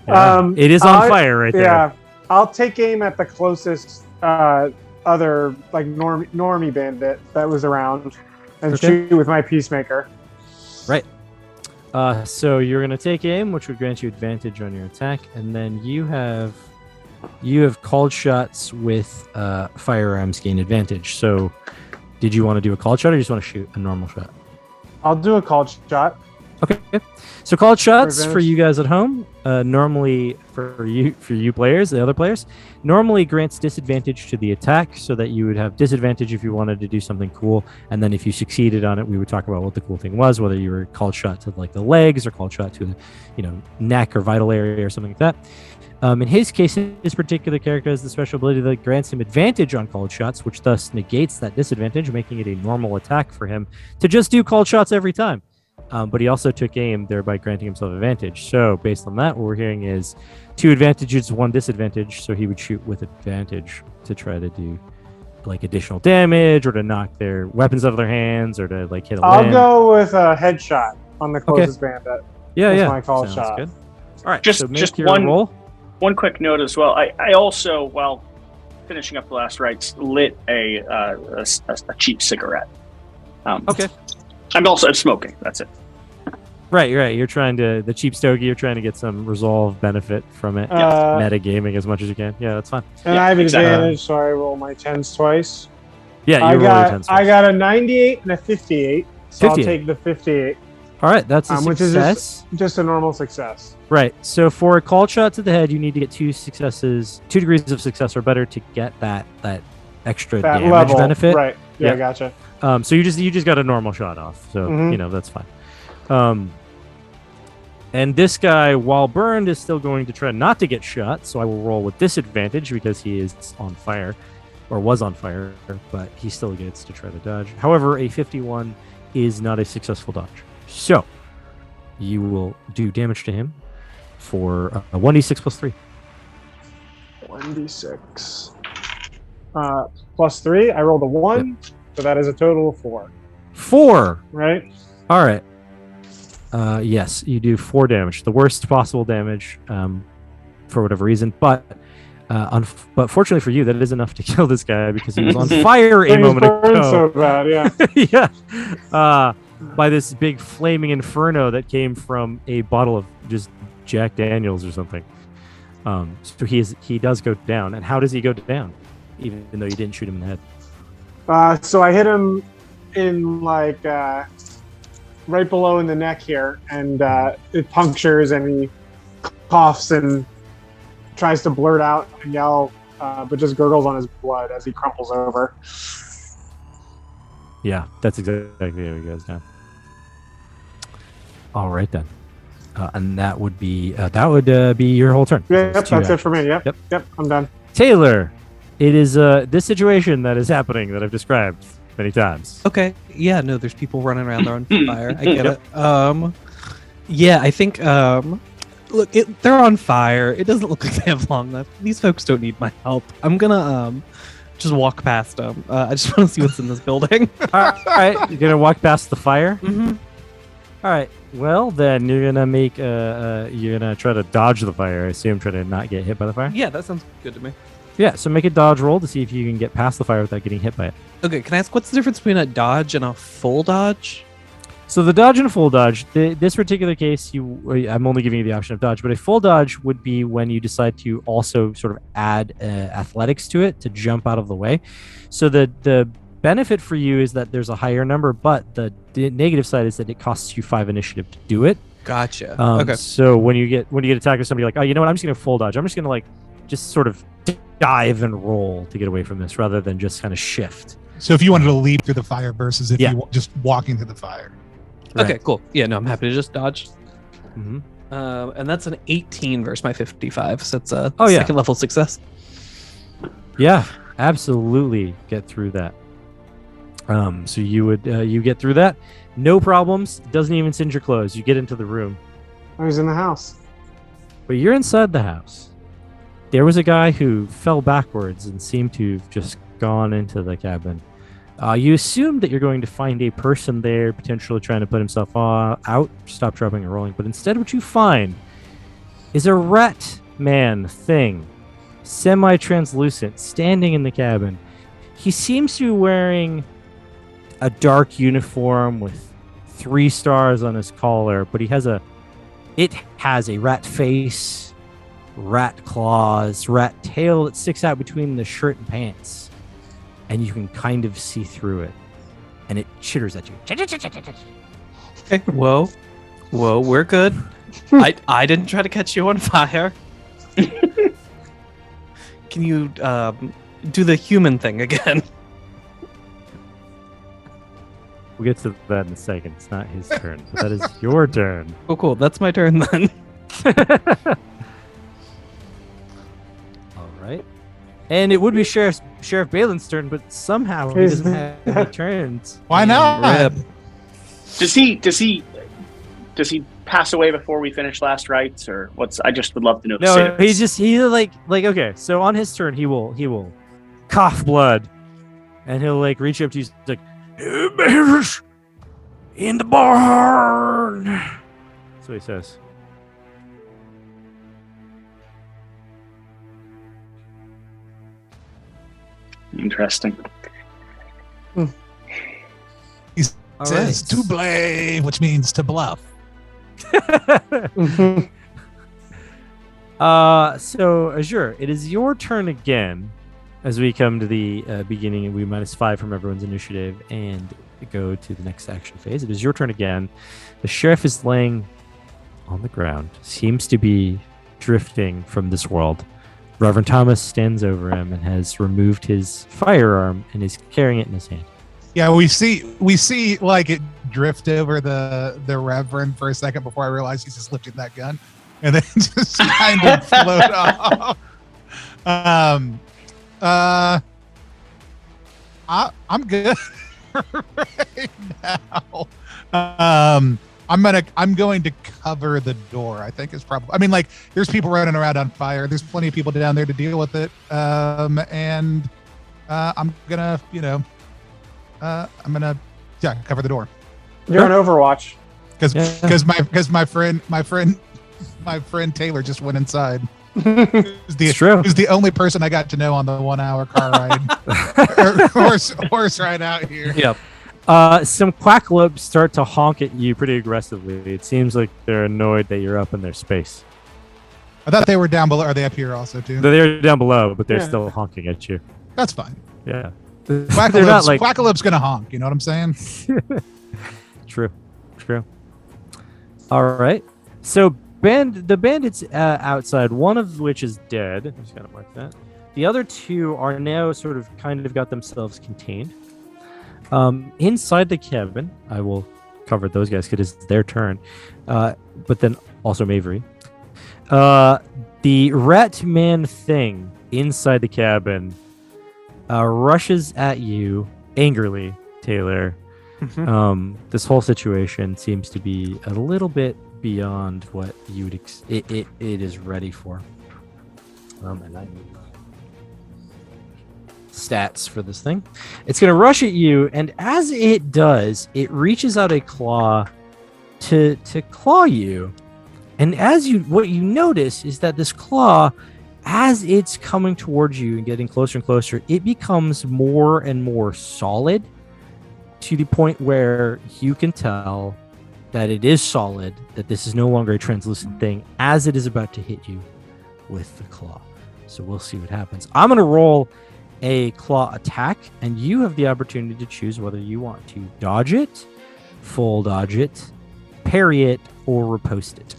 Yeah. It is on fire right there. Yeah, I'll take aim at the closest other like normie bandit that was around, and shoot with my peacemaker. Right. So you're gonna take aim, which would grant you advantage on your attack, and then you have called shots with firearms gain advantage. So, did you want to do a called shot, or you just want to shoot a normal shot? I'll do a called shot. Okay. So called shots for you guys at home. Normally for you players, the other players, normally grants disadvantage to the attack, so that you would have disadvantage if you wanted to do something cool. And then if you succeeded on it, we would talk about what the cool thing was, whether you were called shot to like the legs or called shot to the, neck or vital area or something like that. In his case, his particular character has the special ability that grants him advantage on called shots, which thus negates that disadvantage, making it a normal attack for him to just do called shots every time. But he also took aim, thereby granting himself advantage. So based on that, what we're hearing is 2 advantages, 1 disadvantage. So he would shoot with advantage to try to do like additional damage, or to knock their weapons out of their hands, or to like hit a limb. I'll go with a headshot on the closest bandit. Yeah, my call sounds shot. Good. All right, just so make your one roll. One quick note as well. I also, while finishing up the last rites, lit a cheap cigarette. Okay. I'm smoking. That's it. Right. You're trying to the cheap stogie. You're trying to get some resolve benefit from it. Metagaming as much as you can. Yeah, that's fine. And I have advantage, so I roll my 10s twice. Yeah, you roll your 10s twice. I got a 98 and a 58, so 58. I'll take the 58. All right, that's a success. Which is just a normal success. Right. So for a call shot to the head, you need to get 2 degrees of success or better to get that extra damage level benefit. Right. Yeah, gotcha. So you just got a normal shot off. So that's fine. And this guy, while burned, is still going to try not to get shot. So I will roll with disadvantage because he is on fire, or was on fire, but he still gets to try to dodge. However, a 51 is not a successful dodge. So you will do damage to him for 1d6 plus 3. 1d6 plus 3. I rolled a 1, so that is a total of 4. 4. Right. All right. Yes, you do 4 damage, the worst possible damage, for whatever reason. But but fortunately for you, that is enough to kill this guy because he was on fire a moment ago. So bad, yeah. Yeah. By this big flaming inferno that came from a bottle of just Jack Daniels or something. So he does go down. And how does he go down, even though you didn't shoot him in the head? So I hit him in like right below in the neck here, and it punctures, and he coughs and tries to blurt out and yell, but just gurgles on his blood as he crumples over. Yeah, that's exactly how he goes down. All right then, and that would be your whole turn. Yep, that's it for me. Yep, I'm done. Taylor, it is this situation that is happening that I've described many times. Okay, yeah, no, there's people running around, they're on fire. I get it. Yeah, I think look, they're on fire. It doesn't look like they have long left. These folks don't need my help. I'm gonna just walk past them. I just want to see what's in this building. All right, you're gonna walk past the fire. Mm-hmm. All right. Well, then you're gonna you're gonna try to dodge the fire. I assume, try to not get hit by the fire. Yeah, that sounds good to me. Yeah, so make a dodge roll to see if you can get past the fire without getting hit by it. Okay, can I ask what's the difference between a dodge and a full dodge? So the dodge and a full dodge, this particular case, I'm only giving you the option of dodge, but a full dodge would be when you decide to also sort of add athletics to it to jump out of the way. So the benefit for you is that there's a higher number, but the negative side is that it costs you 5 initiative to do it. Gotcha. Okay. So when you get attacked with somebody like, oh, you know what, I'm just gonna full dodge. I'm just gonna just sort of dive and roll to get away from this rather than just kind of shift. So if you wanted to leap through the fire versus if you just walking through the fire. Right. Okay, cool. Yeah, no, I'm happy to just dodge. Mm-hmm. And that's an 18 versus my 55, so it's a Oh, yeah. second level success. Yeah, absolutely get through that. So you would you get through that, no problems. Doesn't even singe your clothes. You get into the room, I was in the house. but you're inside the house. There was a guy who fell backwards and seemed to have just gone into the cabin. You assume that you're going to find a person there, potentially trying to put himself out. Stop, dropping, and rolling. But instead, what you find is a rat man thing, semi-translucent, standing in the cabin. He seems to be wearing a dark uniform with 3 stars on his collar, but it has a rat face, rat claws, rat tail that sticks out between the shirt and pants. And you can kind of see through it. And it chitters at you. Okay, whoa, we're good. I didn't try to catch you on fire. Can you do the human thing again? We'll get to that in a second. It's not his turn, but that is your turn. Oh, cool. That's my turn then. All right. And it would be Sheriff Balin's turn, but somehow he doesn't have any turns. Why not? Rip. Does he pass away before we finish last rites, or what's? I just would love to know. The No, status. he's like okay. So on his turn, he will cough blood, and he'll reach up to you. He's like, "Hey, bears in the barn." That's what he says. Interesting. He All says right. to blay, which means to bluff. So Azure, it is your turn again as we come to the beginning and we -5 from everyone's initiative and go to the next action phase. It is your turn again. The sheriff is laying on the ground, seems to be drifting from this world. Reverend Thomas stands over him and has removed his firearm and is carrying it in his hand. Yeah, we see like it drift over the Reverend for a second before I realize he's just lifting that gun, and then just kind of float off. I'm good right now. I'm going to cover the door. I think is probably. I mean, there's people running around on fire. There's plenty of people down there to deal with it. And I'm gonna, cover the door. You're on Overwatch. Because my friend Taylor just went inside. It's true. Who's the only person I got to know on the 1 hour car ride horse ride out here. Yep. Some quackalopes start to honk at you pretty aggressively. It seems like they're annoyed that you're up in their space. I thought they were down below. Are they up here also too? They're down below, but they're still honking at you. That's fine. Yeah. Quackalope's gonna honk. You know what I'm saying? True. All right. So the bandits outside, one of which is dead. I'm just gonna mark that. The other 2 are now kind of got themselves contained. Inside the cabin, I will cover those guys because it's their turn. But then also Mavery. The rat man thing inside the cabin rushes at you angrily, Taylor. Mhm. This whole situation seems to be a little bit beyond what you would it is ready for. And I need stats for this thing. It's going to rush at you, and as it does, it reaches out a claw to claw you. And what you notice is that this claw as it's coming towards you and getting closer and closer, it becomes more and more solid to the point where you can tell that it is solid, that this is no longer a translucent thing as it is about to hit you with the claw. So we'll see what happens. I'm going to roll a claw attack, and you have the opportunity to choose whether you want to dodge it, full dodge it, parry it, or riposte it.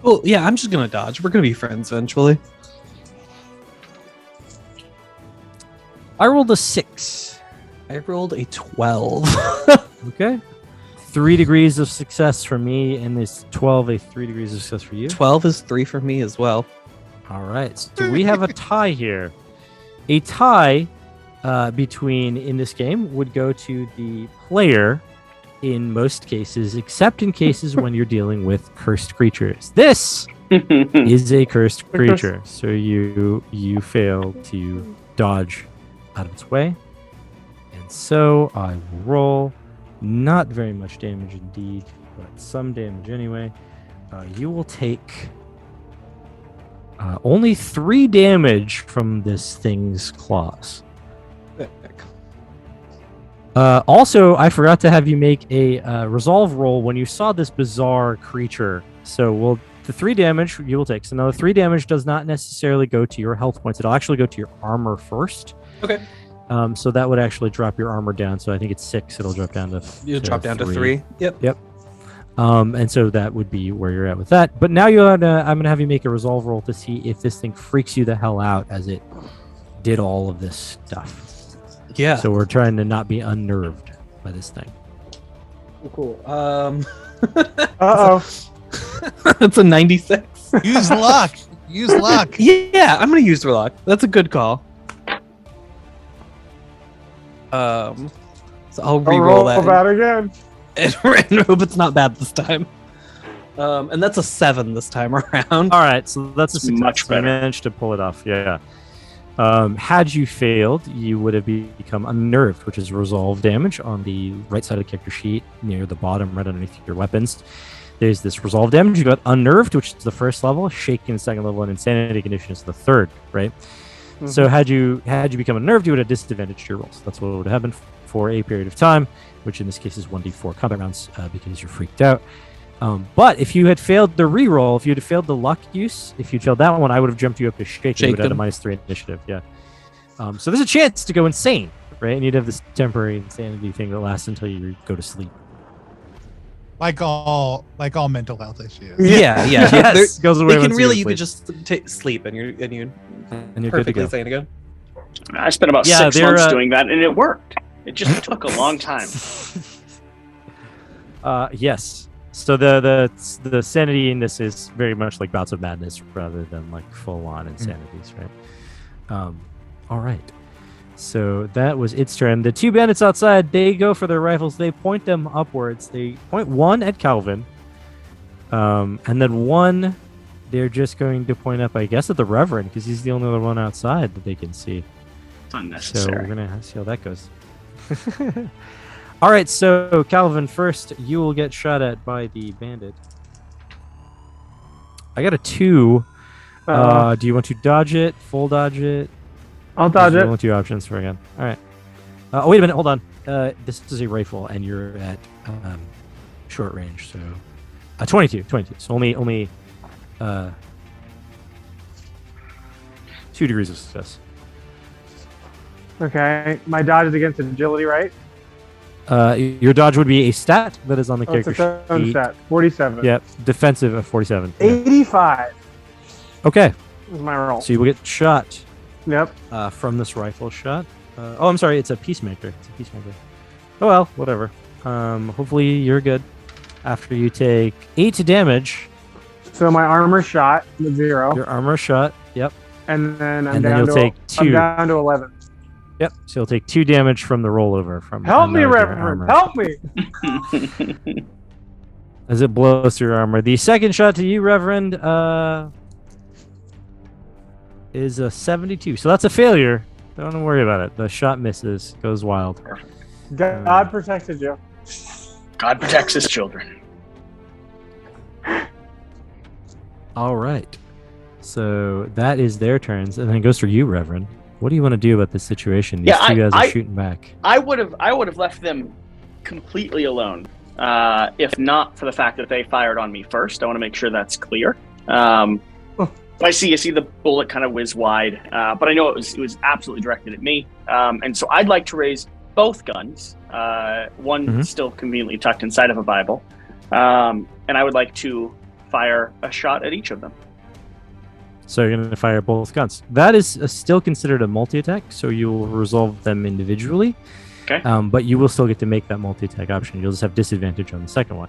Oh, yeah, I'm just going to dodge. We're going to be friends eventually. I rolled a 6. I rolled a 12. Okay. 3 degrees of success for me, and this 12 a 3 degrees of success for you. 12 is 3 for me as well. All right. So we have a tie here. A tie between, in this game, would go to the player in most cases, except in cases when you're dealing with cursed creatures. This is a cursed creature, so you fail to dodge out of its way. And so I will roll not very much damage indeed, but some damage anyway. You will take only 3 damage from this thing's claws. Also, I forgot to have you make a resolve roll when you saw this bizarre creature. So the 3 damage you will take. So now the 3 damage does not necessarily go to your health points. It'll actually go to your armor first. Okay. So that would actually drop your armor down. So I think it's 6. It'll drop down to You'll drop down to 3. Yep. And so that would be where you're at with that. But now I'm gonna have you make a resolve roll to see if this thing freaks you the hell out as it did all of this stuff. Yeah. So we're trying to not be unnerved by this thing. Cool. Uh-oh. That's a 96. Use luck. Use luck. Yeah, I'm gonna use luck. That's a good call. So I'll re-roll that. Bad again. And hope it's not bad this time. And that's a 7 this time around. All right, so that's a success. Much better. You managed to pull it off. Yeah. Had you failed, you would have become unnerved, which is resolve damage on the right side of the character sheet near the bottom, right underneath your weapons. There's this resolve damage. You got unnerved, which is the first level. Shaken, second level, and insanity condition is the third. Right. Mm-hmm. So had you become unnerved, you would have disadvantaged your rolls. That's what would have happened for a period of time, which in this case is 1d4 combat rounds because you're freaked out. But if you had failed the reroll, if you had failed the luck use, if you failed that one, I would have jumped you up to shake. You would have had a -3 initiative. Yeah. So there's a chance to go insane, right? And you'd have this temporary insanity thing that lasts until you go to sleep. Like all mental health issues. Yeah. Yes. Goes away. You could just sleep and you're perfectly sane again. I spent about 6 months doing that, and it worked. It just took a long time. Yes. So the sanity in this is very much like bouts of madness rather than like full on insanities, right? All right. So that was its turn. The 2 bandits outside, they go for their rifles. They point them upwards. They point one at Calvin, and then one they're just going to point up, I guess, at the Reverend because he's the only other one outside that they can see. It's unnecessary. So we're gonna see how that goes. All right, so Calvin, first you will get shot at by the bandit. I got a 2. Do you want to dodge it? Full dodge it? I'll dodge it. Only 2 options for again. All right. Oh, wait a minute. Hold on. This is a rifle, and you're at short range, so 22. So only 2 degrees of success. Okay, my dodge is against agility, right? Your dodge would be a stat that is on the character it's its own sheet. stat. 47. Yep, defensive of 47. 85 Okay, is my roll. so you will get shot Yep. from this rifle shot. I'm sorry, it's a peacemaker. Oh well, whatever. Hopefully you're good. After you take 8 damage. So my armor shot with 0. Your armor shot. Yep. And then I'm And then down you'll to take 2. I'm down to 11. Yep. So you'll take 2 damage from the rollover from. Help me, your Reverend. armor. Help me. As it blows through your armor. The second shot to you, Reverend, is a 72. So that's a failure. Don't worry about it. The shot misses. Goes wild. God protected you. God protects his children. All right. So that is their turns, and then it goes for you, Reverend. What do you want to do about this situation? These two guys are shooting back. I would have left them completely alone, if not for the fact that they fired on me first. I want to make sure that's clear. I see the bullet kind of whiz wide, but I know it was absolutely directed at me. And so I'd like to raise both guns, one still conveniently tucked inside of a Bible, and I would like to fire a shot at each of them. So you're going to fire both guns. That is still considered a multi-attack, so you will resolve them individually. Okay. But you will still get to make that multi-attack option. You'll just have disadvantage on the second one.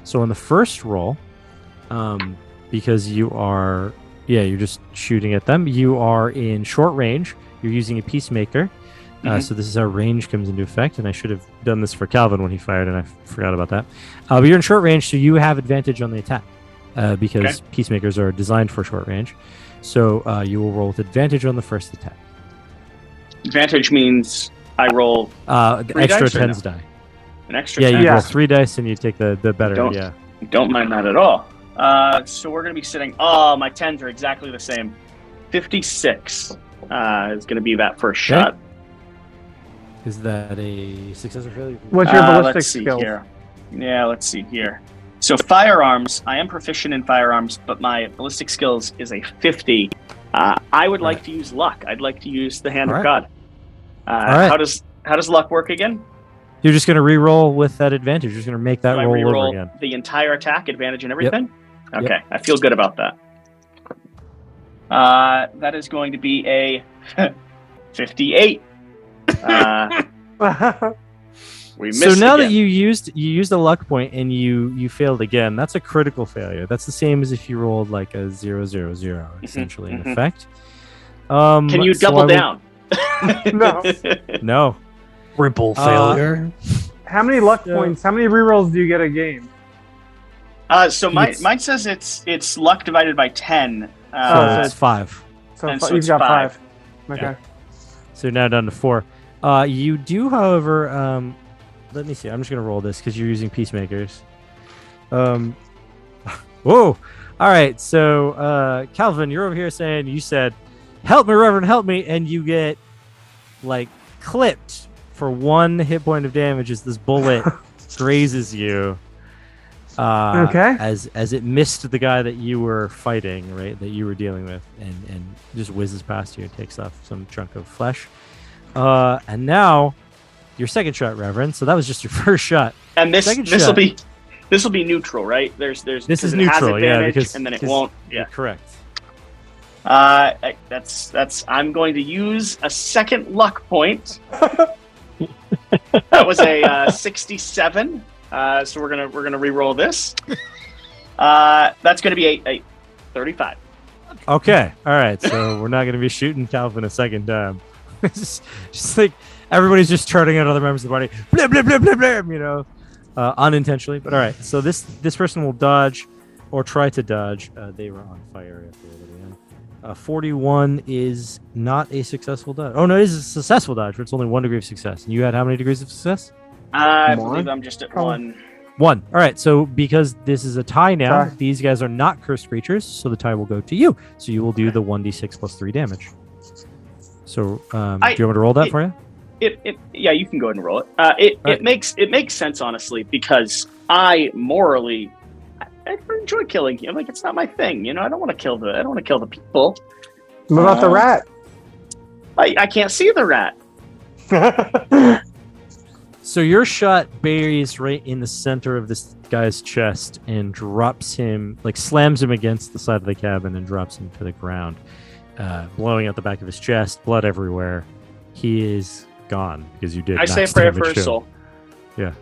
So on the first roll, because you're just shooting at them, you are in short range. You're using a peacemaker. So this is how range comes into effect, and I should have done this for Calvin when he fired, and I forgot about that. But you're in short range, so you have advantage on the attack, because peacemakers are designed for short range. So you will roll with advantage on the first attack. Advantage means I roll extra tens die. An extra. Yeah, 10? you roll 3 dice and you take the better. Don't mind that at all. So we're gonna be sitting. Oh, my tens are exactly the same. 56 is gonna be that first shot. Is that a success or failure? What's your ballistic let's see skill? here. Yeah, let's see here. So firearms, I am proficient in firearms, but my ballistic skills is a 50. I would like to use luck. I'd like to use the hand of God. How does luck work again? You're just going to re-roll with that advantage. You're just going to make that roll over again. The entire attack, advantage and everything? Yep. Okay, I feel good about that. That is going to be a 58. We missed so now again. that you used a luck point and you failed again, that's a critical failure. That's the same as if you rolled like a 0-0-0, essentially in effect. Can you double down? No. No. Ripple failure. How many luck points? How many rerolls do you get a game? So mine says it's luck divided by 10. So it's 5. So And so you've it's got 5. 5. Okay. So you're now down to 4. You do, however, let me see. I'm just going to roll this because you're using peacemakers. Whoa. All right. So, Calvin, you're over here saying, you said, help me, Reverend, help me. And you get, like, clipped for 1 hit point of damage as this bullet grazes you. Okay. As it missed the guy that you were fighting, right, that you were dealing with, and just whizzes past you and takes off some chunk of flesh. And now your second shot, Reverend. So that was just your first shot. And this will be neutral, right? This is neutral, because and then it won't. Yeah, correct. That's. I'm going to use a second luck point. That was a 67. So we're gonna re-roll this. That's gonna be a 35. Okay, all right. So we're not gonna be shooting Calvin a second time. just like everybody's just charting out other members of the party, blah, blah, blah, blah, blah, unintentionally. But all right, so this person will dodge or try to dodge. They were on fire after the end. 41 is not a successful dodge. Oh no, it is a successful dodge, but it's only 1 degree of success. And you had how many degrees of success? I believe I'm just at 1. 1. All right, so because this is a tie now, these guys are not cursed creatures, so the tie will go to you. So you will do the 1d6 plus 3 damage. So, do you want me to roll that for you? Yeah, you can go ahead and roll it. It makes sense, honestly, because I morally I enjoy killing. Like, it's not my thing. I don't want to kill the people. What about the rat? I can't see the rat. So your shot buries right in the center of this guy's chest and drops him, like slams him against the side of the cabin and drops him to the ground, blowing out the back of his chest, blood everywhere. He is gone because you did. I say a prayer for his soul. Yeah.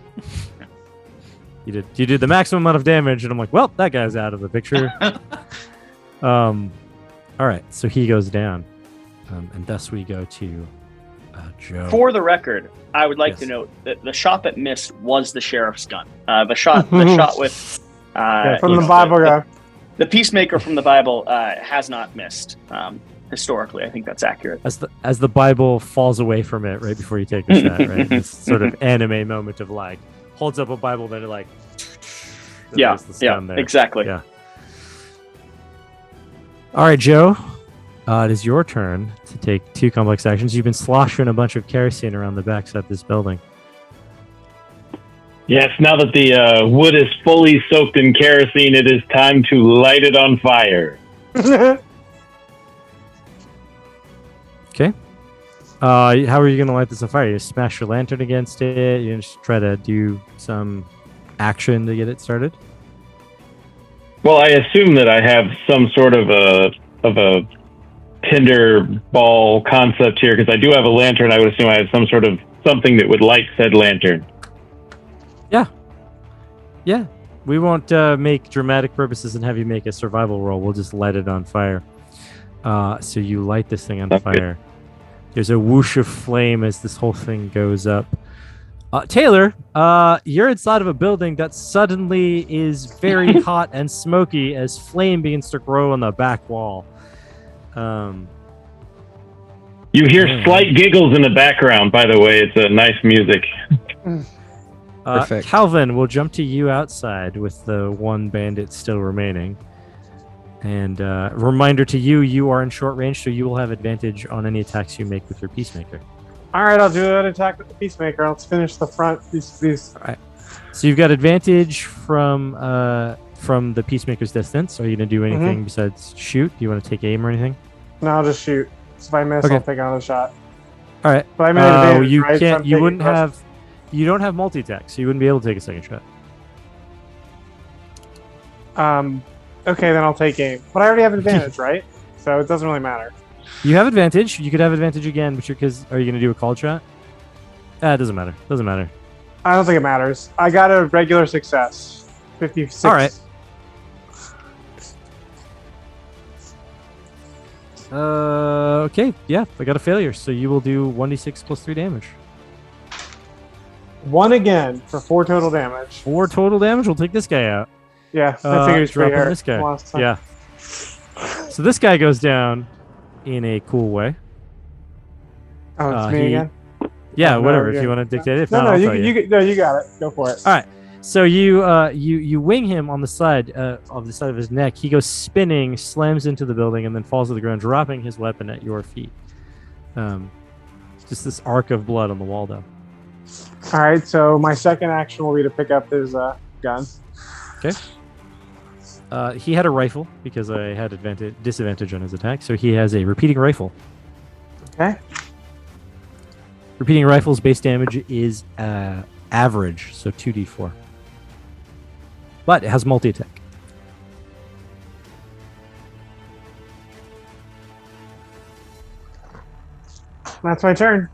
You did the maximum amount of damage, and I'm like, well, that guy's out of the picture. All right, so he goes down, and thus we go to Joe. For the record, I would like to note that the shot that missed was the sheriff's gun. The shot with from the Bible guy. The peacemaker from the Bible has not missed. Historically, I think that's accurate. As the Bible falls away from it right before you take the shot, right? This sort of anime moment of like holds up a Bible, then it like yeah, exactly. Yeah. All right, Joe. It is your turn to take 2 complex actions. You've been sloshing a bunch of kerosene around the backside of this building. Yes, now that the wood is fully soaked in kerosene, it is time to light it on fire. Okay. How are you going to light this on fire? You smash your lantern against it? You just try to do some action to get it started? Well, I assume that I have some sort of a tinder ball concept here, because I do have a lantern. I would assume I have some sort of something that would light said lantern. Yeah. We won't make dramatic purposes and have you make a survival roll. We'll just light it on fire. So you light this thing on fire. There's a whoosh of flame as this whole thing goes up. Taylor, you're inside of a building that suddenly is very hot and smoky as flame begins to grow on the back wall. You hear slight giggles in the background, by the way. It's a nice music. Perfect. Calvin, we'll jump to you outside with the 1 bandit still remaining. And reminder to you, you are in short range, so you will have advantage on any attacks you make with your Peacemaker. All right, I'll do an attack with the Peacemaker. Let's finish the front. These. All right. So you've got advantage from the Peacemaker's distance. Are you going to do anything besides shoot? Do you want to take aim or anything? No, I'll just shoot. So if I miss, Okay. I'll take another shot. All right. But I'm at advantage, you right? So can't. I'm You taking wouldn't plus- have. You don't have multi-attack, so you wouldn't be able to take a second shot. Okay, then I'll take aim. But I already have advantage, right? So it doesn't really matter. You have advantage. You could have advantage again, but are you going to do a called shot? It doesn't matter. Doesn't matter. I don't think it matters. I got a regular success. 56. All right. Okay. Yeah, I got a failure, so you will do 1d6 plus 3 damage. 1 again for 4 total damage. 4 total damage. We'll take this guy out. Yeah, I figured it's pretty dropping hard. this guy. Last time. Yeah. So this guy goes down in a cool way. Oh, it's me again? Yeah, Oh, no, whatever. If yeah. you want to dictate it. If No, not, no, I'll you tell you. you got it. Go for it. All right. So you wing him on the side of his neck. He goes spinning, slams into the building, and then falls to the ground, dropping his weapon at your feet. Just this arc of blood on the wall, though. All right, so my second action will be to pick up his gun. Okay. He had a rifle because I had disadvantage on his attack, so he has a repeating rifle. Okay. Repeating rifle's base damage is average, so 2d4. But it has multi-attack. That's my turn.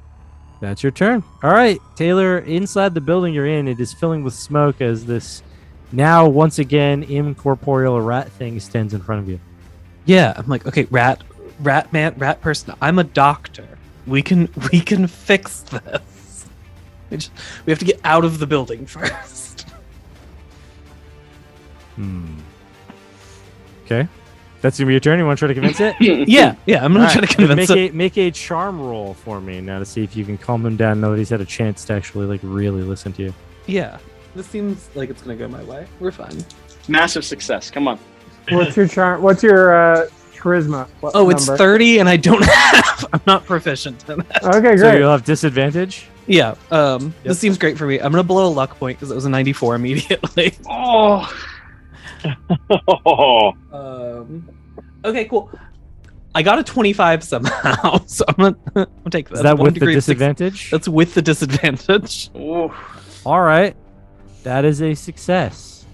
That's your turn. All right, Taylor, inside the building you're in, it is filling with smoke as this now once again incorporeal rat thing stands in front of you. Yeah, I'm like, okay, rat person. I'm a doctor. We can fix this. We have to get out of the building first. Okay. That's gonna be your turn. You want to try to convince it? yeah, I'm gonna try to convince it. Make a charm roll for me now to see if you can calm him down now that he's had a chance to actually really listen to you. Yeah, this seems like it's gonna go my way. We're fine. Massive success. Come on. What's your charm? What's your charisma? What It's number? 30, and I don't have. I'm not proficient in that. Okay, great. So you'll have disadvantage. Yeah. This seems great for me. I'm gonna blow a luck point because it was a 94 immediately. Oh. Okay, cool. I got a 25 somehow, so I'm gonna take that. Is that 1 with the degree of success. disadvantage? That's with the disadvantage. Ooh. All right. That is a success.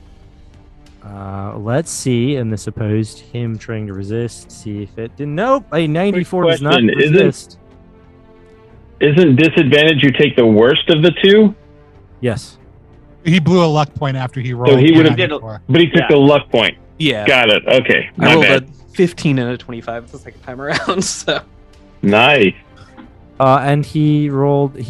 Let's see. And this opposed him trying to resist. See if it did. Nope. A 94 does not question, resist. Isn't disadvantage you take the worst of the two? Yes. He blew a luck point after he rolled. he the would've- 94. But he took Yeah. the luck point. Yeah. Got it. Okay. I My rolled bad. a 15 and a 25 the second time around, so. Nice. And he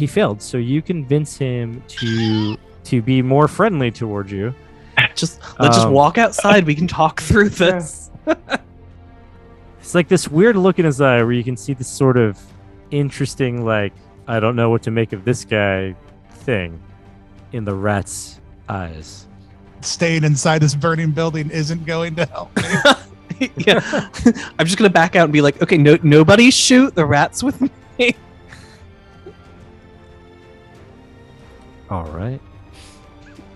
failed. So you convince him to be more friendly towards you. Let's just walk outside. We can talk through this. It's like this weird look in his eye where you can see this sort of interesting, like, I don't know what to make of this guy thing in the rat's eyes. Staying inside this burning building isn't going to help me. Yeah. I'm just gonna back out and be like, okay, nobody shoot the rats with me. All right.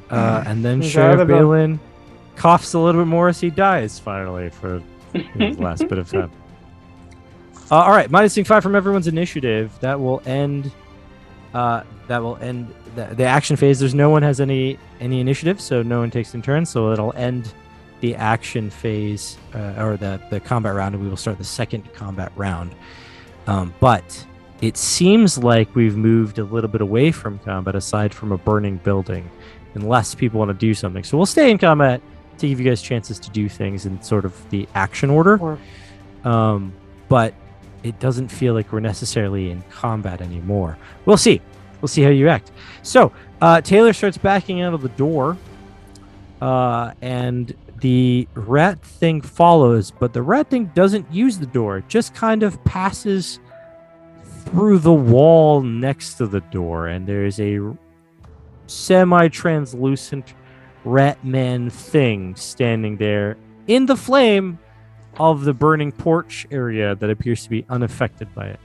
And then He's Sheriff out of the- Balin coughs a little bit more as he dies finally for his last bit of time. All right, minusing 5 from everyone's initiative. That will end. The action phase. There's no one has any initiative, so no one takes in turn. So it'll end the action phase or the combat round, and we will start the second combat round. But it seems like we've moved a little bit away from combat, aside from a burning building, unless people want to do something. So we'll stay in combat to give you guys chances to do things in sort of the action order. But it doesn't feel like we're necessarily in combat anymore. We'll see. We'll see how you act. So Taylor starts backing out of the door, and the rat thing follows, but the rat thing doesn't use the door. It just kind of passes through the wall next to the door, and there's a semi-translucent rat man thing standing there in the flame of the burning porch area that appears to be unaffected by it.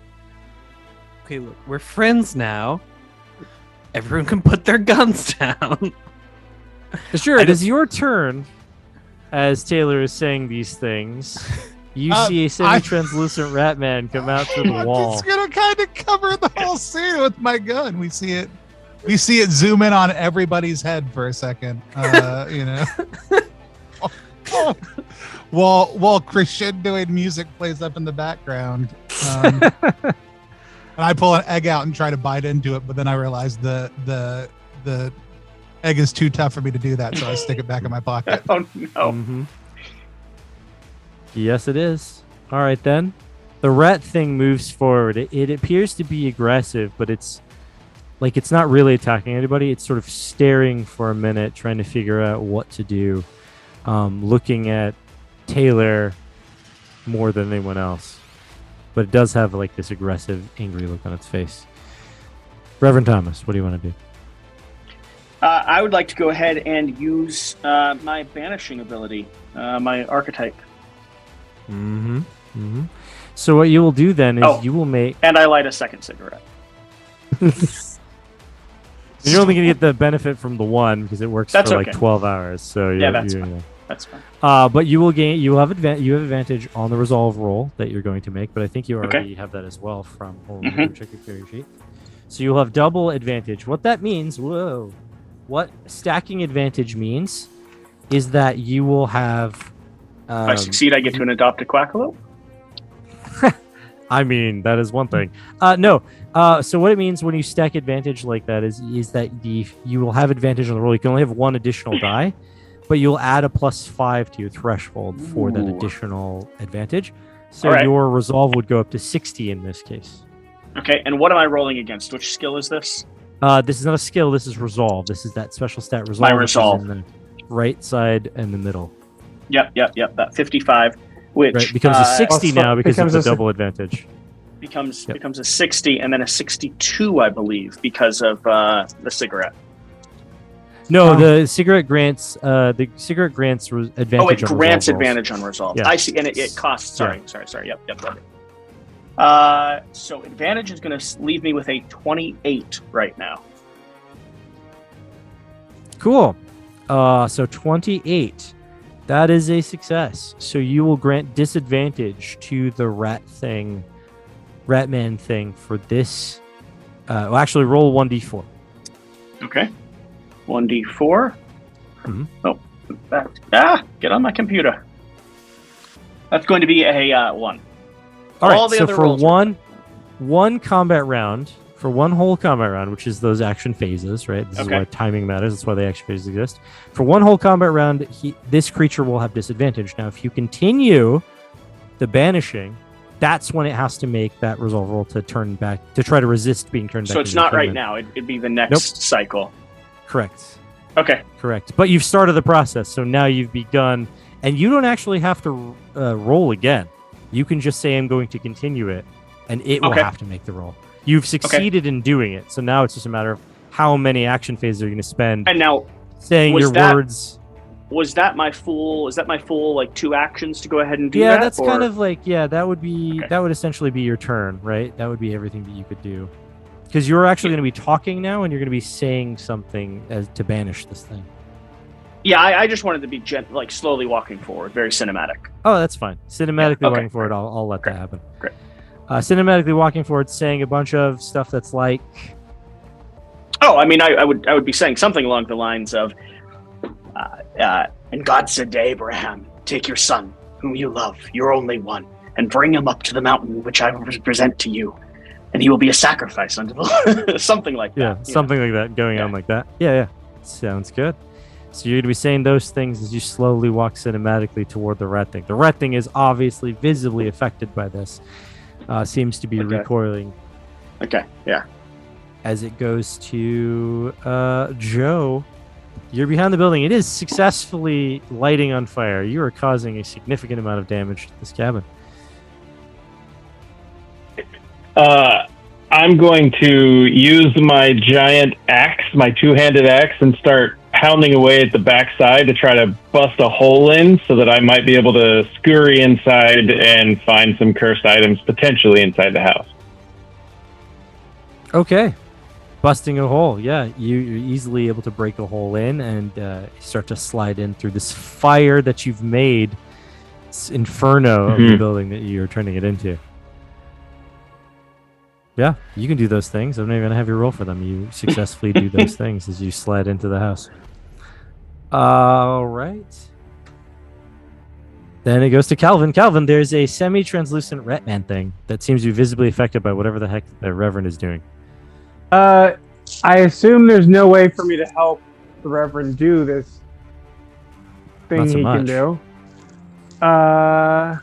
Okay, look, we're friends now. Everyone can put their guns down. Sure, it is your turn. As Taylor is saying these things, you see a semi-translucent rat man come out through the wall. I'm just gonna kind of cover the whole scene with my gun. We see it zoom in on everybody's head for a second. While crescendoing music plays up in the background. And I pull an egg out and try to bite into it, but then I realize the egg is too tough for me to do that, so I stick it back in my pocket. Oh no! Mm-hmm. Yes, it is. All right then. The rat thing moves forward. It appears to be aggressive, but it's not really attacking anybody. It's sort of staring for a minute, trying to figure out what to do, looking at Taylor more than anyone else. But it does have like this aggressive, angry look on its face. Reverend Thomas, what do you want to do? I would like to go ahead and use my banishing ability, my archetype. Mm-hmm. Mm-hmm. So what you will do then is you will make... And I light a second cigarette. You're only going to get the benefit from the one because it works That's for okay. like 12 hours. So That's fine. That's fine. But you have advantage on the resolve roll that you're going to make, but I think you already have that as well from check your character sheet. So you'll have double advantage. What that means, what stacking advantage means is that you will have... if I succeed, I get to adopt a Quackalope? I mean, that is one thing. No. So what it means when you stack advantage like that is that you will have advantage on the roll. You can only have one additional die, but you'll add a +5 to your threshold for that additional advantage. So your resolve would go up to 60 in this case. Okay, and what am I rolling against? Which skill is this? This is not a skill. This is resolve. This is that special stat resolve. My resolve. In the right side and the middle. Yep. That 55, which becomes a 60 now because of the double advantage. Becomes a 60 and then a 62, I believe, because of the cigarette. No, the cigarette grants advantage. Oh, it grants on advantage on resolve. Yeah. I see, and it costs. Sorry. Yep. So advantage is going to leave me with a 28 right now. Cool. So 28. That is a success. So you will grant disadvantage to the Ratman thing for this. Actually, roll 1d4. Okay. 1d4. Mm-hmm. Oh, get on my computer. That's going to be a 1. All right. So for one combat round, for one whole combat round, which is those action phases, right? This is why timing matters. That's why the action phases exist. For one whole combat round, this creature will have disadvantage. Now, if you continue the banishing, that's when it has to make that resolve roll to turn back, to try to resist being turned back. So it's not right now. It'd be the next cycle. Correct. Okay. Correct. But you've started the process, so now you've begun, and you don't actually have to roll again. You can just say, I'm going to continue it, and it will have to make the roll. You've succeeded in doing it, so now it's just a matter of how many action phases are you going to spend and now saying your words. was that my full? Is that my full like 2 actions to go ahead and do that? Yeah, that's or- kind of like that would be Okay. that would essentially be your turn, right? That would be everything that you could do. Because you're actually going to be talking now, and you're going to be saying something as to banish this thing. Yeah, I just wanted to be like slowly walking forward, very cinematic. Oh, that's fine. Cinematically Yeah, okay. walking forward, I'll let Great. that happen. Great. Cinematically walking forward, saying a bunch of stuff that's like, Oh, I mean, I would be saying something along the lines of, and God said to Abraham, take your son, whom you love, your only one, and bring him up to the mountain which I will present to you, and he will be a sacrifice unto the Lord. Something like that. yeah, something like that, going on like that. Yeah. Sounds good. So you're going to be saying those things as you slowly walk cinematically toward the red thing. The red thing is obviously visibly affected by this. Seems to be Okay. recoiling. Okay, yeah. As it goes to Joe, you're behind the building. It is successfully lighting on fire. You are causing a significant amount of damage to this cabin. I'm going to use my giant axe, my 2-handed axe, and start pounding away at the backside to try to bust a hole in so that I might be able to scurry inside and find some cursed items potentially inside the house. Okay. Busting a hole. Yeah, you're easily able to break a hole in and start to slide in through this fire that you've made. This inferno of the building that you're turning it into. Yeah, you can do those things. I'm not even going to have you roll for them. You successfully do those things as you slide into the house. All right. Then it goes to Calvin. Calvin, there's a semi-translucent Ratman thing that seems to be visibly affected by whatever the heck the Reverend is doing. I assume there's no way for me to help the Reverend do this thing Not so he can much. do. I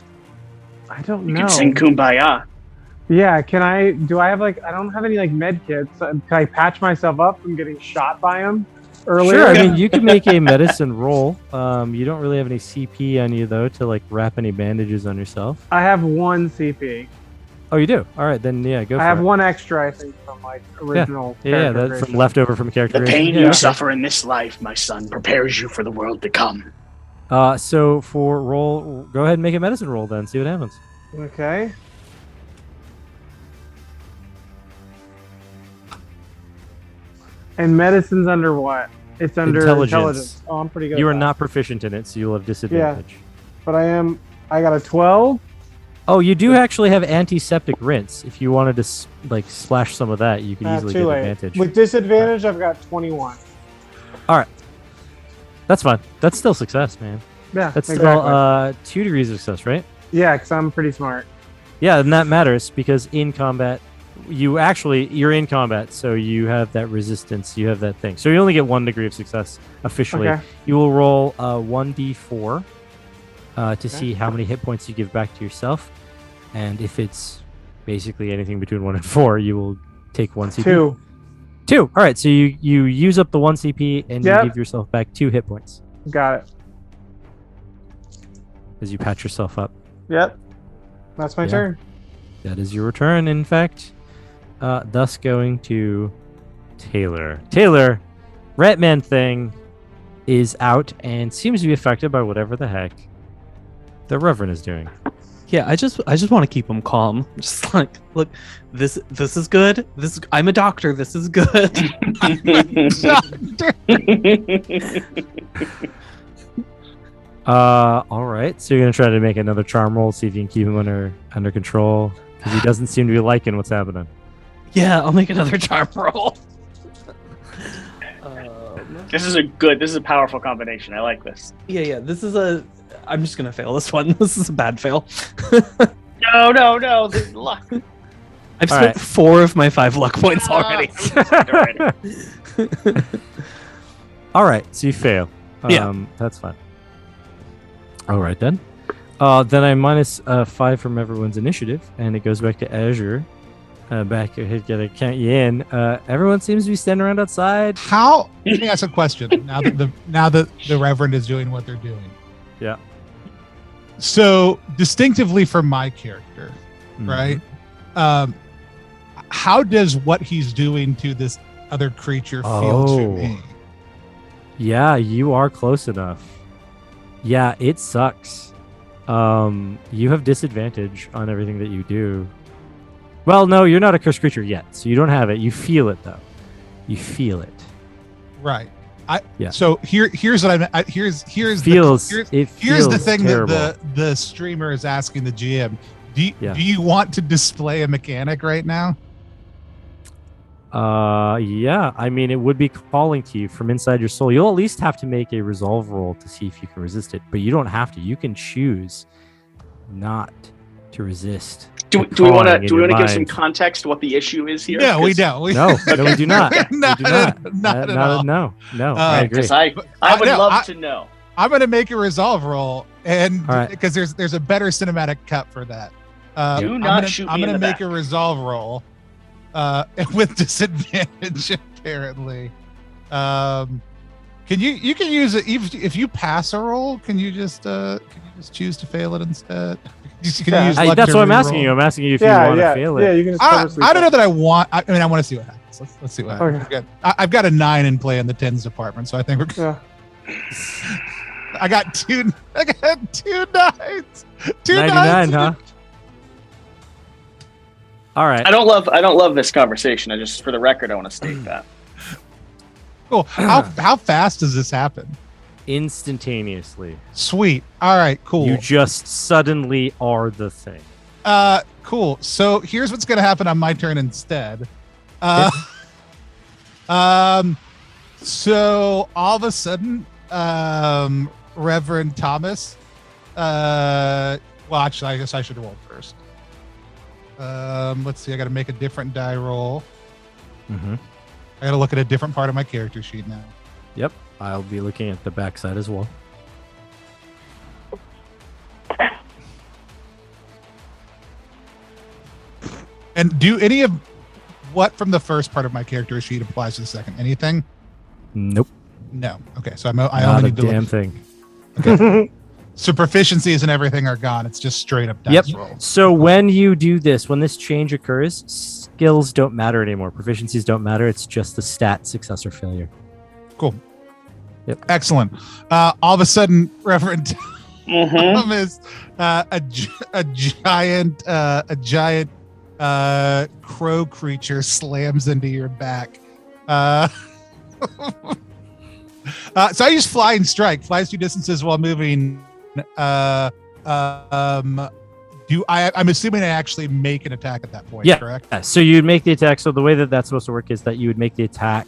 don't You know. can sing Kumbaya. Yeah, do I have I don't have any med kits. Can I patch myself up from getting shot by him earlier? Sure, I mean, you can make a medicine roll. You don't really have any CP on you, though, to wrap any bandages on yourself. I have 1 CP. Oh, you do? All right, then, yeah, go for I have it. 1 extra, I think, from original. Yeah, character that's creation. from leftover from character The creation. pain Yeah, you okay. suffer in this life, my son, prepares you for the world to come. So for roll, go ahead and make a medicine roll then. See what happens. Okay. And medicine's under what? It's under intelligence. Oh, I'm pretty good. You at are that. not proficient in it, so you'll have disadvantage. But I got a 12. Oh, you do actually have antiseptic rinse. If you wanted to splash some of that, you could easily Too get late. advantage. With disadvantage, I've got 21. That's fine. That's still success, man. Yeah, That's exactly. still 2 degrees of success, right? Yeah, because I'm pretty smart. Yeah, and that matters because in combat, you're in combat, so you have that resistance, you have that thing. So you only get 1 degree of success officially. Okay. You will roll 1d4 to see how many hit points you give back to yourself, and if it's basically anything between 1 and 4, you will take 1 CP. 2. All right, so you use up the 1 CP and Yep. you give yourself back 2 hit points Got it. as you patch yourself up. Yep. That's my Yeah. turn. That is your return, in fact. Thus going to Taylor. Taylor, Ratman thing is out and seems to be affected by whatever the heck the Reverend is doing. Yeah, I just want to keep him calm. Just look, this is good. I'm a doctor. This is good. All right. So you're gonna try to make another charm roll, see if you can keep him under control, because he doesn't seem to be liking what's happening. Yeah, I'll make another charm roll. This is a powerful combination. I like this. Yeah. I'm just gonna fail this one. This is a bad fail. No. This is luck. I've All spent right. 4 of my 5 luck points already. All right. So you fail. Yeah. That's fine. All right then. Then I minus 5 from everyone's initiative, and it goes back to Azure. Back ahead, gotta count you in. Everyone seems to be standing around outside. How? Let me ask a question. Now that the Reverend is doing what they're doing. Yeah. So distinctively for my character, Mhm. right? How does what he's doing to this other creature feel to Oh. me? Yeah, you are close enough. Yeah, it sucks. You have disadvantage on everything that you do. Well, no, you're not a cursed creature yet, so you don't have it. You feel it though. You feel it. Right. Yeah. So here's what here's Feels the thing terrible. that the streamer is asking the GM. Do Yeah. you want to display a mechanic right now? Yeah. I mean, it would be calling to you from inside your soul. You'll at least have to make a resolve roll to see if you can resist it, but you don't have to. You can choose not to resist. Do we want to give some context to what the issue is here? No, we don't. No, we do not. Not we do not. at all. No. I agree. Because I would love to know. I'm going to make a resolve roll, and All right. because there's a better cinematic cut for that. Do not shoot me I'm in going to the make back. a resolve roll, with disadvantage apparently. Can you can use it if you pass a roll? Can you just choose to fail it instead? That's what I'm asking you. I'm asking you if you want to fail it. Yeah, you can just I don't know that I want. I mean, I want to see what happens. Let's see what happens. Okay. I've got a 9 in play in the 10s department, so I think we're. Yeah. I got two 9s. 99, huh? All right. I don't love this conversation. I just, for the record, I want to state that. Cool. How fast does this happen? Instantaneously. Sweet. All right. Cool. You just suddenly are the thing. Cool. So here's what's going to happen on my turn instead. So all of a sudden, Reverend Thomas, well, actually, I guess I should roll first. Let's see. I got to make a different die roll. Mm-hmm. I got to look at a different part of my character sheet now. Yep. I'll be looking at the backside as well. And do any of what from the first part of my character sheet applies to the second? Anything? Nope. No. Okay. So I Not only a need to look. damn thing. Okay. So proficiencies and everything are gone. It's just straight up dice roll. So when you do this, when this change occurs, skills don't matter anymore. Proficiencies don't matter. It's just the stat success or failure. Cool. Yep. Excellent. All of a sudden, Reverend Mm-hmm. Thomas, a giant crow creature slams into your back. So I use fly and strike. Flies 2 distances while moving. I'm assuming I actually make an attack at that point, correct? Yeah. So you'd make the attack. So the way that that's supposed to work is that you would make the attack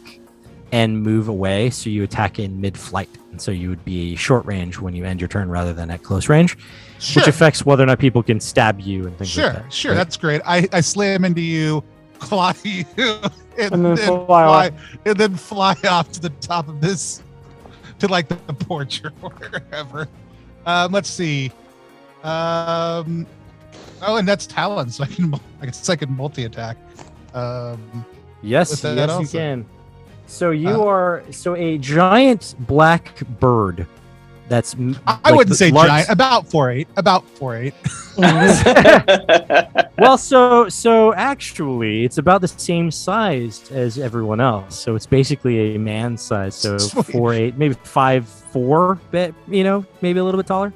and move away. So you attack in mid-flight. And so you would be short range when you end your turn rather than at close range, Sure. which affects whether or not people can stab you and things Sure, like that. sure. right? That's great. I slam into you, claw you, And then fly and then fly off to the top of this, to like the porch or wherever. Let's see. Oh, and that's Talon, so I guess I can multi-attack. Yes, with that yes, you also. can. So you are a giant black bird. That's I wouldn't say giant. About 4'8". About 4'8". Well, so actually, it's about the same size as everyone else. So it's basically a man size. So Sweet. 4'8", maybe 5'4", but maybe a little bit taller.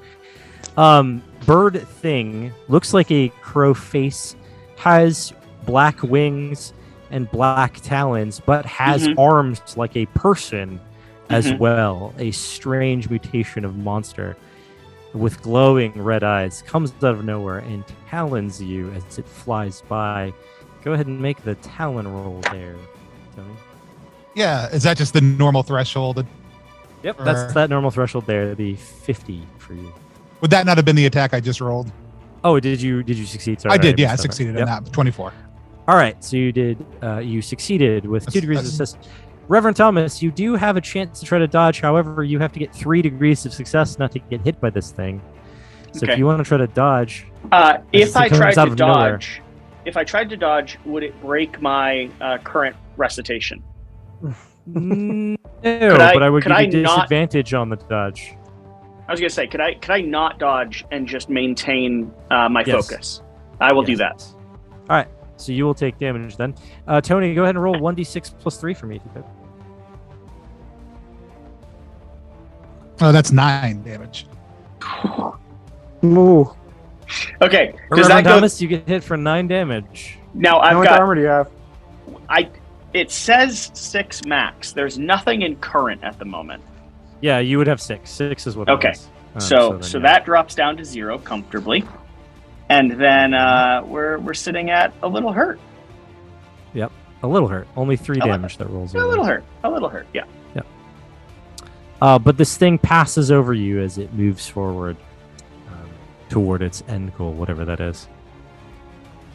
Bird thing looks like a crow face, has black wings and black talons, but has arms like a person as well. A strange mutation of monster with glowing red eyes comes out of nowhere and talons you as it flies by. Go ahead and make the talon roll there, Tony. Yeah, is that just the normal threshold? Yep, Or- that's that normal threshold there, the 50 for you. Would that not have been the attack I just rolled? Oh, did you succeed? Sorry, I did, yeah, I missed that. succeeded Yep. in that. 24. All right, so you did. You succeeded with 2 degrees of That's- success. Reverend Thomas, you do have a chance to try to dodge. However, you have to get 3 degrees of success not to get hit by this thing. So Okay. if you want to try to dodge, If I it comes tried out to of nowhere. dodge, would it break my current recitation? no, I- but I would could give I you not- disadvantage on the dodge. I was gonna say, could I not dodge and just maintain my Yes. focus? I will do Yes. that. All right, so you will take damage then. Tony, go ahead and roll 1d6 plus 3 for me. If you could. Oh, that's 9 damage. Ooh. Okay, because Remember, that goes. Thomas, you get hit for 9 damage. Now How I've much got. armor do you have? It says 6 max. There's nothing in current at the moment. Yeah, you would have 6. 6 is what Okay. it is. So then, yeah. that drops down to 0 comfortably, and then we're sitting at a little hurt. Yep. A little hurt. Only 3 A damage that rolls A over. little hurt. A little hurt. Yeah. But this thing passes over you as it moves forward toward its end goal, whatever that is.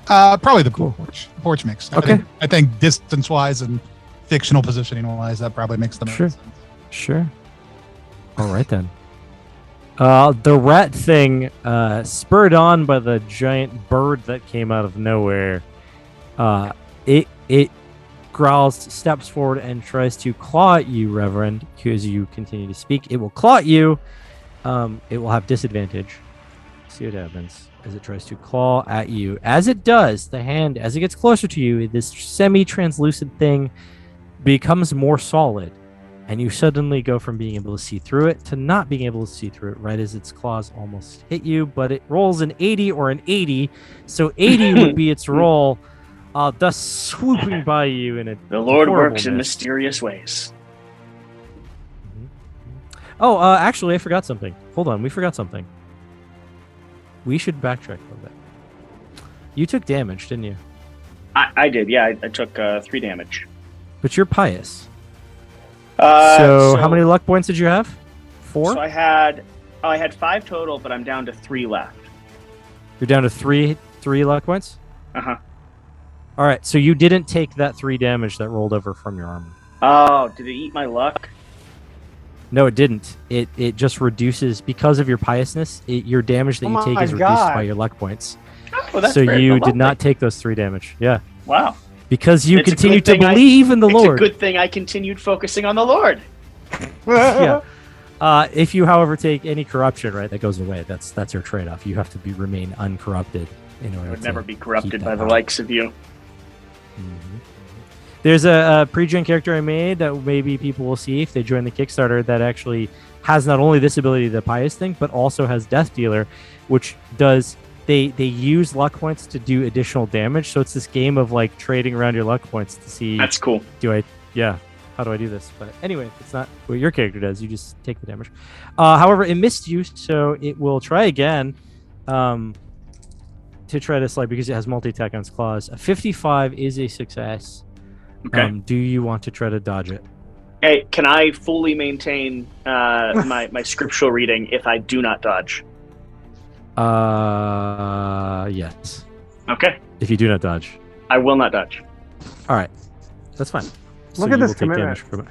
Probably the porch. Porch mix. Okay. I think distance-wise and fictional positioning-wise, that probably makes the most Sure. sense. Sure. All right then. The rat thing, spurred on by the giant bird that came out of nowhere, it growls, steps forward, and tries to claw at you, Reverend. As you continue to speak, it will claw at you. It will have disadvantage. See what happens as it tries to claw at you. As it does, the hand, as it gets closer to you, this semi-translucent thing becomes more solid. And you suddenly go from being able to see through it to not being able to see through it right as its claws almost hit you. But it rolls an 80 or an 80. So 80 would be its roll, thus swooping by you in a The Lord horrible works in miss. mysterious ways. Oh, actually, I forgot something. Hold on, we forgot something. We should backtrack a little bit. You took damage, didn't you? I did. Yeah, I took 3 damage. But you're pious. So So how many luck points did you have? 4? So I had 5 total, but I'm down to 3 left. You're down to 3 luck points? Uh-huh. All right, so you didn't take that 3 damage that rolled over from your armor. Oh, did it eat my luck? No, it didn't. It just reduces, because of your piousness, your damage that Oh you take my is reduced God. by your luck points. Oh, that's So very you lovely. did not take those 3 damage. Yeah. Wow. Because you It's a continue good to thing believe in the It's Lord. a good thing I continued focusing on the Lord. Yeah. If you, however, take any corruption, right, that goes away. That's your trade-off. You have to remain uncorrupted in order I would to never be keep corrupted that by the power. likes of you. Mhm. There's a pre-gen character I made that maybe people will see if they join the Kickstarter that actually has not only this ability, the pious thing, but also has Death Dealer, which does they use luck points to do additional damage. So it's this game of like trading around your luck points to see That's cool. how do I do this? But anyway, it's not what your character does. You just take the damage. However, it missed you, so it will try again to try to slide because it has multi-attack on its claws. A 55 is a success. Okay. Do you want to try to dodge it? Hey, can I fully maintain my scriptural reading if I do not dodge? Yes. Okay. If you do not dodge. I will not dodge. All right. That's fine. Look you at this will take commitment. damage from it.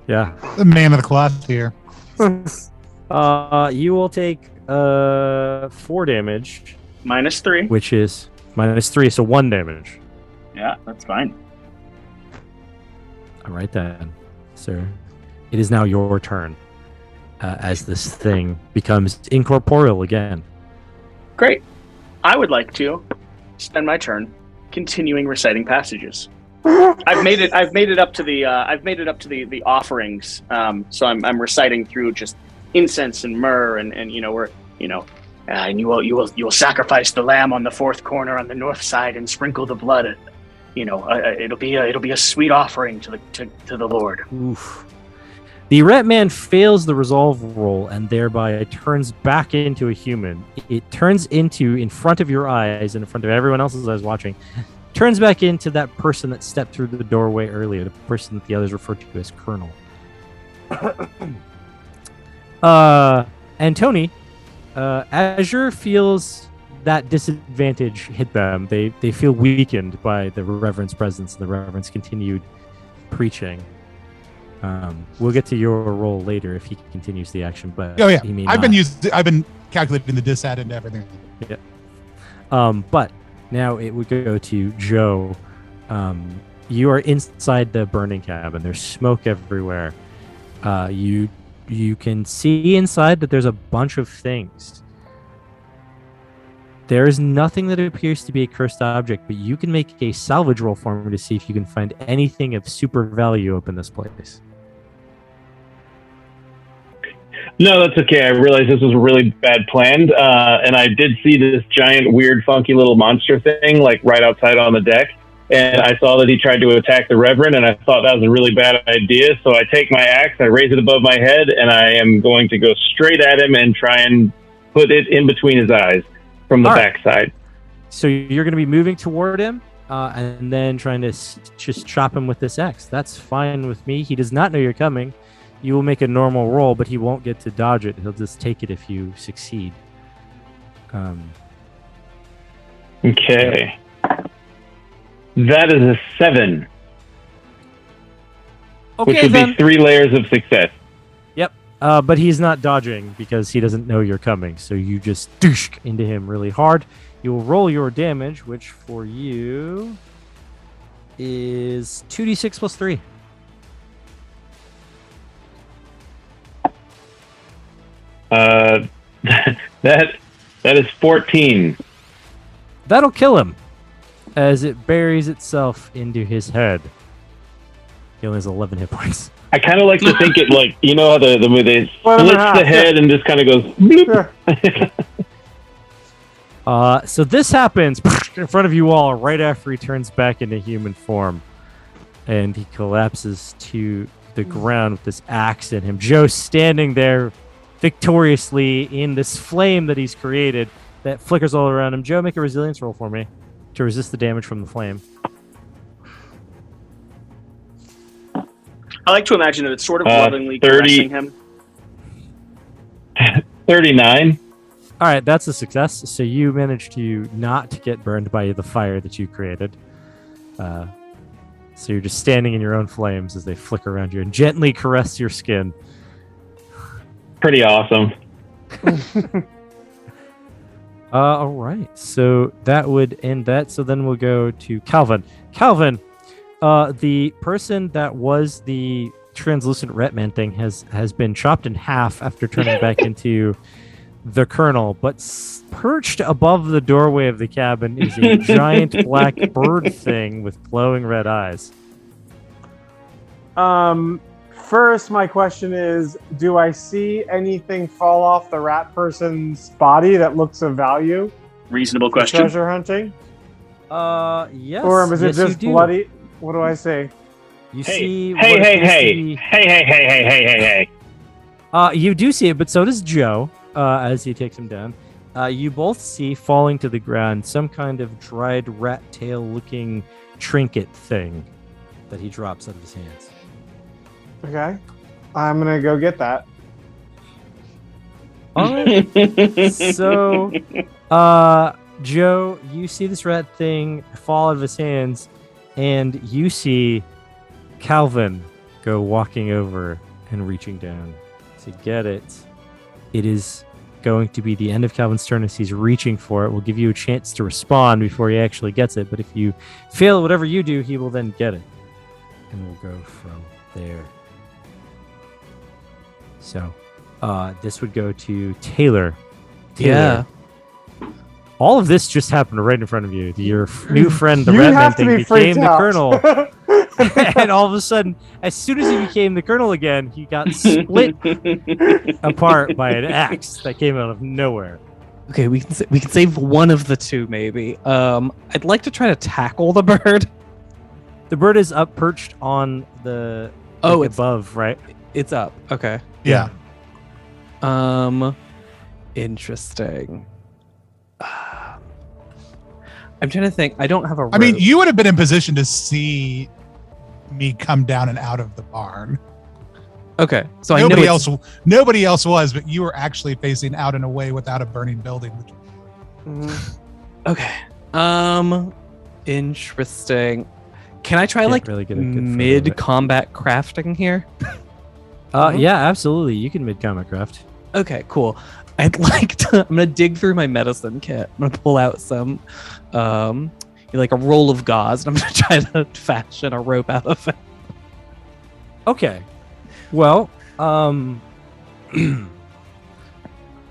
Yeah. The man of the cloth here. You will take 4 damage, -3. which is -3, so 1 damage. Yeah, that's fine. All right then, sir. It is now your turn as this thing becomes incorporeal again. Great. I would like to spend my turn continuing reciting passages. I've made it up to the offerings. So I'm reciting through just incense and myrrh and and you will sacrifice the lamb on the 4th corner on the north side and sprinkle the blood. It'll be a sweet offering to the Lord. Oof. The rat man fails the resolve roll and thereby turns back into a human. It turns into, in front of your eyes and in front of everyone else's eyes watching, turns back into that person that stepped through the doorway earlier, the person that the others referred to as Colonel. And Tony, Azure feels that disadvantage hit them. They feel weakened by the Reverend's presence and the Reverend's continued preaching. We'll get to your role later if he continues the action, but Oh yeah, he may I've not. been calculating the disad and everything. But now it would go to Joe. You are inside the burning cabin. There's smoke everywhere. You can see inside that there's a bunch of things. There is nothing that appears to be a cursed object, but you can make a salvage roll for me to see if you can find anything of super value up in this place. No, that's okay. I realized this was really bad planned, and I did see this giant, weird, funky little monster thing, like right outside on the deck. And I saw that he tried to attack the Reverend, and I thought that was a really bad idea. So I take my axe, I raise it above my head, and I am going to go straight at him and try and put it in between his eyes from the backside. So you're going to be moving toward him, and then trying to just chop him with this axe. That's fine with me. He does not know you're coming. You will make a normal roll, but he won't get to dodge it. He'll just take it if you succeed. Okay. That is a 7. Okay, which would be 3 layers of success. Yep. But he's not dodging because he doesn't know you're coming. So you just douche into him really hard. You will roll your damage, which for you is 2d6 plus 3. That is 14. That'll kill him as it buries itself into his head. He only has 11 hit points. I kind of like to think it like, you know how the movie it splits the head and just kind of goes bloop. So this happens in front of you all right after he turns back into human form. And he collapses to the ground with this axe in him. Joe's standing there victoriously in this flame that he's created that flickers all around him. Joe, make a resilience roll for me to resist the damage from the flame. I like to imagine that it's sort of lovingly caressing him. 39. All right, that's a success. So you managed to not get burned by the fire that you created. So you're just standing in your own flames as they flicker around you and gently caress your skin. Pretty awesome. All right, so that would end that. So then we'll go to Calvin. Calvin, the person that was the translucent Retman thing has been chopped in half after turning back into the Colonel, but perched above the doorway of the cabin is a giant black bird thing with glowing red eyes. First, my question is, do I see anything fall off the rat person's body that looks of value? Reasonable question. Treasure hunting? Yes. Or is it yes, just bloody? What do I say? You see... Hey. You do see it, but so does Joe, as he takes him down. You both see falling to the ground some kind of dried rat tail-looking trinket thing that he drops out of his hands. Okay. I'm going to go get that. All right. So, Joe, you see this rat thing fall out of his hands, and you see Calvin go walking over and reaching down to get it. It is going to be the end of Calvin's turn as he's reaching for it. We'll give you a chance to respond before he actually gets it, but if you fail whatever you do, he will then get it. And we'll go from there. So, this would go to Taylor. Yeah. All of this just happened right in front of you. Your new friend, the Redman thing, became the Colonel. And all of a sudden, as soon as he became the Colonel again, he got split apart by an axe that came out of nowhere. Okay, we can save one of the two, maybe. I'd like to try to tackle the bird. The bird is up perched on the it's above, right? It's up. Okay. Yeah. Interesting. I'm trying to think. I don't have a rope. I mean, you would have been in position to see me come down and out of the barn. Okay. So nobody else was, but you were actually facing out and away without a burning building. Okay. Interesting. Can I try really get a good mid-combat crafting here? Yeah, absolutely. You can mid-combat craft. Okay, cool. I'd like to. I'm gonna dig through my medicine kit. I'm gonna pull out some, like a roll of gauze, and I'm gonna try to fashion a rope out of it. Okay. Well,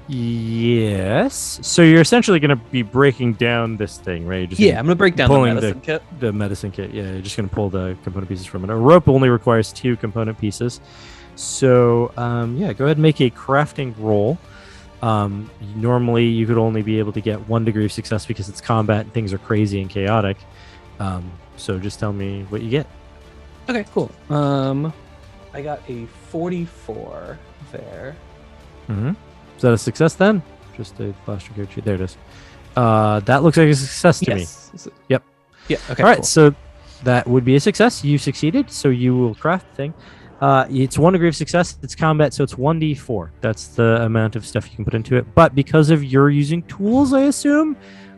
yes. So you're essentially gonna be breaking down this thing, right? I'm gonna break down the medicine kit. The medicine kit. Yeah, you're just gonna pull the component pieces from it. A rope only requires 2 component pieces. So yeah, go ahead and make a crafting roll. Normally, you could only be able to get 1 degree of success because it's combat and things are crazy and chaotic. So just tell me what you get. Okay, cool. I got a 44 there. Mm-hmm. Is that a success then? Just a flash your sheet. There it is. That looks like a success to me. Is it- Yep. Yeah. Okay. All right, cool. so that would be a success. You succeeded, so you will craft the thing. It's 1 degree of success. It's combat, so it's 1d4. That's the amount of stuff you can put into it. But because of you're using tools, I assume.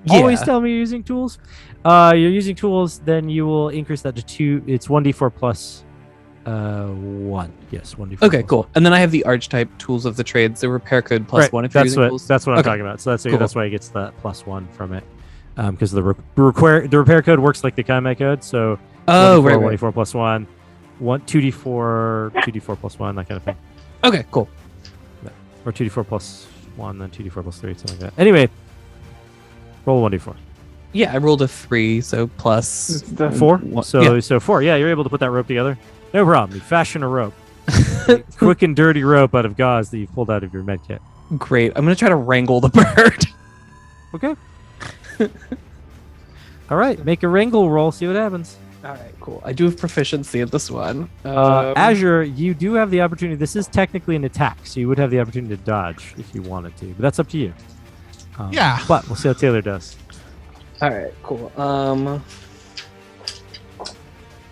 Always Yeah. tell me you're using tools. You're using tools, then you will increase that to 2. It's 1d4 plus 1. Yes, 1d4. Okay, plus cool. 1. And then I have the archetype tools of the trades. The repair code plus Right, 1 if you're that's using what tools. that's what I'm Okay. talking about. So Cool. that's why it gets that plus 1 from it. Because the repair code works like the combat code. So Oh, 1d4, right. 1d4 plus 1, 2d4 plus 1, that kind of thing. Okay, cool. Or 2d4 plus 1, then 2d4 plus 3, something like that. Anyway, roll 1d4. Yeah, I rolled a 3, so plus The 4? One- So 4. Yeah, you're able to put that rope together. No problem. You fashion a rope. A quick and dirty rope out of gauze that you've pulled out of your med kit. Great. I'm gonna try to wrangle the bird. Okay. All right, make a wrangle roll, see what happens. All right, cool. I do have proficiency at this one. Azure, you do have the opportunity. This is technically an attack, so you would have the opportunity to dodge if you wanted to, but that's up to you. Yeah. But we'll see how Taylor does. All right, cool.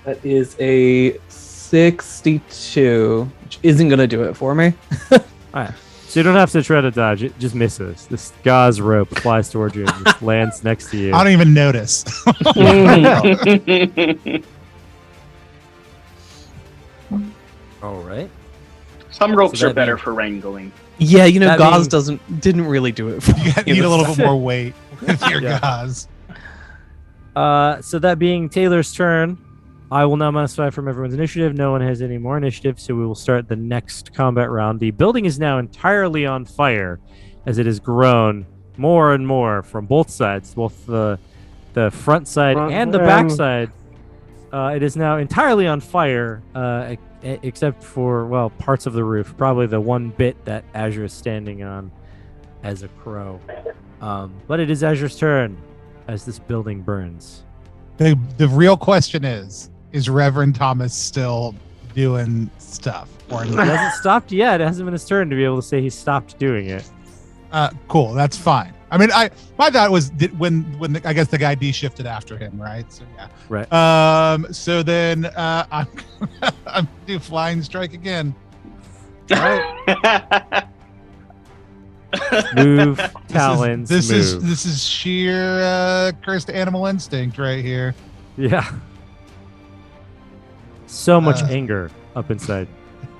That is a 62, which isn't gonna do it for me. All right. So you don't have to try to dodge. It just misses. This gauze rope flies towards you and just lands next to you. I don't even notice. All right. Some ropes So are that better means- for wrangling. Yeah, you know, That gauze means- didn't really do it for me. You need a little bit more weight with your Yeah. gauze. So that being Taylor's turn, I will now -5 from everyone's initiative. No one has any more initiative, so we will start the next combat round. The building is now entirely on fire as it has grown more and more from both sides, both the front side Front and the and- back side. It is now entirely on fire, except for, well, parts of the roof. Probably the one bit that Azure is standing on as a crow. But it is Azure's turn as this building burns. The real question is Reverend Thomas still doing stuff or He not? hasn't stopped yet. It hasn't been his turn to be able to say he stopped doing it. Cool, that's fine. I mean, my thought was when I guess the guy D-shifted after him, right? So yeah. Right. So then I'm gonna do flying strike again. Move, talons, This move. is sheer cursed animal instinct right here. Yeah. So much Uh, anger up inside.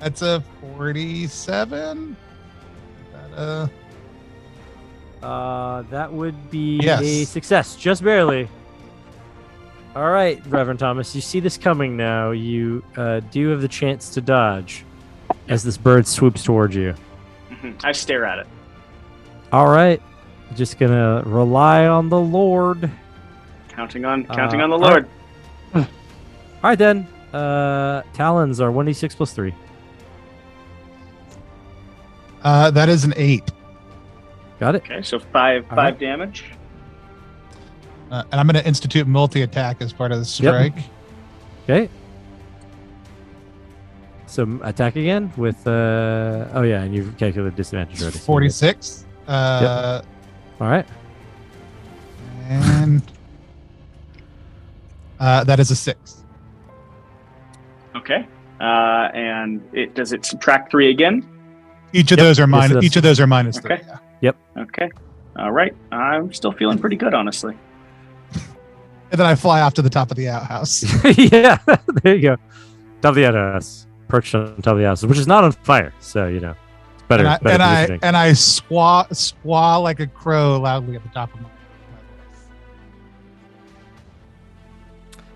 That's a 47. That would be Yes. a success, just barely. All right, Reverend Thomas, you see this coming now. You do have the chance to dodge as this bird swoops towards you. I stare at it. All right, just gonna rely on the Lord. Counting on the all Lord. All right then. Talons are 1d6 plus 3. That is an 8. Got it. Okay, so five All right. damage. And I'm going to institute multi-attack as part of the strike. Okay. So attack again with oh yeah, and you've calculated disadvantage already. so you're good. 46. All right. And that is a 6. Okay. And does it subtract 3 again? Each of Yep. those are Yes, it minus. does. Each of those are minus 3. Okay. Yeah. Okay. All right. I'm still feeling pretty good, honestly. And then I fly off to the top of the outhouse. Yeah, there you go. Top of the outhouse, perched on top of the house, which is not on fire, so you know it's better. and better I positioning. and I squaw like a crow loudly at the top of my voice.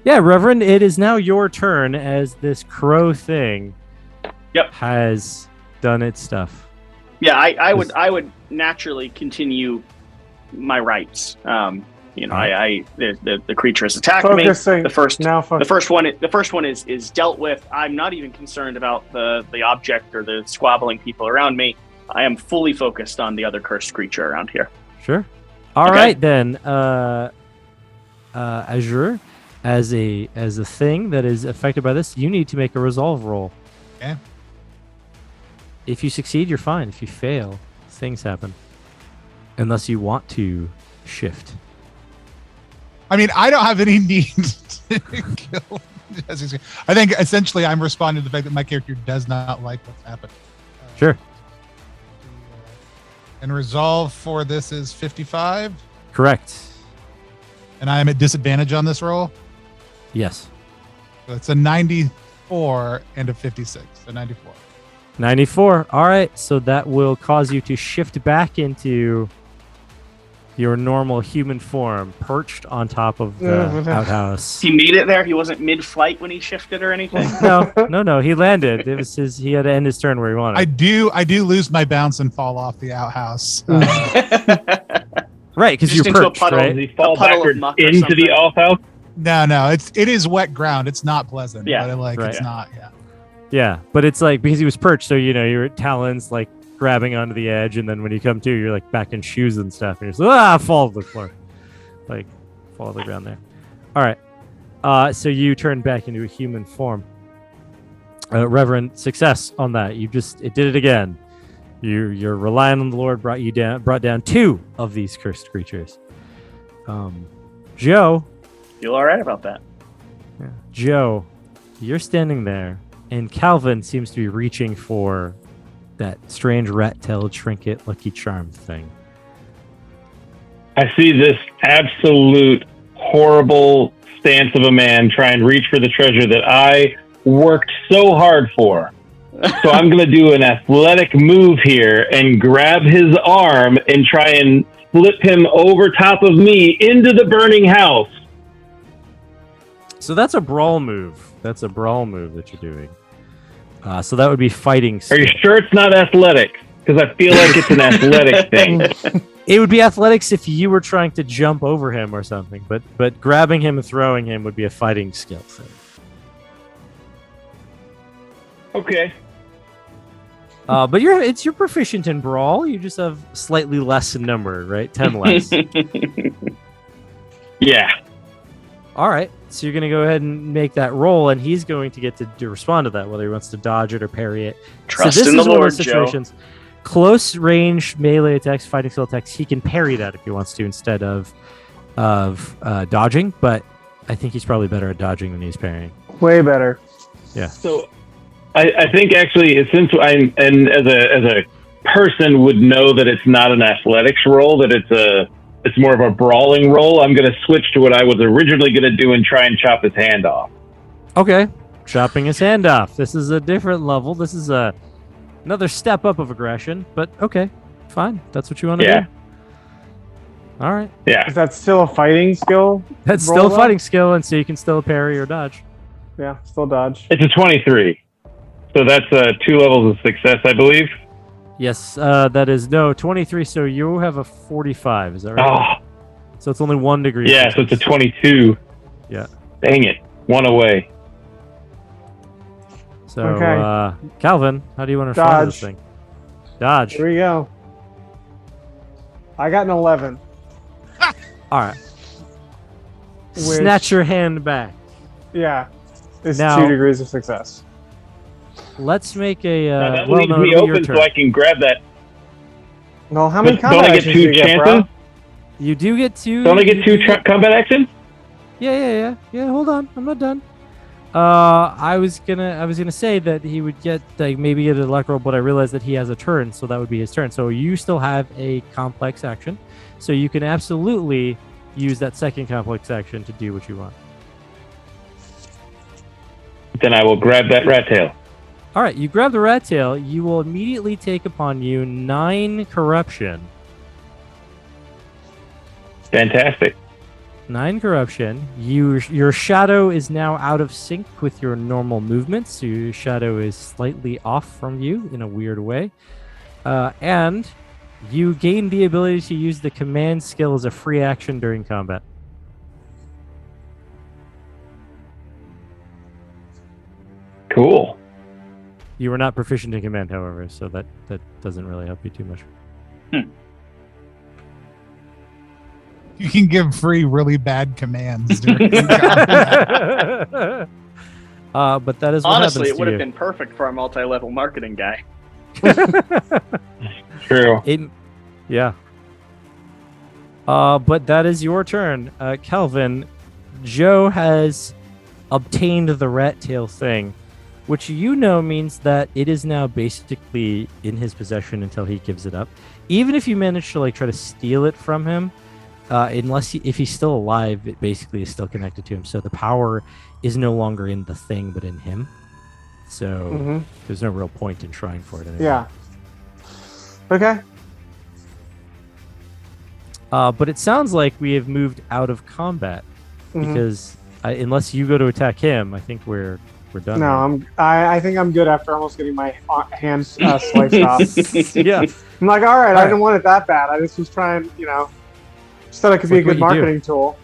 Yeah, Reverend, it is now your turn as this crow thing. Yep. Has done its stuff. Yeah, I would naturally continue my rights. You know, the creature has attacked Focusing. me. The first one is dealt with. I'm not even concerned about the object or the squabbling people around me. I am fully focused on the other cursed creature around here. Sure. All right then. Azure, as a thing that is affected by this, you need to make a resolve roll. Okay. If you succeed, you're fine. If you fail, things happen. Unless you want to shift. I mean, I don't have any need to kill. I think essentially I'm responding to the fact that my character does not like what's happened. Sure. And resolve for this is 55. Correct. And I am at disadvantage on this roll. Yes. So it's a 94 and a 56. So 94. 94. All right. So that will cause you to shift back into your normal human form, perched on top of the outhouse. He made it there. He wasn't mid-flight when he shifted or anything. No. He landed. It was his. He had to end his turn where he wanted. I do lose my bounce and fall off the outhouse. Right, because you're into perched, a puddle. right? Does he fall A puddle of backwards muck or into something? the outhouse? No, it is wet ground. It's not pleasant. Yeah, but right. It's not. Yeah. Yeah, but it's like because he was perched, so your talons like grabbing onto the edge, and then when you come to, you're like back in shoes and stuff, and you're just fall to the floor, like fall to the ground there. All right, so you turn back into a human form. Reverend, success on that. It did it again. You're relying on the Lord. Brought down 2 of these cursed creatures. Joe, Feel all right about that. yeah. Joe, you're standing there, and Calvin seems to be reaching for that strange rat-tailed trinket lucky charm thing. I see this absolute horrible stance of a man try and reach for the treasure that I worked so hard for. So I'm going to do an athletic move here and grab his arm and try and flip him over top of me into the burning house. So that's a brawl move. That's a brawl move that you're doing. So that would be fighting Are skill. you sure it's not athletics? Because I feel like it's an athletic thing. It would be athletics if you were trying to jump over him or something, but grabbing him and throwing him would be a fighting skill thing. Okay. But you're proficient in brawl. You just have slightly less in number, right? 10 less. Yeah. All right. So you're going to go ahead and make that roll, and he's going to get to respond to that, whether he wants to dodge it or parry it. Trust so this in the is one of Lord, those situations. Close range melee attacks, fighting skill attacks, he can parry that if he wants to instead of dodging, but I think he's probably better at dodging than he's parrying. Way better. Yeah. So I think actually, since I'm and as a person would know that it's not an athletics roll, that it's more of a brawling roll, I'm going to switch to what I was originally going to do and try and chop his hand off. Okay. Chopping his hand off. This is a different level. This is another step up of aggression, but okay. Fine. That's what you want to do. All right. Yeah. Is that still a fighting skill? That's roll still a up? fighting skill, and so you can still parry or dodge. Yeah, still dodge. It's a 23. So that's 2 levels of success, I believe. Yes, that is 23, so you have a 45, is that right? Oh, So it's only 1 degree. yeah, so it's a 22. Yeah. Dang it. 1 away. So, Okay. Calvin, how do you want to respond to this Dodge. thing? Dodge. Here we go. I got an 11. All right. Which- Snatch your hand back. Yeah. It's Now- 2 degrees of success. Let's make a. Now that well, leaves no, me it'll be your open turn. so I can grab that. Well, how many Don't combat I get actions 2 do you get, bro? chances? You do get 2. Don't I get 2 combat actions? Yeah. Hold on, I'm not done. I was gonna say that he would get maybe get a luck roll, but I realized that he has a turn, so that would be his turn. So you still have a complex action, so you can absolutely use that second complex action to do what you want. Then I will grab that rat tail. All right, you grab the rat tail. You will immediately take upon you 9 corruption. Fantastic. 9 corruption. Your shadow is now out of sync with your normal movements, so your shadow is slightly off from you in a weird way. And You gain the ability to use the command skill as a free action during combat. Cool. You are not proficient in command, however, so that doesn't really help you too much. You can give free really bad commands during combat. But that is what Honestly, happens it would to have you. been perfect for our multi-level marketing guy. True. Yeah. But that is your turn. Kelvin, Joe has obtained the rat tail thing, which you know means that it is now basically in his possession until he gives it up. Even if you manage to try to steal it from him, if he's still alive, it basically is still connected to him. So the power is no longer in the thing, but in him. So there's no real point in trying for it anymore. Yeah. Okay. But it sounds like we have moved out of combat because unless you go to attack him, I think we're done. No, I think I'm good after almost getting my hand sliced off. Yeah. I'm like, all right, I didn't want it that bad. I just was trying, just thought it could be a good marketing tool.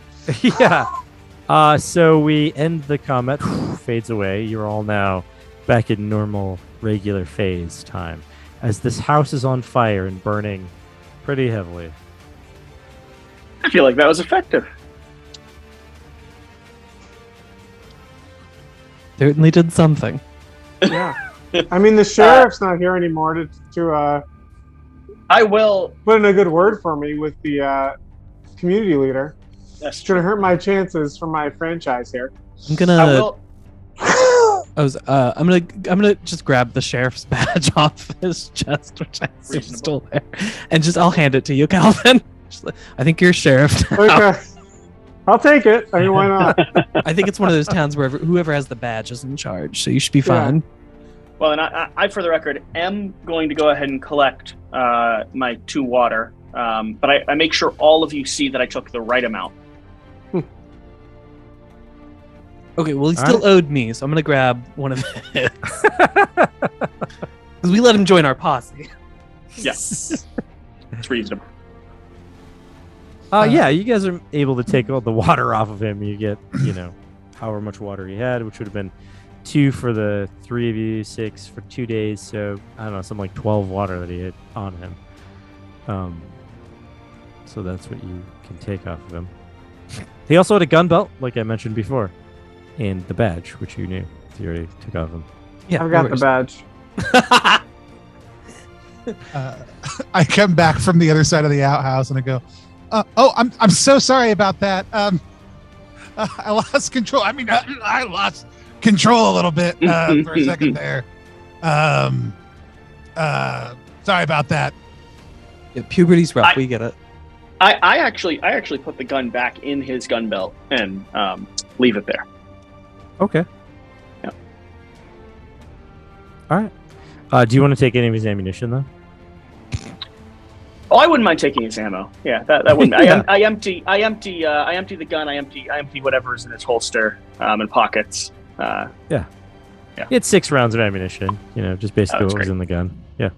Yeah. So we end the combat, fades away. You're all now back in normal, regular phase time as this house is on fire and burning pretty heavily. I feel like that was effective. Certainly did something. Yeah. I mean, the sheriff's not here anymore to I will. put in a good word for me with the community leader. That's It's gonna hurt my chances for my franchise here. I'm gonna. I will. I'm gonna just grab the sheriff's badge off his chest, which I see is still there, and I'll hand it to you, Calvin. I think you're sheriff now. Okay. I'll take it. I mean, why not? I think it's one of those towns where whoever has the badge is in charge, so you should be fine. Well, and I, for the record, am going to go ahead and collect my 2 water, but I make sure all of you see that I took the right amount. Okay, well, he still owed me, so I'm gonna grab one of his. Because we let him join our posse. Yeah, it's reasonable. Yeah, you guys are able to take all the water off of him. You get, however much water he had, which would have been 2 for the 3 of you, 6 for 2 days. So I don't know, something like 12 water that he had on him. So that's what you can take off of him. He also had a gun belt, like I mentioned before, and the badge, which you knew. You already took off him. Yeah, I've got the badge. I come back from the other side of the outhouse and I go, I'm so sorry about that. I lost control. I mean, I lost control a little bit for a second there. Sorry about that. Yeah, puberty's rough. We get it. I actually put the gun back in his gun belt and leave it there. Okay. Yeah. All right. Do you want to take any of his ammunition, though? Oh, I wouldn't mind taking his ammo. Yeah, that wouldn't. Yeah. I empty the gun. I empty whatever's in his holster and pockets. Yeah. He had 6 rounds of ammunition. Just basically what was in the gun. Yeah.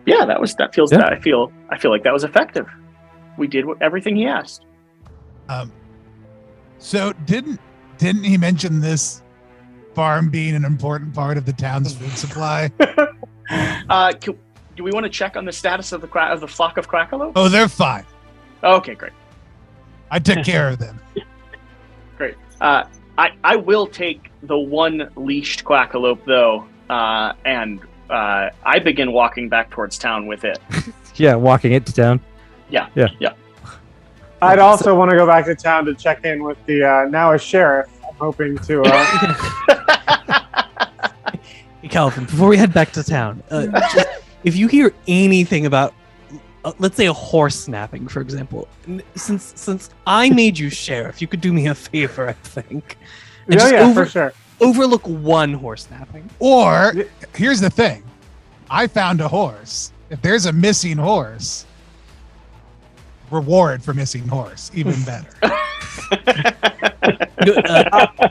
Yeah, that feels. Yeah. I feel like that was effective. We did everything he asked. So didn't he mention this farm being an important part of the town's food supply? Do we want to check on the status of the flock of Quackalope? Oh, they're fine. Okay, great. I took care of them. Great. I will take the 1 leashed Quackalope though, and I begin walking back towards town with it. Yeah, walking it to town. Yeah. I'd also want to go back to town to check in with the now a sheriff. I'm hoping to. Hey, Calvin, before we head back to town, if you hear anything about, let's say, a horse snapping, for example, since I made you sheriff, you could do me a favor, I think. And For sure. Overlook 1 horse snapping. Or here's the thing. I found a horse. If there's a missing horse, reward for missing horse, even better.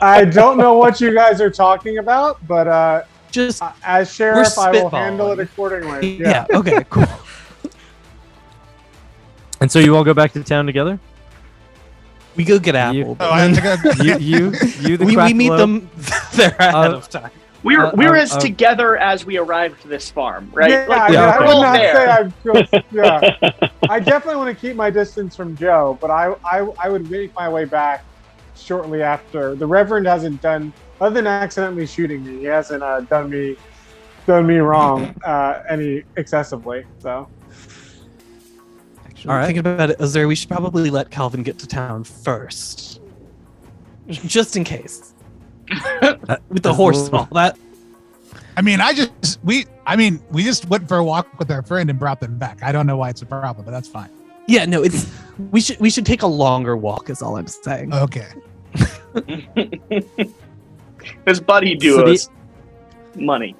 I don't know what you guys are talking about, but Just As sheriff, I will spitballing. handle it accordingly. yeah. Okay. Cool. And so you all go back to town together? We go get Apple. Oh, I think You, the we meet Quackalope, them there ahead of time. We're as together as we arrived to this farm, right? Yeah, Like, I we're would all not there. say I'm close. Yeah, I definitely want to keep my distance from Joe, but I would make my way back shortly after. The Reverend hasn't done, other than accidentally shooting me, he hasn't done me wrong any excessively. So. Actually, All right. thinking about it, Azir, we should probably let Calvin get to town first, just in case. With the horse and all that. I mean, we just went for a walk with our friend and brought them back. I don't know why it's a problem, but that's fine. Yeah, no, we should take a longer walk. Is all I'm saying. Okay. This buddy duos money.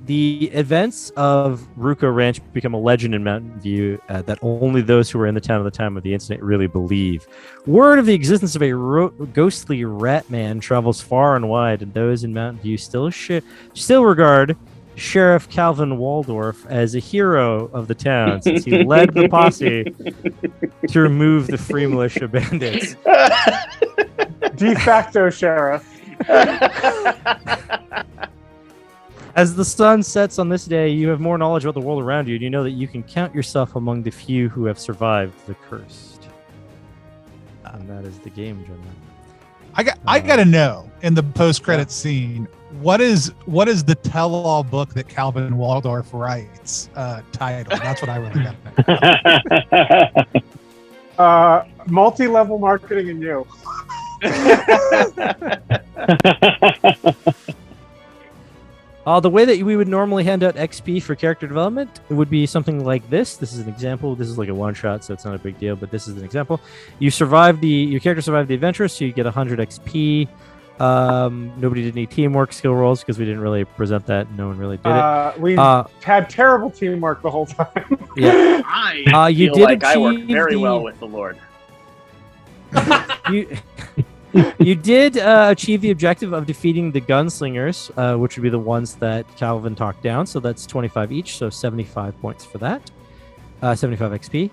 The events of Ruka Ranch become a legend in Mountain View that only those who were in the town at the time of the incident really believe. Word of the existence of a ghostly rat man travels far and wide, and those in Mountain View still regard Sheriff Calvin Waldorf as a hero of the town, since he led the posse to remove the free militia bandits. De facto sheriff. As the sun sets on this day, you have more knowledge about the world around you, and you know that you can count yourself among the few who have survived the cursed. And that is the game, gentlemen. I gotta know in the post-credit scene, what is the tell-all book that Calvin Waldorf writes title? That's what I really got to know. Multi-level marketing and you. The way that we would normally hand out XP for character development, it would be something like this. This is an example. This is like a one-shot, so it's not a big deal, but this is an example. Your character survived the adventure, so you get 100 XP. Nobody did any teamwork skill rolls because we didn't really present that. No one really did it. We had terrible teamwork the whole time. Yeah. I you feel did like I work achieve very the- well with the Lord. You did achieve the objective of defeating the gunslingers, which would be the ones that Calvin talked down. So that's 25 each, so 75 points for that. 75 XP.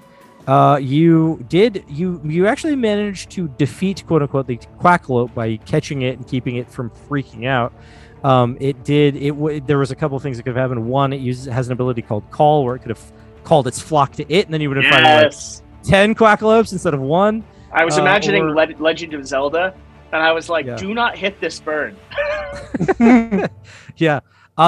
You actually managed to defeat, quote unquote, the Quackalope by catching it and keeping it from freaking out. There was a couple of things that could have happened. One, it has an ability called Call, where it could have called its flock to it, and then you would have fighting like 10 Quackalopes instead of one. I was imagining or- Legend of Zelda, and I was like, Yeah. do not hit this bird. Yeah.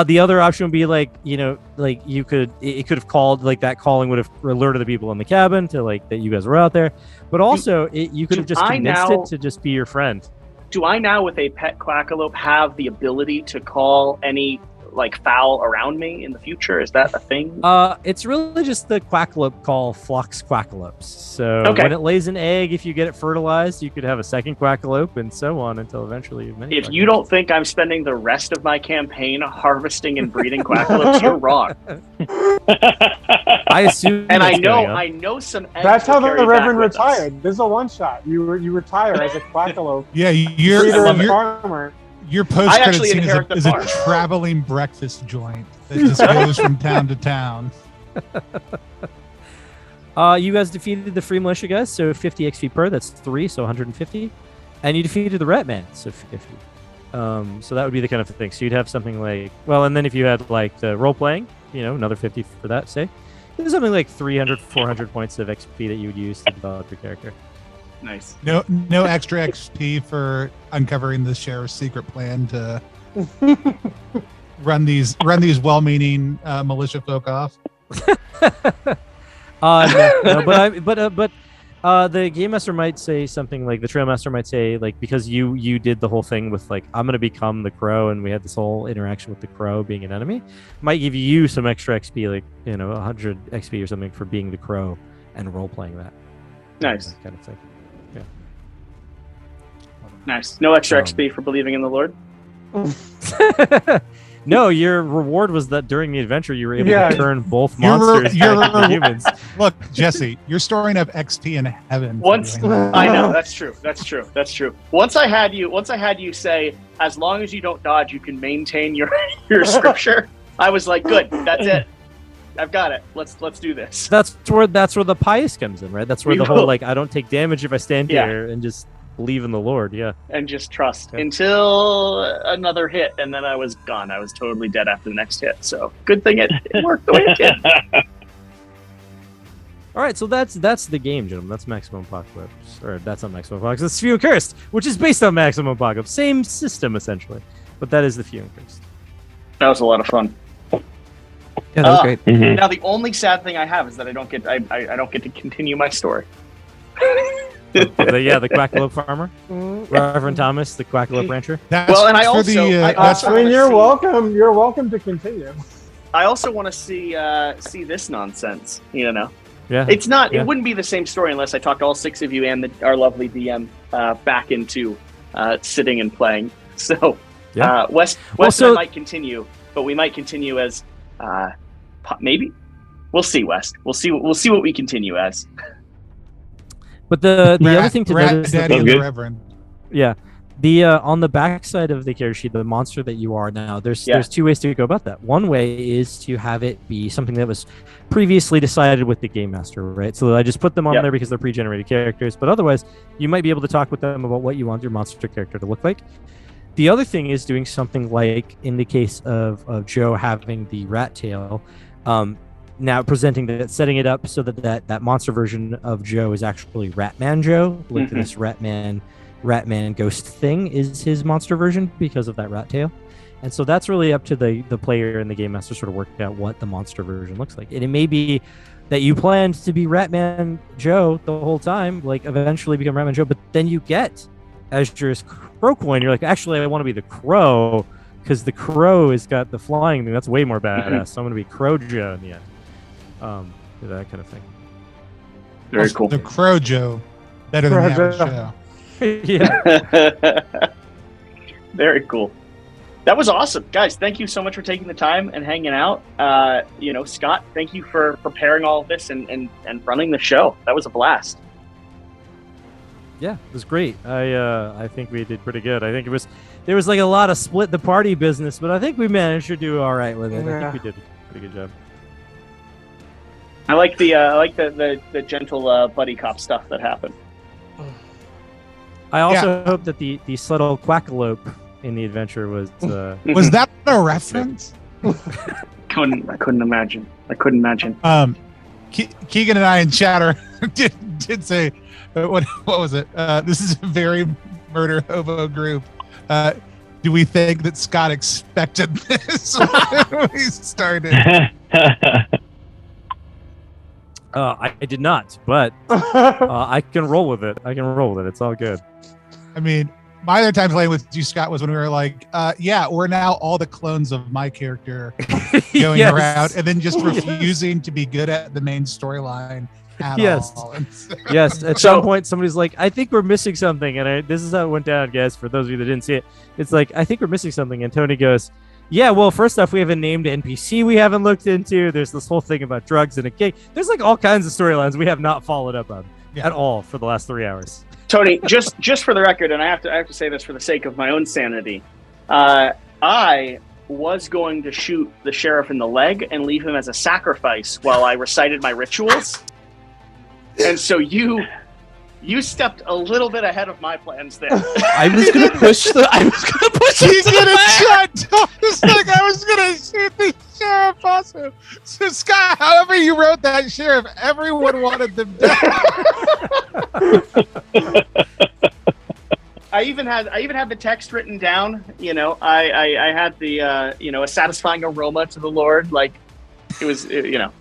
The other option would be like, it could have called, like that calling would have alerted the people in the cabin to like that you guys were out there. But also you could have just convinced it to just be your friend. Do I now, with a pet Quackalope, have the ability to call any like fowl around me in the future? Is that a thing? It's really just the Quackalope call flocks Quackalopes. So Okay. when it lays an egg, if you get it fertilized, you could have a second Quackalope and so on until eventually you have many If you don't think I'm spending the rest of my campaign harvesting and breeding Quackalopes, you're wrong. I assume And that's going up. I know some eggs That's how will carry the back Reverend with us. retired. This is a one-shot. You retire as a Quackalope. Yeah, Breeder and your farmer. post-credit actually scene inherit the is a farm. traveling breakfast joint that just goes from town to town. You guys defeated the free militia guys, so 50 XP per. That's 3, so 150. And you defeated the rat man, so 50. So that would be the kind of thing. So you'd have something like, well, and then if you had like the role playing, another 50 for that, say. There's something like 300, 400 points of XP that you would use to develop your character. Nice. No extra XP for uncovering the sheriff's secret plan to run these well-meaning militia folk off. But the game master might say something like, the trail master might say, like, because you did the whole thing with like, I'm gonna become the crow, and we had this whole interaction with the crow being an enemy, might give you some extra XP, like 100 XP or something for being the crow and role playing that. Nice. That kind of thing. Nice. No extra XP for believing in the Lord. No, your reward was that during the adventure you were able Yeah. to turn both Your- monsters your- back into humans. Look, Jesse, you're storing up XP in heaven. for Once doing that. I know that's true. That's true. Once I had you say, as long as you don't dodge, you can maintain your scripture. I was like, good. That's it. I've got it. Let's do this. That's where the pious comes in, right? That's where We the will. whole like I don't take damage if I stand Yeah. here and just believe in the Lord. Yeah. And just trust Okay. until another hit, and then I was gone. I was totally dead after the next hit. So good thing it worked the way it did. All right, so that's the game, gentlemen. That's Maximum Apocalypse, or that's not Maximum Apocalypse. It's Few and Cursed, which is based on Maximum Apocalypse, same system essentially, but that is the Few and Cursed. That was a lot of fun. Yeah, that was Ah. great. Mhm. Now the only sad thing I have is that I don't get to continue my story. The Quackalope farmer, Reverend Thomas, the Quackalope rancher. That's Well, and I for also- the, I that's I also- mean, wanna you're see- welcome. You're welcome to continue. I also want to see this nonsense. You know, Yeah, it's not. Yeah. It wouldn't be the same story unless I talked all six of you and our lovely DM back into sitting and playing. So, Yeah. West Well, and so- I might continue, but we might continue as maybe. We'll see, West. We'll see what we continue as. but the Rat- other thing to Rat notice, Daddy Sounds and the good. Reverend. yeah, the on the back side of the character sheet, the monster that you are now, there's two ways to go about that. One way is to have it be something that was previously decided with the game master, right? So I just put them on Yep. there because they're pre-generated characters, but otherwise you might be able to talk with them about what you want your monster character to look like. The other thing is doing something like in the case of Joe having the rat tail, now presenting that, setting it up so that monster version of Joe is actually Ratman Joe, like Mhm. this Ratman ghost thing is his monster version because of that rat tail. And so that's really up to the player and the game master sort of working out what the monster version looks like. And it may be that you planned to be Ratman Joe the whole time, like eventually become Ratman Joe, but then you get Azur's Crow coin. You're like, actually, I want to be the Crow because the Crow has got the flying thing. That's way more badass. So I'm going to be Crow Joe in the end. That kind of thing. Very Also, cool. The Crow Joe. Better than the Crow average Joe. Joe. Yeah. Very cool. That was awesome, guys. Thank you so much for taking the time and hanging out. Scott, thank you for preparing all of this and running the show. That was a blast. Yeah, it was great. I think we did pretty good. I think there was like a lot of split the party business, but I think we managed to do all right with it. I Yeah. think we did a pretty good job. I like the gentle buddy cop stuff that happened. I also hope that the subtle Quackalope in the adventure was Was that a reference? I couldn't imagine. Keegan and I in chatter did say, what was it? This is a very murder hobo group. Do we think that Scott expected this when we started? I did not, but I can roll with it. It's all good. I mean, my other time playing with you, Scott, was when we were like, yeah, we're now all the clones of my character going Yes. around and then just refusing to be good at the main storyline at Yes. all. And so- Yes, at So- some point somebody's like, I think we're missing something. And this is how it went down, guys, for those of you that didn't see it. It's like, I think we're missing something. And Tony goes, yeah, well, first off, we have a named NPC we haven't looked into. There's this whole thing about drugs and a cake. There's like all kinds of storylines we have not followed up on Yeah. at all for the last 3 hours. Tony, just for the record, and I have to say this for the sake of my own sanity, I was going to shoot the sheriff in the leg and leave him as a sacrifice while I recited my rituals, and so you stepped a little bit ahead of my plans there. I was gonna push He it to did the a back. shot. It's like I was gonna shoot the sheriff also. So Scott, however you wrote that sheriff, everyone wanted them dead. I even had the text written down. You know, I had the a satisfying aroma to the Lord. Like it was, The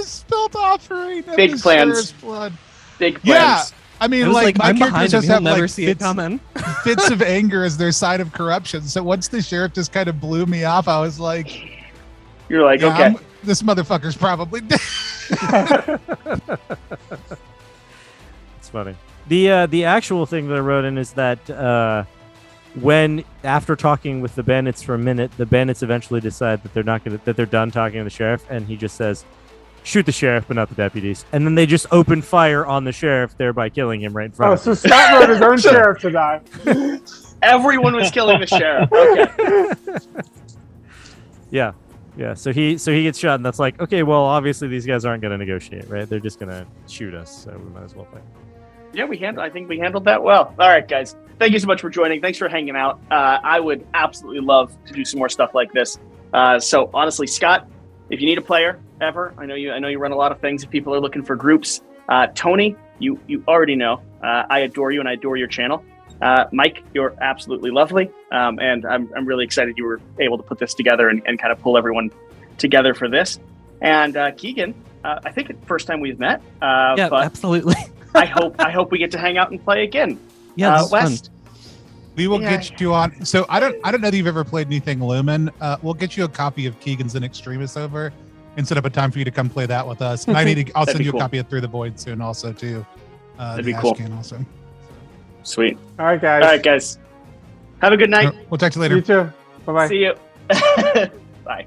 spilt offering of Big the plans. sheriff's blood. big Yeah. plans. I mean, I was like, like, my I'm behind characters him. just He'll have never like see it coming. fits of anger as their sign of corruption. So once the sheriff just kind of blew me off, I was like, You're like, yeah, okay. this motherfucker's probably dead. It's funny. The actual thing that I wrote in is that when after talking with the bandits for a minute, the bandits eventually decide that they're done talking to the sheriff, and he just says, "Shoot the sheriff, but not the deputies." And then they just open fire on the sheriff, thereby killing him right in front Oh, of so him. Scott wrote his own sheriff to die. Everyone was killing the sheriff. Okay. Yeah. So he gets shot, and that's like, okay, well, obviously these guys aren't going to negotiate, right? They're just going to shoot us, so we might as well fight. Yeah, I think we handled that well. All right, guys. Thank you so much for joining. Thanks for hanging out. I would absolutely love to do some more stuff like this. So honestly, Scott, if you need a player ever, I know you run a lot of things. If people are looking for groups, Tony, you already know. I adore you and I adore your channel. Mike, you're absolutely lovely, and I'm really excited you were able to put this together and kind of pull everyone together for this. And Keegan, I think it's the first time we've met. Yeah, but absolutely. I hope we get to hang out and play again. Yeah, this is fun. West. We will get you on. So I don't know that you've ever played anything Lumen. We'll get you a copy of Keegan's in Extremis over and set up a time for you to come play that with us. And I'll send you a copy of Through the Void soon also too. That'd be cool. Also. Sweet. All right, guys. All right, guys. Have a good night. We'll talk to you later. You too. Bye-bye. See you. Bye.